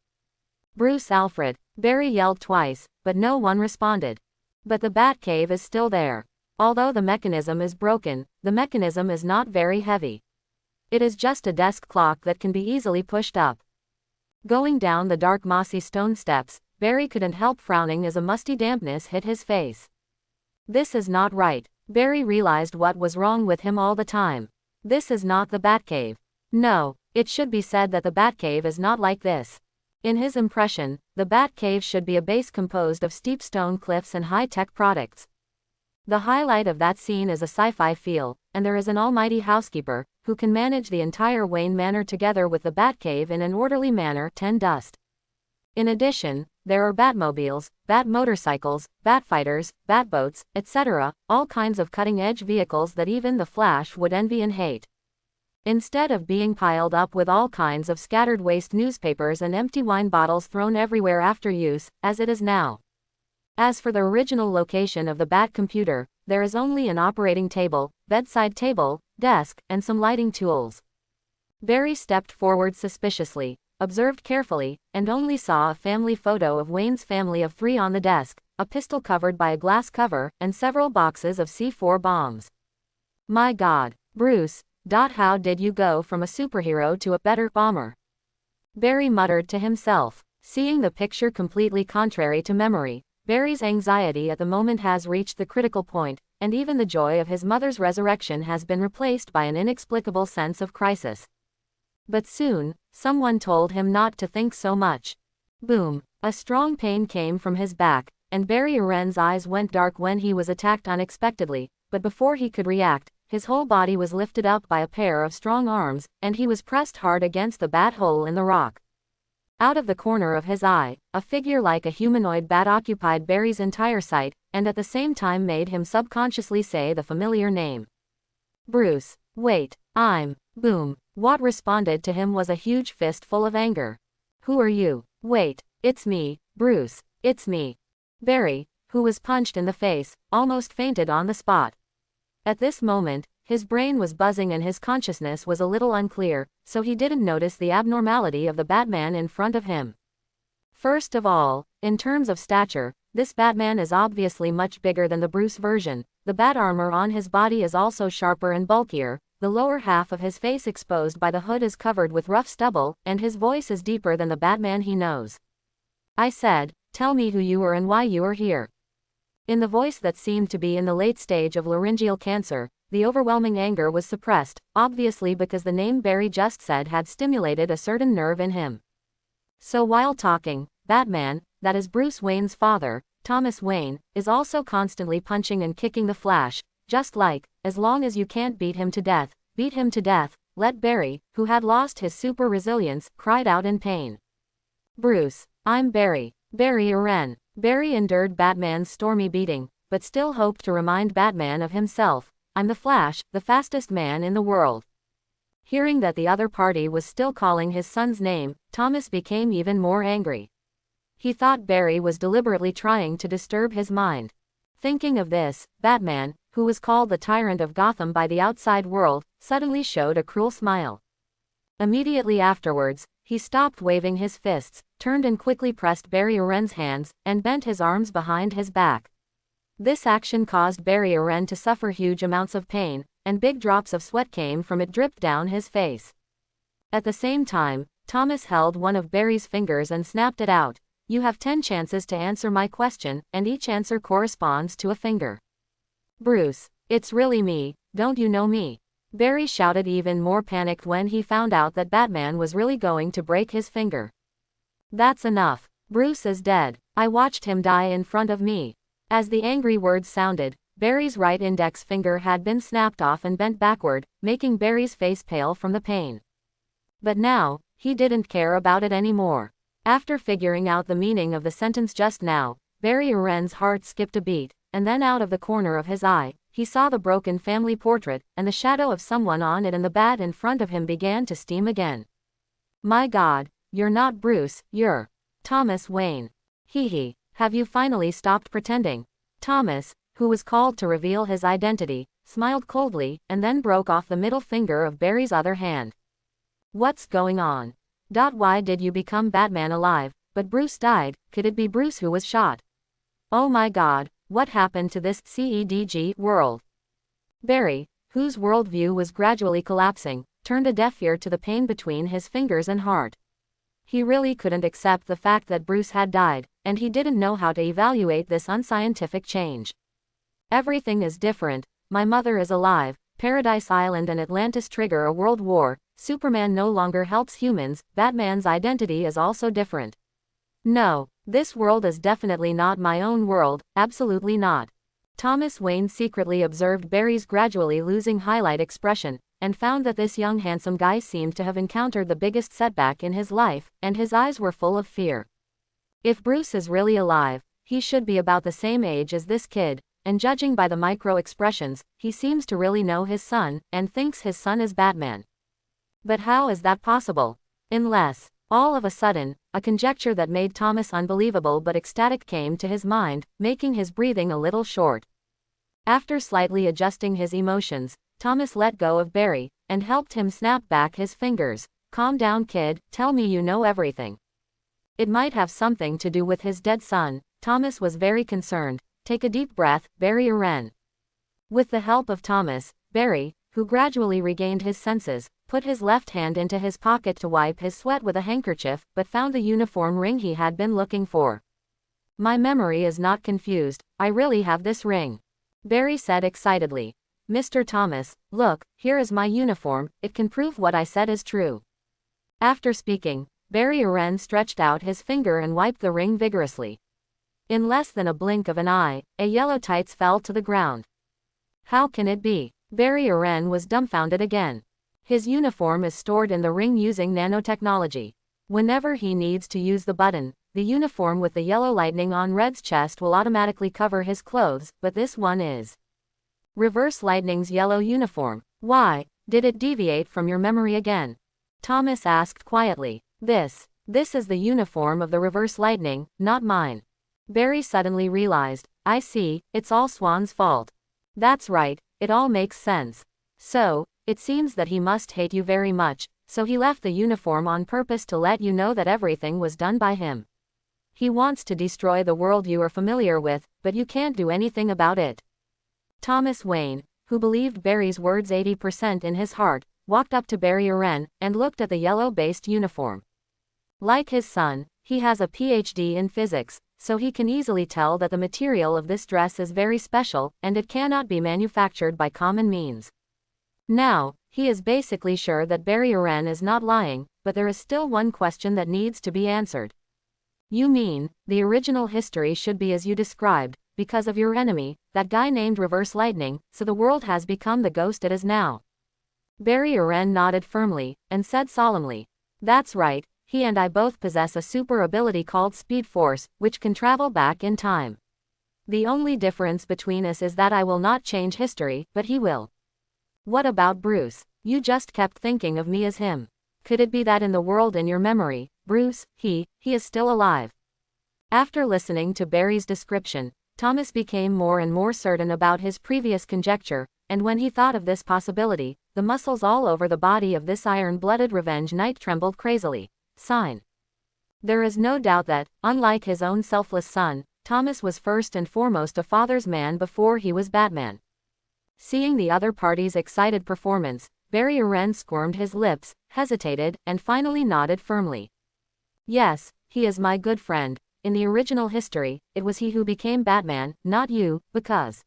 Bruce Alfred, Barry yelled twice, but no one responded. But the Batcave is still there. Although the mechanism is broken, the mechanism is not very heavy. It is just a desk clock that can be easily pushed up. Going down the dark mossy stone steps, Barry couldn't help frowning as a musty dampness hit his face. This is not right. Barry realized what was wrong with him all the time. This is not the Batcave. No, it should be said that the Batcave is not like this. In his impression, the Batcave should be a base composed of steep stone cliffs and high-tech products. The highlight of that scene is a sci-fi feel, and there is an almighty housekeeper, who can manage the entire Wayne Manor together with the Batcave in an orderly manner. 10 dust. In addition, there are Batmobiles, Bat-motorcycles, Batfighters, Batboats, etc., all kinds of cutting-edge vehicles that even the Flash would envy and hate. Instead of being piled up with all kinds of scattered waste newspapers and empty wine bottles thrown everywhere after use, as it is now. As for the original location of the Bat computer, there is only an operating table, bedside table, desk, and some lighting tools. Barry stepped forward suspiciously, observed carefully, and only saw a family photo of Wayne's family of 3 on the desk, a pistol covered by a glass cover, and several boxes of C4 bombs. My God, Bruce, how did you go from a superhero to a better bomber? Barry muttered to himself. Seeing the picture completely contrary to memory, Barry's anxiety at the moment has reached the critical point, and even the joy of his mother's resurrection has been replaced by an inexplicable sense of crisis. But soon, someone told him not to think so much. Boom! A strong pain came from his back, and Barry Uren's eyes went dark when he was attacked unexpectedly, but before he could react, his whole body was lifted up by a pair of strong arms, and he was pressed hard against the bat hole in the rock. Out of the corner of his eye, a figure like a humanoid bat occupied Barry's entire sight, and at the same time made him subconsciously say the familiar name. Bruce. Wait, I'm. Boom. What responded to him was a huge fist full of anger. Who are you? Wait, it's me, Bruce, it's me. Barry, who was punched in the face, almost fainted on the spot. At this moment, his brain was buzzing and his consciousness was a little unclear, so he didn't notice the abnormality of the Batman in front of him. First of all, in terms of stature, this Batman is obviously much bigger than the Bruce version. The bat armor on his body is also sharper and bulkier, the lower half of his face exposed by the hood is covered with rough stubble, and his voice is deeper than the Batman he knows. I said, tell me who you are and why you are here. In the voice that seemed to be in the late stage of laryngeal cancer, the overwhelming anger was suppressed, obviously because the name Barry just said had stimulated a certain nerve in him. So while talking, Batman, that is Bruce Wayne's father, Thomas Wayne, is also constantly punching and kicking the Flash, just like, as long as you can't beat him to death, let Barry, who had lost his super resilience, cried out in pain. Bruce, I'm Barry Uren. Barry endured Batman's stormy beating, but still hoped to remind Batman of himself. I'm the Flash, the fastest man in the world. Hearing that the other party was still calling his son's name, Thomas became even more angry. He thought Barry was deliberately trying to disturb his mind. Thinking of this, Batman, who was called the tyrant of Gotham by the outside world, suddenly showed a cruel smile. Immediately afterwards, he stopped waving his fists, turned and quickly pressed Barry Uren's hands, and bent his arms behind his back. This action caused Barry Uren to suffer huge amounts of pain, and big drops of sweat came from it dripped down his face. At the same time, Thomas held one of Barry's fingers and snapped it out. You have 10 chances to answer my question, and each answer corresponds to a finger. Bruce, it's really me, don't you know me? Barry shouted, even more panicked when he found out that Batman was really going to break his finger. That's enough. Bruce is dead. I watched him die in front of me. As the angry words sounded, Barry's right index finger had been snapped off and bent backward, making Barry's face pale from the pain. But now, he didn't care about it anymore. After figuring out the meaning of the sentence just now, Barry Uren's heart skipped a beat, and then out of the corner of his eye, he saw the broken family portrait, and the shadow of someone on it, and the bat in front of him began to steam again. My God, you're not Bruce, you're Thomas Wayne. Hee. Have you finally stopped pretending? Thomas, who was called to reveal his identity, smiled coldly, and then broke off the middle finger of Barry's other hand. What's going on? Why did you become Batman alive, but Bruce died? Could it be Bruce who was shot? Oh my God, what happened to this CEDG world? Barry, whose worldview was gradually collapsing, turned a deaf ear to the pain between his fingers and heart. He really couldn't accept the fact that Bruce had died, and he didn't know how to evaluate this unscientific change. Everything is different. My mother is alive. Paradise Island and Atlantis trigger a world war. Superman no longer helps humans. Batman's identity is also different. No, this world is definitely not my own world, absolutely not. Thomas Wayne secretly observed Barry's gradually losing highlight expression, and found that this young handsome guy seemed to have encountered the biggest setback in his life, and his eyes were full of fear. If Bruce is really alive, he should be about the same age as this kid, and judging by the micro-expressions, he seems to really know his son, and thinks his son is Batman. But how is that possible? Unless All of a sudden, a conjecture that made Thomas unbelievable but ecstatic came to his mind, making his breathing a little short. After slightly adjusting his emotions, Thomas let go of Barry, and helped him snap back his fingers. Calm down, kid, tell me you know everything. It might have something to do with his dead son. Thomas was very concerned. Take a deep breath, Barry Uren. With the help of Thomas, Barry, who gradually regained his senses, put his left hand into his pocket to wipe his sweat with a handkerchief, but found the uniform ring he had been looking for. My memory is not confused, I really have this ring, Barry said excitedly. Mr. Thomas, look, here is my uniform, it can prove what I said is true. After speaking, Barry Uren stretched out his finger and wiped the ring vigorously. In less than a blink of an eye, a yellow tights fell to the ground. How can it be? Barry Uren was dumbfounded again. His uniform is stored in the ring using nanotechnology. Whenever he needs to use the button, the uniform with the yellow lightning on Red's chest will automatically cover his clothes, but this one is Reverse Lightning's yellow uniform. Why did it deviate from your memory again? Thomas asked quietly. This is the uniform of the Reverse Lightning, not mine. Barry suddenly realized. I see, it's all Swan's fault. That's right, it all makes sense. So, it seems that he must hate you very much, so he left the uniform on purpose to let you know that everything was done by him. He wants to destroy the world you are familiar with, but you can't do anything about it. Thomas Wayne, who believed Barry's words 80% in his heart, walked up to Barry Uren, and looked at the yellow-based uniform. Like his son, he has a PhD in physics, so he can easily tell that the material of this dress is very special, and it cannot be manufactured by common means. Now, he is basically sure that Barry Uren is not lying, but there is still one question that needs to be answered. You mean, the original history should be as you described, because of your enemy, that guy named Reverse Lightning, so the world has become the ghost it is now. Barry Uren nodded firmly, and said solemnly. That's right, he and I both possess a super ability called Speed Force, which can travel back in time. The only difference between us is that I will not change history, but he will. What about Bruce? You just kept thinking of me as him. Could it be that in the world in your memory, Bruce, he is still alive? After listening to Barry's description, Thomas became more and more certain about his previous conjecture, and when he thought of this possibility, the muscles all over the body of this iron-blooded revenge knight trembled crazily. Sign. There is no doubt that, unlike his own selfless son, Thomas was first and foremost a father's man before he was Batman. Seeing the other party's excited performance, Barry Uren squirmed his lips, hesitated, and finally nodded firmly. Yes, he is my good friend. In the original history, it was he who became Batman, not you, because...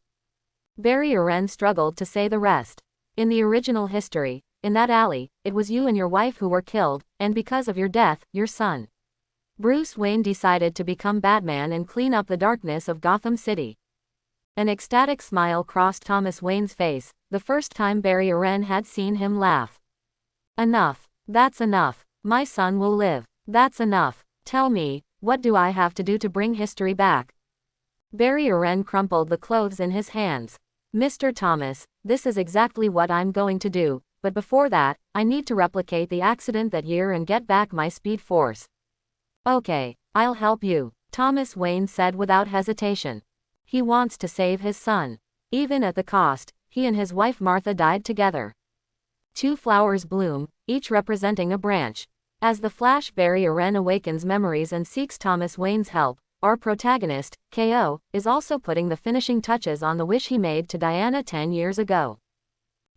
Barry Uren struggled to say the rest. In the original history, in that alley, it was you and your wife who were killed, and because of your death, your son, Bruce Wayne, decided to become Batman and clean up the darkness of Gotham City. An ecstatic smile crossed Thomas Wayne's face, the first time Barry Uren had seen him laugh. Enough. That's enough. My son will live. That's enough. Tell me, what do I have to do to bring history back? Barry Uren crumpled the clothes in his hands. Mr. Thomas, this is exactly what I'm going to do, but before that, I need to replicate the accident that year and get back my Speed Force. Okay, I'll help you, Thomas Wayne said without hesitation. He wants to save his son. Even at the cost, he and his wife Martha died together. 2 flowers bloom, each representing a branch. As the Flash Barry Uren awakens memories and seeks Thomas Wayne's help, our protagonist, K.O., is also putting the finishing touches on the wish he made to Diana 10 years ago.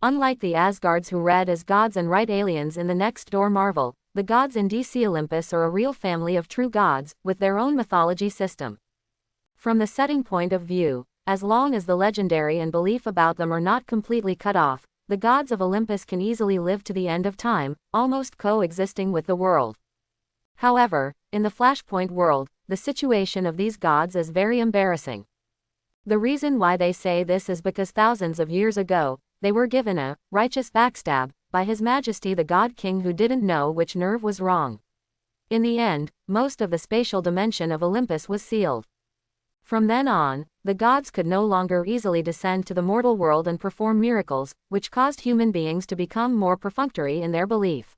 Unlike the Asgards who read as gods and write aliens in the next-door Marvel, the gods in DC Olympus are a real family of true gods, with their own mythology system. From the setting point of view, as long as the legendary and belief about them are not completely cut off, the gods of Olympus can easily live to the end of time, almost coexisting with the world. However, in the Flashpoint world, the situation of these gods is very embarrassing. The reason why they say this is because thousands of years ago, they were given a righteous backstab by His Majesty the God King, who didn't know which nerve was wrong. In the end, most of the spatial dimension of Olympus was sealed. From then on, the gods could no longer easily descend to the mortal world and perform miracles, which caused human beings to become more perfunctory in their belief.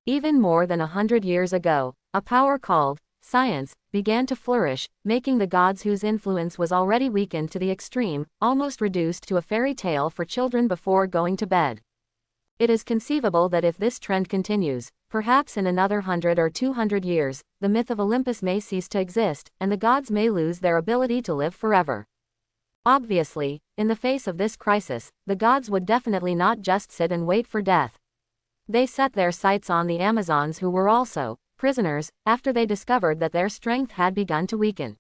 Even more than 100 years ago, a power called science began to flourish, making the gods whose influence was already weakened to the extreme, almost reduced to a fairy tale for children before going to bed. It is conceivable that if this trend continues, perhaps in another 100 or 200 years, the myth of Olympus may cease to exist, and the gods may lose their ability to live forever. Obviously, in the face of this crisis, the gods would definitely not just sit and wait for death. They set their sights on the Amazons, who were also prisoners, after they discovered that their strength had begun to weaken.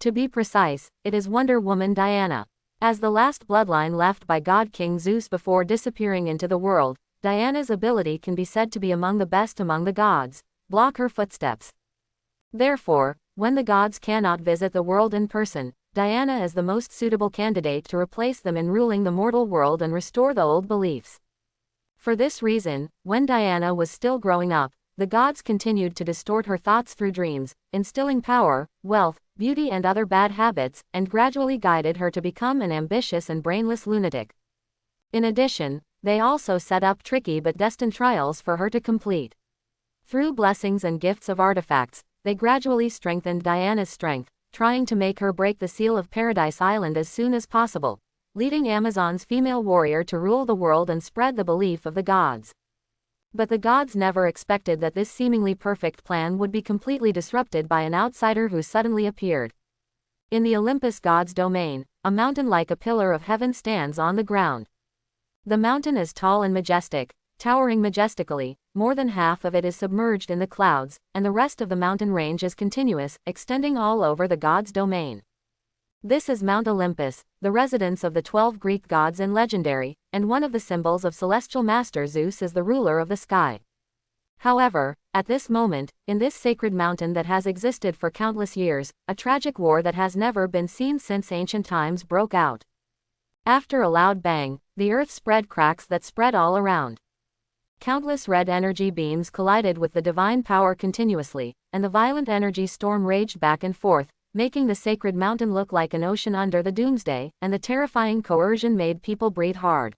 To be precise, it is Wonder Woman Diana. As the last bloodline left by God King Zeus before disappearing into the world, Diana's ability can be said to be among the best among the gods, block her footsteps. Therefore, when the gods cannot visit the world in person, Diana is the most suitable candidate to replace them in ruling the mortal world and restore the old beliefs. For this reason, when Diana was still growing up, the gods continued to distort her thoughts through dreams, instilling power, wealth, beauty and other bad habits, and gradually guided her to become an ambitious and brainless lunatic. In addition, they also set up tricky but destined trials for her to complete. Through blessings and gifts of artifacts, they gradually strengthened Diana's strength, trying to make her break the seal of Paradise Island as soon as possible, leading Amazon's female warrior to rule the world and spread the belief of the gods. But the gods never expected that this seemingly perfect plan would be completely disrupted by an outsider who suddenly appeared. In the Olympus god's domain, a mountain like a pillar of heaven stands on the ground. The mountain is tall and majestic, towering majestically, more than half of it is submerged in the clouds, and the rest of the mountain range is continuous, extending all over the god's domain. This is Mount Olympus, the residence of the 12 Greek gods and legendary, and one of the symbols of celestial master Zeus is the ruler of the sky. However, at this moment, in this sacred mountain that has existed for countless years, a tragic war that has never been seen since ancient times broke out. After a loud bang, the earth spread cracks that spread all around. Countless red energy beams collided with the divine power continuously, and the violent energy storm raged back and forth, making the sacred mountain look like an ocean under the doomsday, and the terrifying coercion made people breathe hard.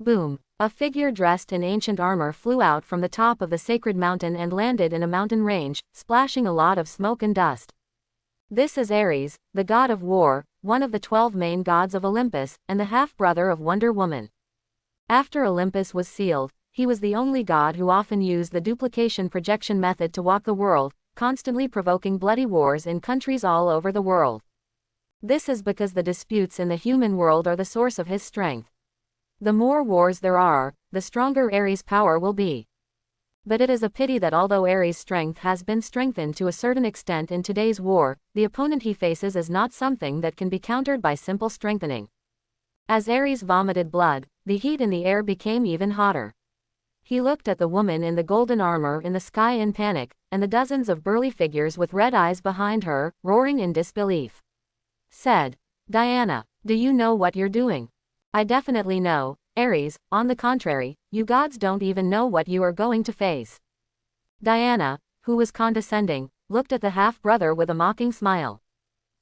Boom! A figure dressed in ancient armor flew out from the top of the sacred mountain and landed in a mountain range, splashing a lot of smoke and dust. This is Ares, the god of war, one of the 12 main gods of Olympus, and the half-brother of Wonder Woman. After Olympus was sealed, he was the only god who often used the duplication projection method to walk the world, constantly provoking bloody wars in countries all over the world. This is because the disputes in the human world are the source of his strength. The more wars there are, the stronger Ares' power will be. But it is a pity that although Ares' strength has been strengthened to a certain extent in today's war, the opponent he faces is not something that can be countered by simple strengthening. As Ares vomited blood, the heat in the air became even hotter. He looked at the woman in the golden armor in the sky in panic, and the dozens of burly figures with red eyes behind her, roaring in disbelief. Said, "Diana, do you know what you're doing?" "I definitely know, Ares, on the contrary, you gods don't even know what you are going to face." Diana, who was condescending, looked at the half-brother with a mocking smile.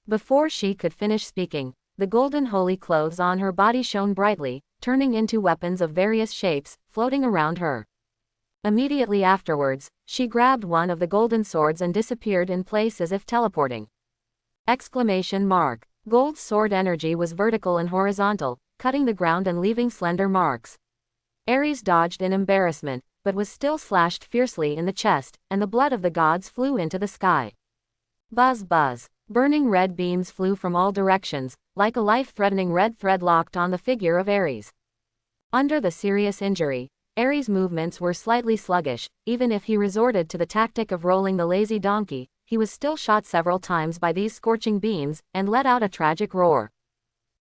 Before she could finish speaking, the golden holy clothes on her body shone brightly, turning into weapons of various shapes, floating around her. Immediately afterwards, she grabbed one of the golden swords and disappeared in place as if teleporting. Exclamation mark. Gold sword energy was vertical and horizontal, cutting the ground and leaving slender marks. Ares dodged in embarrassment, but was still slashed fiercely in the chest, and the blood of the gods flew into the sky. Buzz buzz. Burning red beams flew from all directions, like a life-threatening red thread locked on the figure of Ares. Under the serious injury, Ares' movements were slightly sluggish. Even if he resorted to the tactic of rolling the lazy donkey, he was still shot several times by these scorching beams, and let out a tragic roar.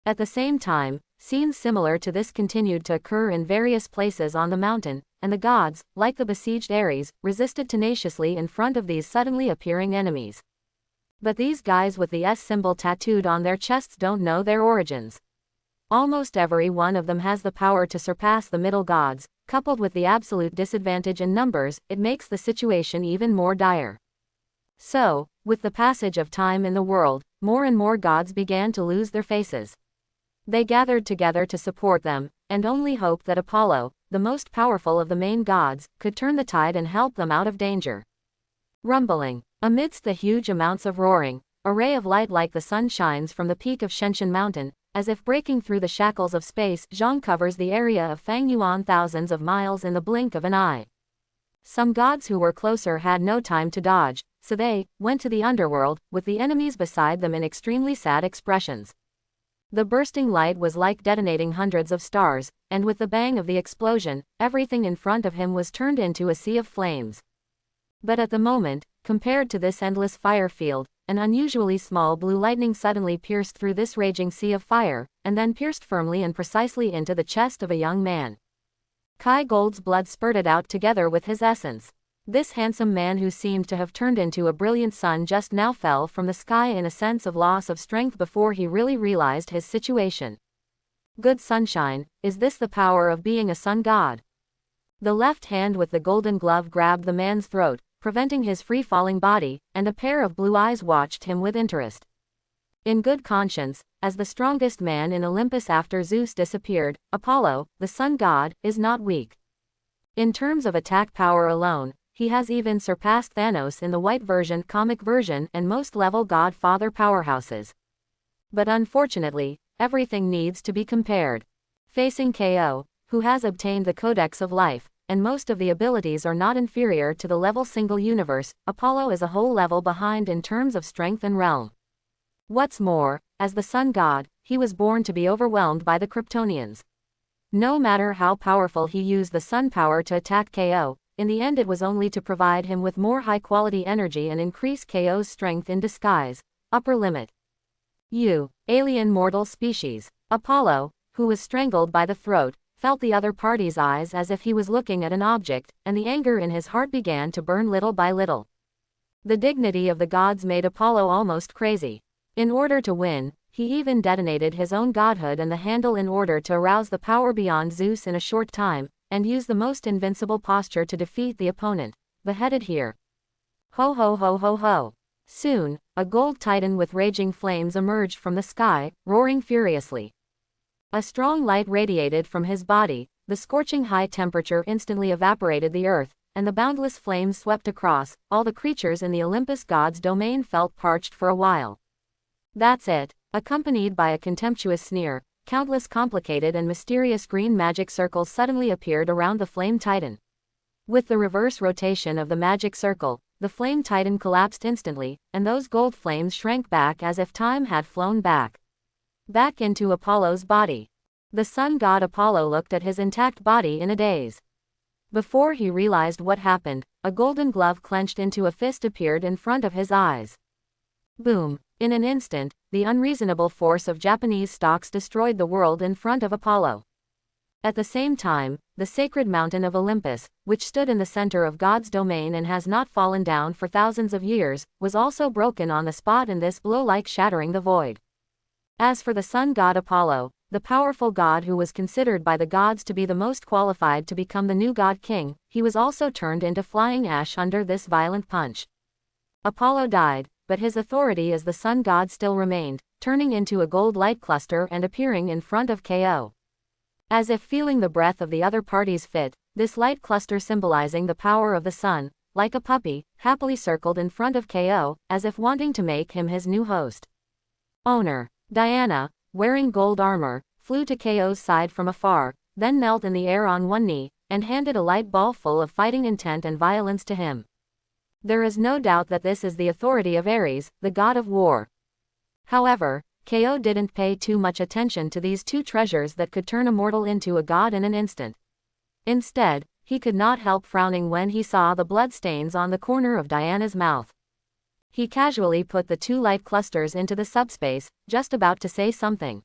At the same time, scenes similar to this continued to occur in various places on the mountain, and the gods, like the besieged Ares, resisted tenaciously in front of these suddenly appearing enemies. But these guys with the S symbol tattooed on their chests don't know their origins. Almost every one of them has the power to surpass the middle gods. Coupled with the absolute disadvantage in numbers, it makes the situation even more dire. So, with the passage of time in the world, more and more gods began to lose their faces. They gathered together to support them, and only hoped that Apollo, the most powerful of the main gods, could turn the tide and help them out of danger. Rumbling. Amidst the huge amounts of roaring, a ray of light like the sun shines from the peak of Shenshin Mountain, as if breaking through the shackles of space. Zhang covers the area of Fangyuan thousands of miles in the blink of an eye. Some gods who were closer had no time to dodge, so they went to the underworld, with the enemies beside them in extremely sad expressions. The bursting light was like detonating hundreds of stars, and with the bang of the explosion, everything in front of him was turned into a sea of flames. But at the moment, compared to this endless fire field, an unusually small blue lightning suddenly pierced through this raging sea of fire, and then pierced firmly and precisely into the chest of a young man. Kai Gold's blood spurted out together with his essence. This handsome man who seemed to have turned into a brilliant sun just now fell from the sky in a sense of loss of strength before he really realized his situation. Good sunshine, is this the power of being a sun god? The left hand with the golden glove grabbed the man's throat, preventing his free-falling body, and a pair of blue eyes watched him with interest. In good conscience, as the strongest man in Olympus after Zeus disappeared, Apollo, the sun god, is not weak. In terms of attack power alone, he has even surpassed Thanos in the white version, comic version, and most level godfather powerhouses. But unfortunately, everything needs to be compared. Facing KO, who has obtained the Codex of Life, and most of the abilities are not inferior to the level single universe, Apollo is a whole level behind in terms of strength and realm. What's more, as the sun god, he was born to be overwhelmed by the Kryptonians. No matter how powerful he used the sun power to attack KO, in the end it was only to provide him with more high-quality energy and increase KO's strength in disguise. Upper limit. You, alien mortal species. Apollo, who was strangled by the throat, felt the other party's eyes as if he was looking at an object, and the anger in his heart began to burn little by little. The dignity of the gods made Apollo almost crazy. In order to win, he even detonated his own godhood and the handle in order to arouse the power beyond Zeus in a short time, and use the most invincible posture to defeat the opponent, beheaded here. Ho ho ho ho ho. Soon, a gold titan with raging flames emerged from the sky, roaring furiously. A strong light radiated from his body, the scorching high temperature instantly evaporated the earth, and the boundless flames swept across. All the creatures in the Olympus god's domain felt parched for a while. That's it. Accompanied by a contemptuous sneer, countless complicated and mysterious green magic circles suddenly appeared around the flame titan. With the reverse rotation of the magic circle, the flame titan collapsed instantly, and those gold flames shrank back as if time had flown back into Apollo's body. The sun god Apollo looked at his intact body in a daze. Before he realized what happened, a golden glove clenched into a fist appeared in front of his eyes. Boom! In an instant, the unreasonable force of Japanese stocks destroyed the world in front of Apollo. At the same time, the sacred mountain of Olympus, which stood in the center of God's domain and has not fallen down for thousands of years, was also broken on the spot in this blow like shattering the void. As for the sun god Apollo, the powerful god who was considered by the gods to be the most qualified to become the new god king, he was also turned into flying ash under this violent punch. Apollo died, but his authority as the sun god still remained, turning into a gold light cluster and appearing in front of KO. As if feeling the breath of the other party's fit, this light cluster symbolizing the power of the sun, like a puppy, happily circled in front of KO, as if wanting to make him his new host. Owner. Diana, wearing gold armor, flew to KO's side from afar, then knelt in the air on one knee, and handed a light ball full of fighting intent and violence to him. There is no doubt that this is the authority of Ares, the god of war. However, KO didn't pay too much attention to these two treasures that could turn a mortal into a god in an instant. Instead, he could not help frowning when he saw the bloodstains on the corner of Diana's mouth. He casually put the two light clusters into the subspace, just about to say something.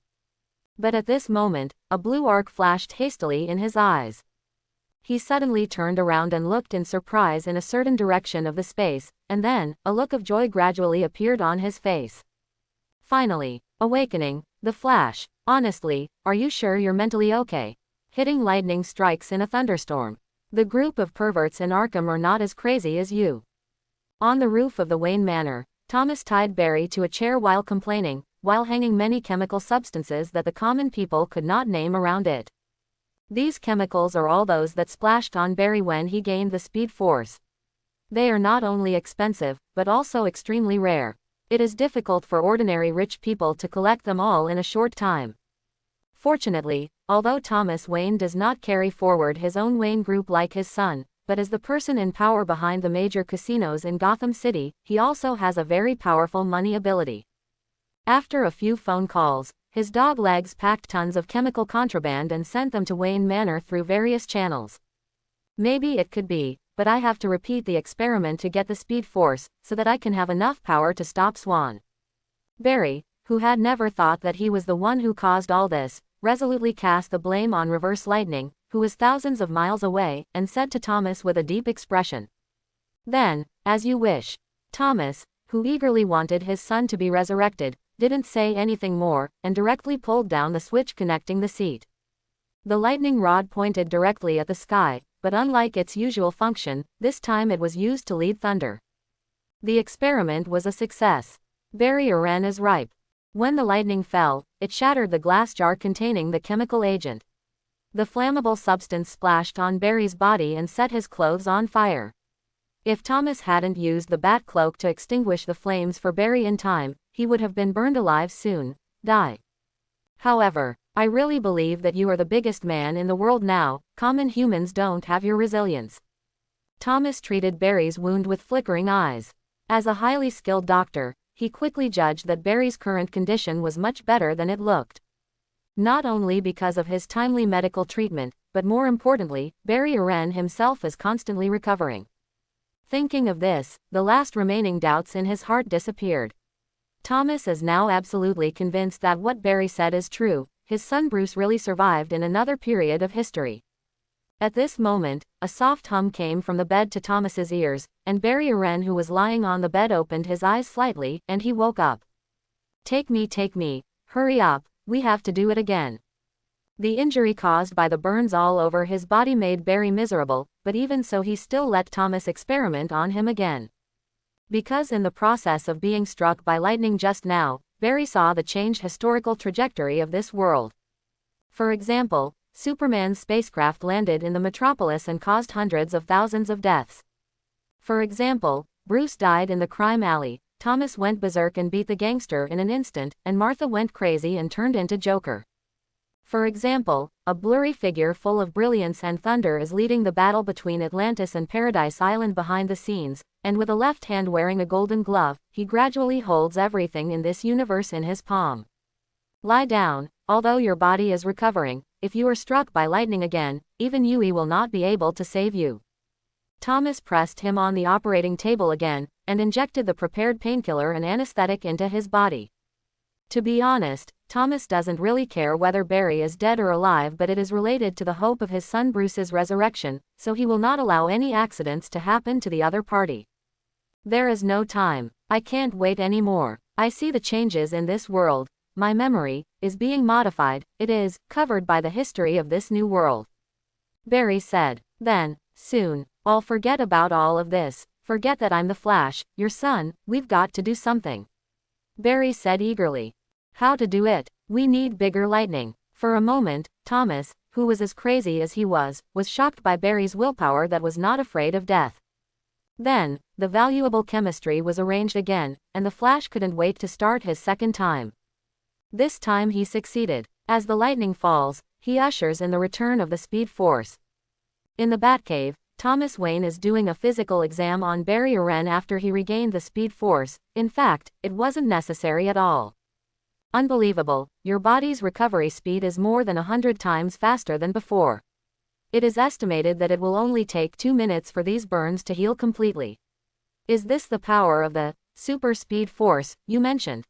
But at this moment, a blue arc flashed hastily in his eyes. He suddenly turned around and looked in surprise in a certain direction of the space, and then, a look of joy gradually appeared on his face. Finally, awakening, the flash. Honestly, are you sure you're mentally okay? Hitting lightning strikes in a thunderstorm. The group of perverts in Arkham are not as crazy as you. On the roof of the Wayne Manor, Thomas tied Barry to a chair while complaining, while hanging many chemical substances that the common people could not name around it. These chemicals are all those that splashed on Barry when he gained the Speed Force. They are not only expensive, but also extremely rare. It is difficult for ordinary rich people to collect them all in a short time. Fortunately, although Thomas Wayne does not carry forward his own Wayne Group like his son, but as the person in power behind the major casinos in Gotham City, he also has a very powerful money ability. After a few phone calls, his dog Legs packed tons of chemical contraband and sent them to Wayne Manor through various channels. Maybe it could be, but I have to repeat the experiment to get the Speed Force, so that I can have enough power to stop Swan. Barry, who had never thought that he was the one who caused all this, resolutely cast the blame on Reverse Lightning, who was thousands of miles away, and said to Thomas with a deep expression, "Then, as you wish." Thomas, who eagerly wanted his son to be resurrected, didn't say anything more, and directly pulled down the switch connecting the seat. The lightning rod pointed directly at the sky, but unlike its usual function, this time it was used to lead thunder. The experiment was a success. Barry Uren is ripe. When the lightning fell, it shattered the glass jar containing the chemical agent. The flammable substance splashed on Barry's body and set his clothes on fire. If Thomas hadn't used the bat cloak to extinguish the flames for Barry in time, he would have been burned alive soon. Die. However, I really believe that you are the biggest man in the world now. Common humans don't have your resilience. Thomas treated Barry's wound with flickering eyes. As a highly skilled doctor, he quickly judged that Barry's current condition was much better than it looked. Not only because of his timely medical treatment, but more importantly, Barry Uren himself is constantly recovering. Thinking of this, the last remaining doubts in his heart disappeared. Thomas is now absolutely convinced that what Barry said is true. His son Bruce really survived in another period of history. At this moment, a soft hum came from the bed to Thomas's ears, and Barry Uren, who was lying on the bed, opened his eyes slightly, and he woke up. Take me, hurry up, we have to do it again." The injury caused by the burns all over his body made Barry miserable, but even so he still let Thomas experiment on him again. Because in the process of being struck by lightning just now, Barry saw the changed historical trajectory of this world. For example, Superman's spacecraft landed in the metropolis and caused hundreds of thousands of deaths. For example, Bruce died in the crime alley, Thomas went berserk and beat the gangster in an instant, and Martha went crazy and turned into Joker. For example, a blurry figure full of brilliance and thunder is leading the battle between Atlantis and Paradise Island behind the scenes, and with a left hand wearing a golden glove, he gradually holds everything in this universe in his palm. Lie down, although your body is recovering. If you are struck by lightning again, even Yui will not be able to save you. Thomas pressed him on the operating table again, and injected the prepared painkiller and anesthetic into his body. To be honest, Thomas doesn't really care whether Barry is dead or alive, but it is related to the hope of his son Bruce's resurrection, so he will not allow any accidents to happen to the other party. There is no time. I can't wait anymore. I see the changes in this world. My memory is being modified. It is covered by the history of this new world. Barry said. Then, soon, I'll forget about all of this. Forget that I'm the Flash, your son. We've got to do something. Barry said eagerly. How to do it? We need bigger lightning. For a moment, Thomas, who was as crazy as he was shocked by Barry's willpower that was not afraid of death. Then, the valuable chemistry was arranged again, and the Flash couldn't wait to start his second time. This time he succeeded. As the lightning falls, he ushers in the return of the Speed Force. In the Batcave, Thomas Wayne is doing a physical exam on Barry Uren after he regained the Speed Force. In fact, it wasn't necessary at all. Unbelievable, your body's recovery speed is more than 100 times faster than before. It is estimated that it will only take 2 minutes for these burns to heal completely. Is this the power of the super speed force you mentioned?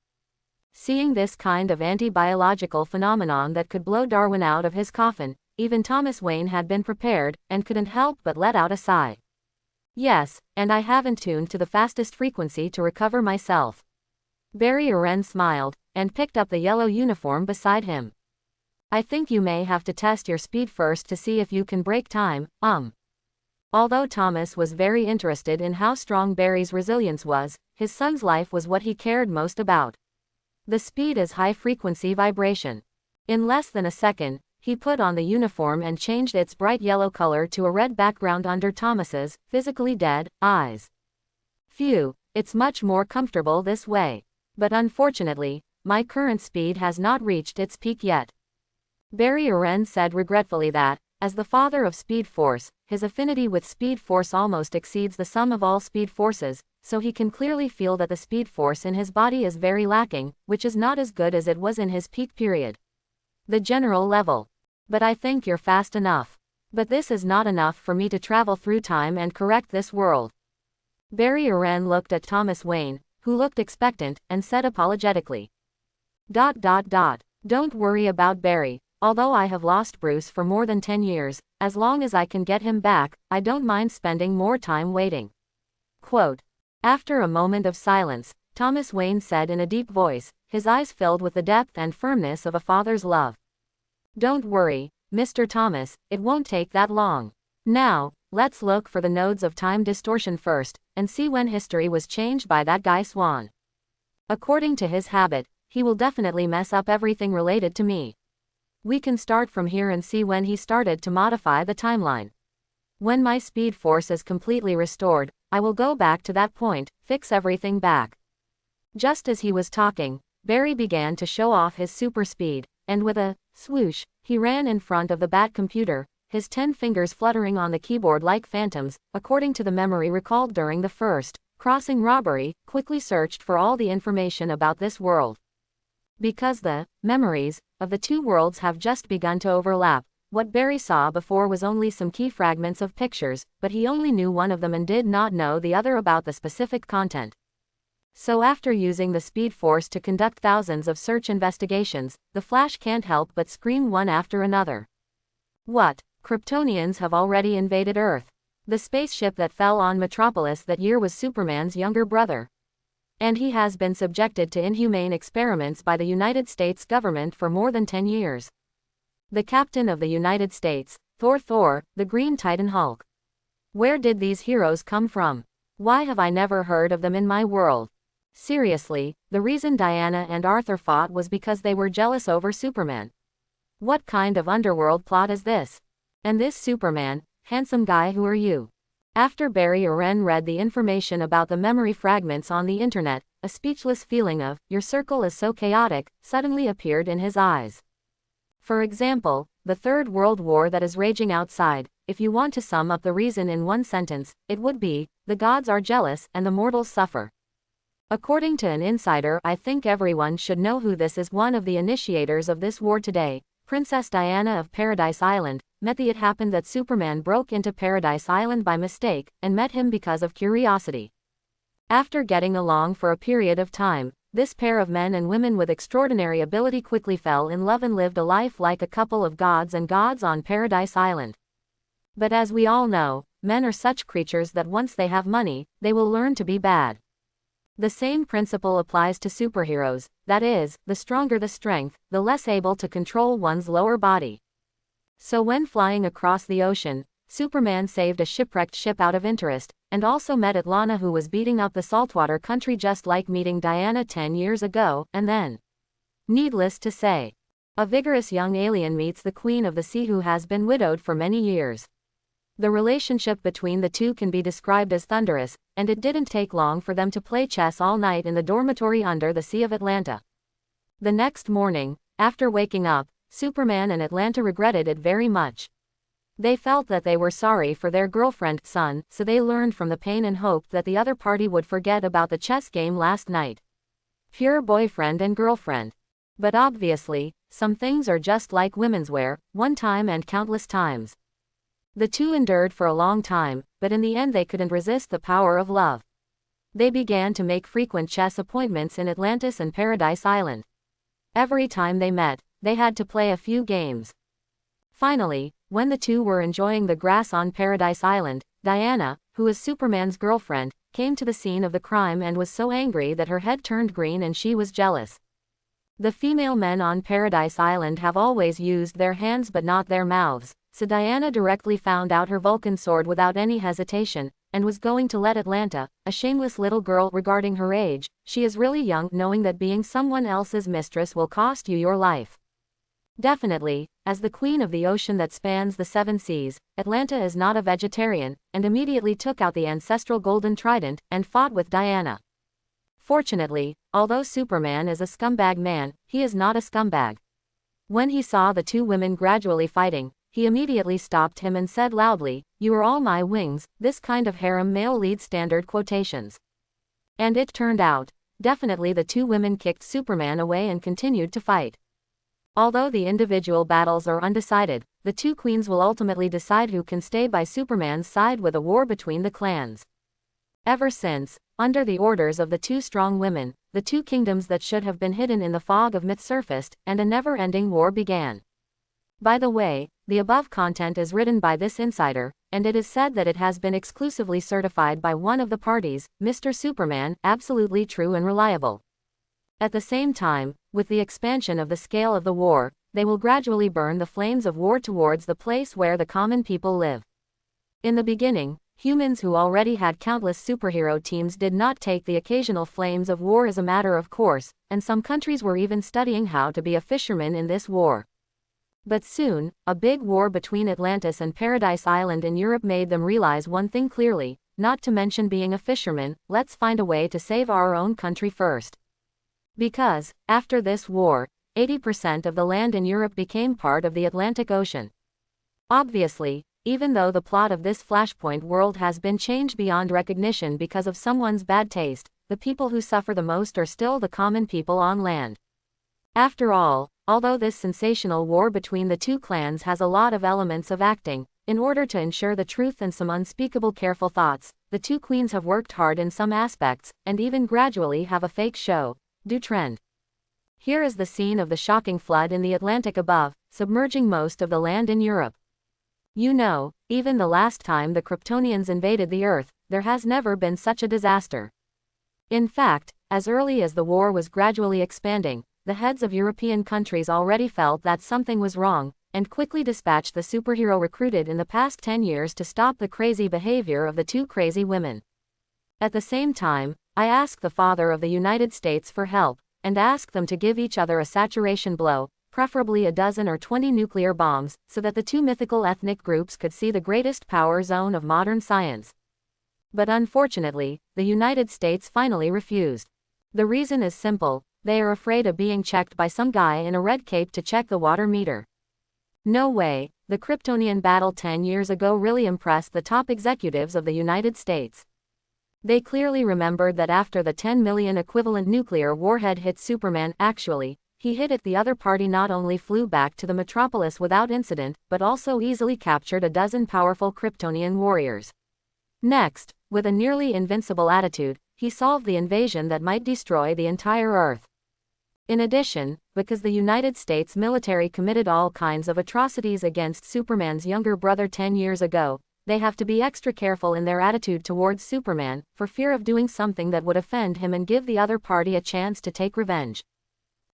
Seeing this kind of anti-biological phenomenon that could blow Darwin out of his coffin, even Thomas Wayne had been prepared, and couldn't help but let out a sigh. Yes, and I haven't tuned to the fastest frequency to recover myself. Barry Uren smiled, and picked up the yellow uniform beside him. I think you may have to test your speed first to see if you can break time. Although Thomas was very interested in how strong Barry's resilience was, his son's life was what he cared most about. The speed is high-frequency vibration. In less than a second, he put on the uniform and changed its bright yellow color to a red background under Thomas's physically dead eyes. Phew, it's much more comfortable this way. But unfortunately, my current speed has not reached its peak yet. Barry Aren said regretfully that, as the father of Speed Force, his affinity with Speed Force almost exceeds the sum of all Speed Forces, so he can clearly feel that the Speed Force in his body is very lacking, which is not as good as it was in his peak period. The general level. But I think you're fast enough. But this is not enough for me to travel through time and correct this world. Barry Aren looked at Thomas Wayne, who looked expectant, and said apologetically. Don't worry about Barry. Although I have lost Bruce for more than 10 years, as long as I can get him back, I don't mind spending more time waiting. Quote. After a moment of silence, Thomas Wayne said in a deep voice, his eyes filled with the depth and firmness of a father's love. Don't worry, Mr. Thomas, it won't take that long. Now, let's look for the nodes of time distortion first, and see when history was changed by that guy Swan. According to his habit, he will definitely mess up everything related to me. We can start from here and see when he started to modify the timeline. When my speed force is completely restored, I will go back to that point, fix everything back. Just as he was talking, Barry began to show off his super speed, and with a swoosh, he ran in front of the Bat computer, his 10 fingers fluttering on the keyboard like phantoms, according to the memory recalled during the first crossing robbery, quickly searched for all the information about this world. Because the memories of the two worlds have just begun to overlap, what Barry saw before was only some key fragments of pictures, but he only knew one of them and did not know the other about the specific content. So after using the Speed Force to conduct thousands of search investigations, the Flash can't help but scream one after another. What? Kryptonians have already invaded Earth. The spaceship that fell on Metropolis that year was Superman's younger brother. And he has been subjected to inhumane experiments by the United States government for more than 10 years. The Captain of the United States, Thor, the Green Titan Hulk. Where did these heroes come from? Why have I never heard of them in my world? Seriously, the reason Diana and Arthur fought was because they were jealous over Superman. What kind of underworld plot is this? And this Superman, handsome guy, who are you? After Barry Aren read the information about the memory fragments on the internet, a speechless feeling of, your circle is so chaotic, suddenly appeared in his eyes. For example, the Third World War that is raging outside, if you want to sum up the reason in one sentence, it would be, the gods are jealous and the mortals suffer. According to an insider, I think everyone should know who this is. One of the initiators of this war today, Princess Diana of Paradise Island, met it happened that Superman broke into Paradise Island by mistake, and met him because of curiosity. After getting along for a period of time, this pair of men and women with extraordinary ability quickly fell in love and lived a life like a couple of gods and gods on Paradise Island. But as we all know, men are such creatures that once they have money, they will learn to be bad. The same principle applies to superheroes, that is, the stronger the strength, the less able to control one's lower body. So when flying across the ocean, Superman saved a shipwrecked ship out of interest, and also met Atlanta, who was beating up the saltwater country just like meeting Diana 10 years ago, and then, needless to say, a vigorous young alien meets the Queen of the Sea, who has been widowed for many years. The relationship between the two can be described as thunderous, and it didn't take long for them to play chess all night in the dormitory under the Sea of Atlanta. The next morning, after waking up, Superman and Atlanta regretted it very much. They felt that they were sorry for their girlfriend, son, so they learned from the pain and hoped that the other party would forget about the chess game last night. Pure boyfriend and girlfriend. But obviously, some things are just like women's wear, one time and countless times. The two endured for a long time, but in the end they couldn't resist the power of love. They began to make frequent chess appointments in Atlantis and Paradise Island. Every time they met, they had to play a few games. Finally, when the two were enjoying the grass on Paradise Island, Diana, who is Superman's girlfriend, came to the scene of the crime and was so angry that her head turned green and she was jealous. The female men on Paradise Island have always used their hands but not their mouths, so Diana directly found out her Vulcan sword without any hesitation, and was going to let Atlanta, a shameless little girl regarding her age, she is really young, knowing that being someone else's mistress will cost you your life. Definitely, as the queen of the ocean that spans the seven seas, Atlanta is not a vegetarian, and immediately took out the ancestral golden trident and fought with Diana. Fortunately, although Superman is a scumbag man, he is not a scumbag. When he saw the two women gradually fighting, he immediately stopped him and said loudly, "You are all my wings," this kind of harem male lead standard quotations. And it turned out, definitely the two women kicked Superman away and continued to fight. Although the individual battles are undecided, the two queens will ultimately decide who can stay by Superman's side with a war between the clans. Ever since, under the orders of the two strong women, the two kingdoms that should have been hidden in the fog of myth surfaced, and a never-ending war began. By the way, the above content is written by this insider, and it is said that it has been exclusively certified by one of the parties, Mr. Superman, absolutely true and reliable. At the same time, with the expansion of the scale of the war, they will gradually burn the flames of war towards the place where the common people live. In the beginning, humans who already had countless superhero teams did not take the occasional flames of war as a matter of course, and some countries were even studying how to be a fisherman in this war. But soon, a big war between Atlantis and Paradise Island in Europe made them realize one thing clearly, not to mention being a fisherman, let's find a way to save our own country first. Because, after this war, 80% of the land in Europe became part of the Atlantic Ocean. Obviously, even though the plot of this Flashpoint world has been changed beyond recognition because of someone's bad taste, the people who suffer the most are still the common people on land. After all, although this sensational war between the two clans has a lot of elements of acting, in order to ensure the truth and some unspeakable careful thoughts, the two queens have worked hard in some aspects, and even gradually have a fake show, do trend. Here is the scene of the shocking flood in the Atlantic above, submerging most of the land in Europe. You know, even the last time the Kryptonians invaded the Earth, there has never been such a disaster. In fact, as early as the war was gradually expanding, the heads of European countries already felt that something was wrong, and quickly dispatched the superhero recruited in the past 10 years to stop the crazy behavior of the two crazy women. At the same time, I asked the father of the United States for help, and asked them to give each other a saturation blow, preferably a dozen or 20 nuclear bombs, so that the two mythical ethnic groups could see the greatest power zone of modern science. But unfortunately, the United States finally refused. The reason is simple. They are afraid of being checked by some guy in a red cape to check the water meter. No way, the Kryptonian battle 10 years ago really impressed the top executives of the United States. They clearly remembered that after the 10 million equivalent nuclear warhead hit Superman, actually, he hit it, the other party not only flew back to the metropolis without incident, but also easily captured a dozen powerful Kryptonian warriors. Next, with a nearly invincible attitude, he solved the invasion that might destroy the entire Earth. In addition, because the United States military committed all kinds of atrocities against Superman's younger brother 10 years ago, they have to be extra careful in their attitude towards Superman, for fear of doing something that would offend him and give the other party a chance to take revenge.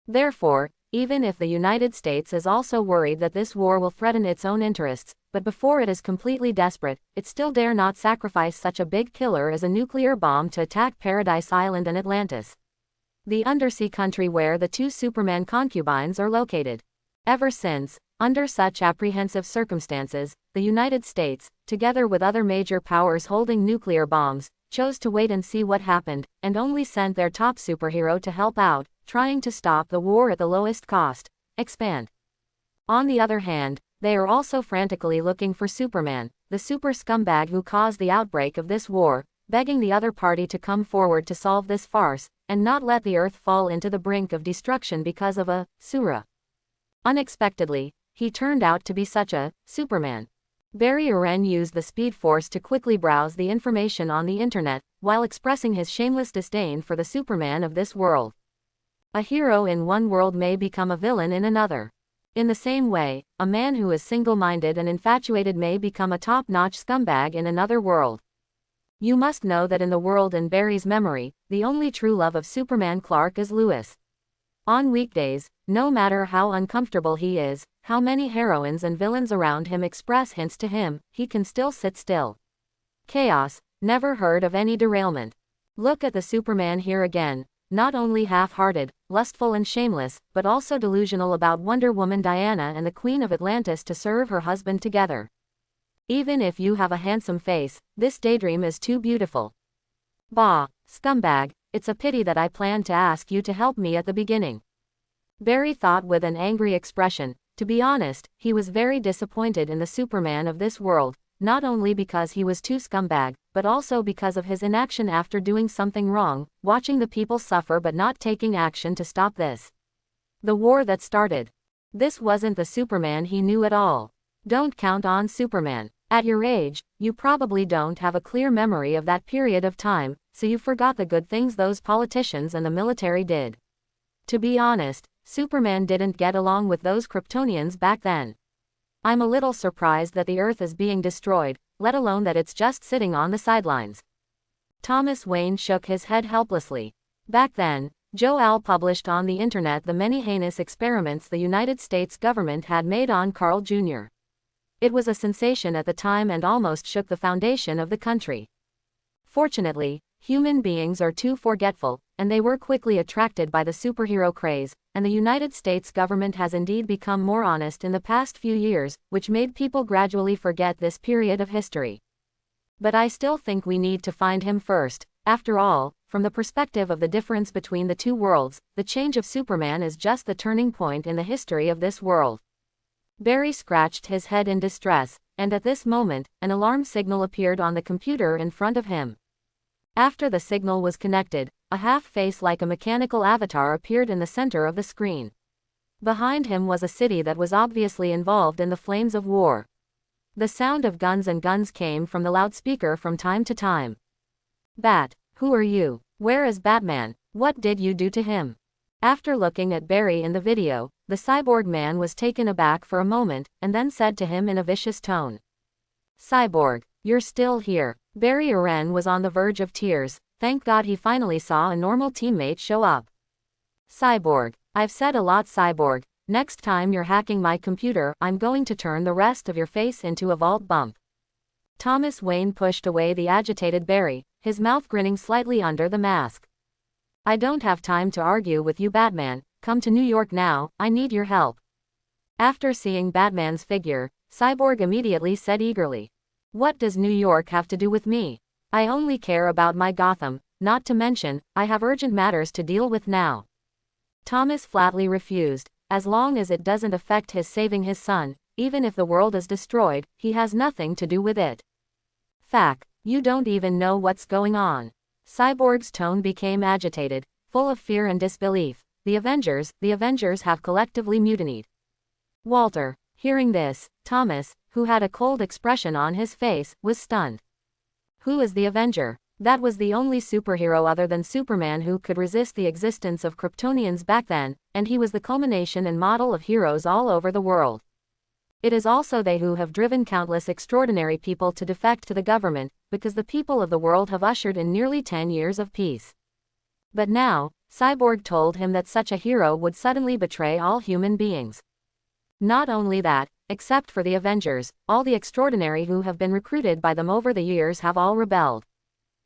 Therefore, even if the United States is also worried that this war will threaten its own interests, but before it is completely desperate, it still dare not sacrifice such a big killer as a nuclear bomb to attack Paradise Island and Atlantis, the undersea country where the two Superman concubines are located. Ever since, under such apprehensive circumstances, the United States, together with other major powers holding nuclear bombs, chose to wait and see what happened, and only sent their top superhero to help out, trying to stop the war at the lowest cost, expand. On the other hand, they are also frantically looking for Superman, the super scumbag who caused the outbreak of this war, begging the other party to come forward to solve this farce, and not let the Earth fall into the brink of destruction because of a Sura. Unexpectedly, he turned out to be such a Superman. Barry Uren used the Speed Force to quickly browse the information on the internet, while expressing his shameless disdain for the Superman of this world. A hero in one world may become a villain in another. In the same way, a man who is single-minded and infatuated may become a top-notch scumbag in another world. You must know that in the world in Barry's memory, the only true love of Superman Clark is Lois. On weekdays, no matter how uncomfortable he is, how many heroines and villains around him express hints to him, he can still sit still. Chaos, never heard of any derailment. Look at the Superman here again. not only half-hearted, lustful and shameless, but also delusional about Wonder Woman Diana and the Queen of Atlantis to serve her husband together. Even if you have a handsome face, this daydream is too beautiful. Bah, scumbag, it's a pity that I planned to ask you to help me at the beginning. Barry thought with an angry expression. To be honest, he was very disappointed in the Superman of this world, not only because he was too scumbag, but also because of his inaction after doing something wrong, watching the people suffer but not taking action to stop this. The war that started. This wasn't the Superman he knew at all. Don't count on Superman. At your age, you probably don't have a clear memory of that period of time, so you forgot the good things those politicians and the military did. To be honest, Superman didn't get along with those Kryptonians back then. I'm a little surprised that the Earth is being destroyed, let alone that it's just sitting on the sidelines. Thomas Wayne shook his head helplessly. Back then, Joel published on the internet the many heinous experiments the United States government had made on Carl Jr. It was a sensation at the time and almost shook the foundation of the country. Fortunately, human beings are too forgetful, and they were quickly attracted by the superhero craze, and the United States government has indeed become more honest in the past few years, which made people gradually forget this period of history. But I still think we need to find him first. After all, from the perspective of the difference between the two worlds, the change of Superman is just the turning point in the history of this world. Barry scratched his head in distress, and at this moment, an alarm signal appeared on the computer in front of him. After the signal was connected, a half-face like a mechanical avatar appeared in the center of the screen. Behind him was a city that was obviously involved in the flames of war. The sound of guns and guns came from the loudspeaker from time to time. Bat, who are you? Where is Batman? What did you do to him? After looking at Barry in the video, the cyborg man was taken aback for a moment, and then said to him in a vicious tone. Cyborg, you're still here. Barry Aren was on the verge of tears. Thank God he finally saw a normal teammate show up. Cyborg, I've said a lot, Cyborg. Next time you're hacking my computer, I'm going to turn the rest of your face into a vault bump. Thomas Wayne pushed away the agitated Barry, his mouth grinning slightly under the mask. I don't have time to argue with you, Batman. Come to New York now, I need your help. After seeing Batman's figure, Cyborg immediately said eagerly. What does New York have to do with me? I only care about my Gotham, not to mention, I have urgent matters to deal with now. Thomas flatly refused. As long as it doesn't affect his saving his son, even if the world is destroyed, he has nothing to do with it. Fact, you don't even know what's going on. Cyborg's tone became agitated, full of fear and disbelief. The Avengers have collectively mutinied. Walter, hearing this, Thomas, who had a cold expression on his face, was stunned. Who is the Avenger? That was the only superhero other than Superman who could resist the existence of Kryptonians back then, and he was the culmination and model of heroes all over the world. It is also they who have driven countless extraordinary people to defect to the government, because the people of the world have ushered in nearly 10 years of peace. But now, Cyborg told him that such a hero would suddenly betray all human beings. Not only that, except for the Avengers, all the extraordinary who have been recruited by them over the years have all rebelled.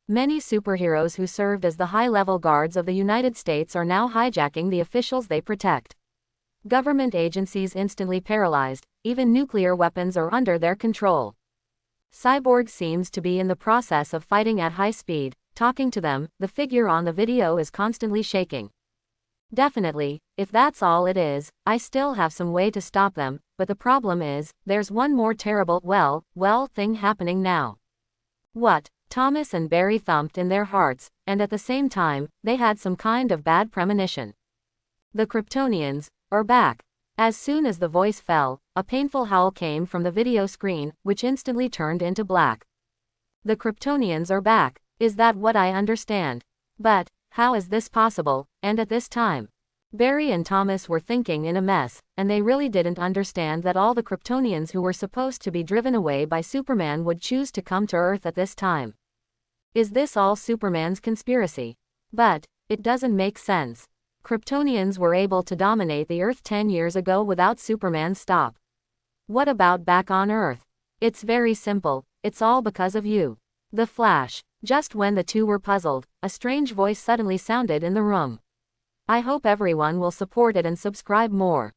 Many superheroes who served as the high-level guards of the United States are now hijacking the officials they protect. Government agencies instantly paralyzed, even nuclear weapons are under their control. Cyborg seems to be in the process of fighting at high speed, talking to them. The figure on the video is constantly shaking. Definitely, if that's all it is, I still have some way to stop them, but the problem is, there's one more terrible, well, thing happening now. What? Thomas and Barry thumped in their hearts, and at the same time, they had some kind of bad premonition. The Kryptonians are back. As soon as the voice fell, a painful howl came from the video screen, which instantly turned into black. The Kryptonians are back. Is that what I understand? But, how is this possible, and at this time? Barry and Thomas were thinking in a mess, and they really didn't understand that all the Kryptonians who were supposed to be driven away by Superman would choose to come to Earth at this time. Is this all Superman's conspiracy? But, it doesn't make sense. Kryptonians were able to dominate the Earth 10 years ago without Superman's stop. What about back on Earth? It's very simple, it's all because of you. The Flash. Just when the two were puzzled, a strange voice suddenly sounded in the room. I hope everyone will support it and subscribe more.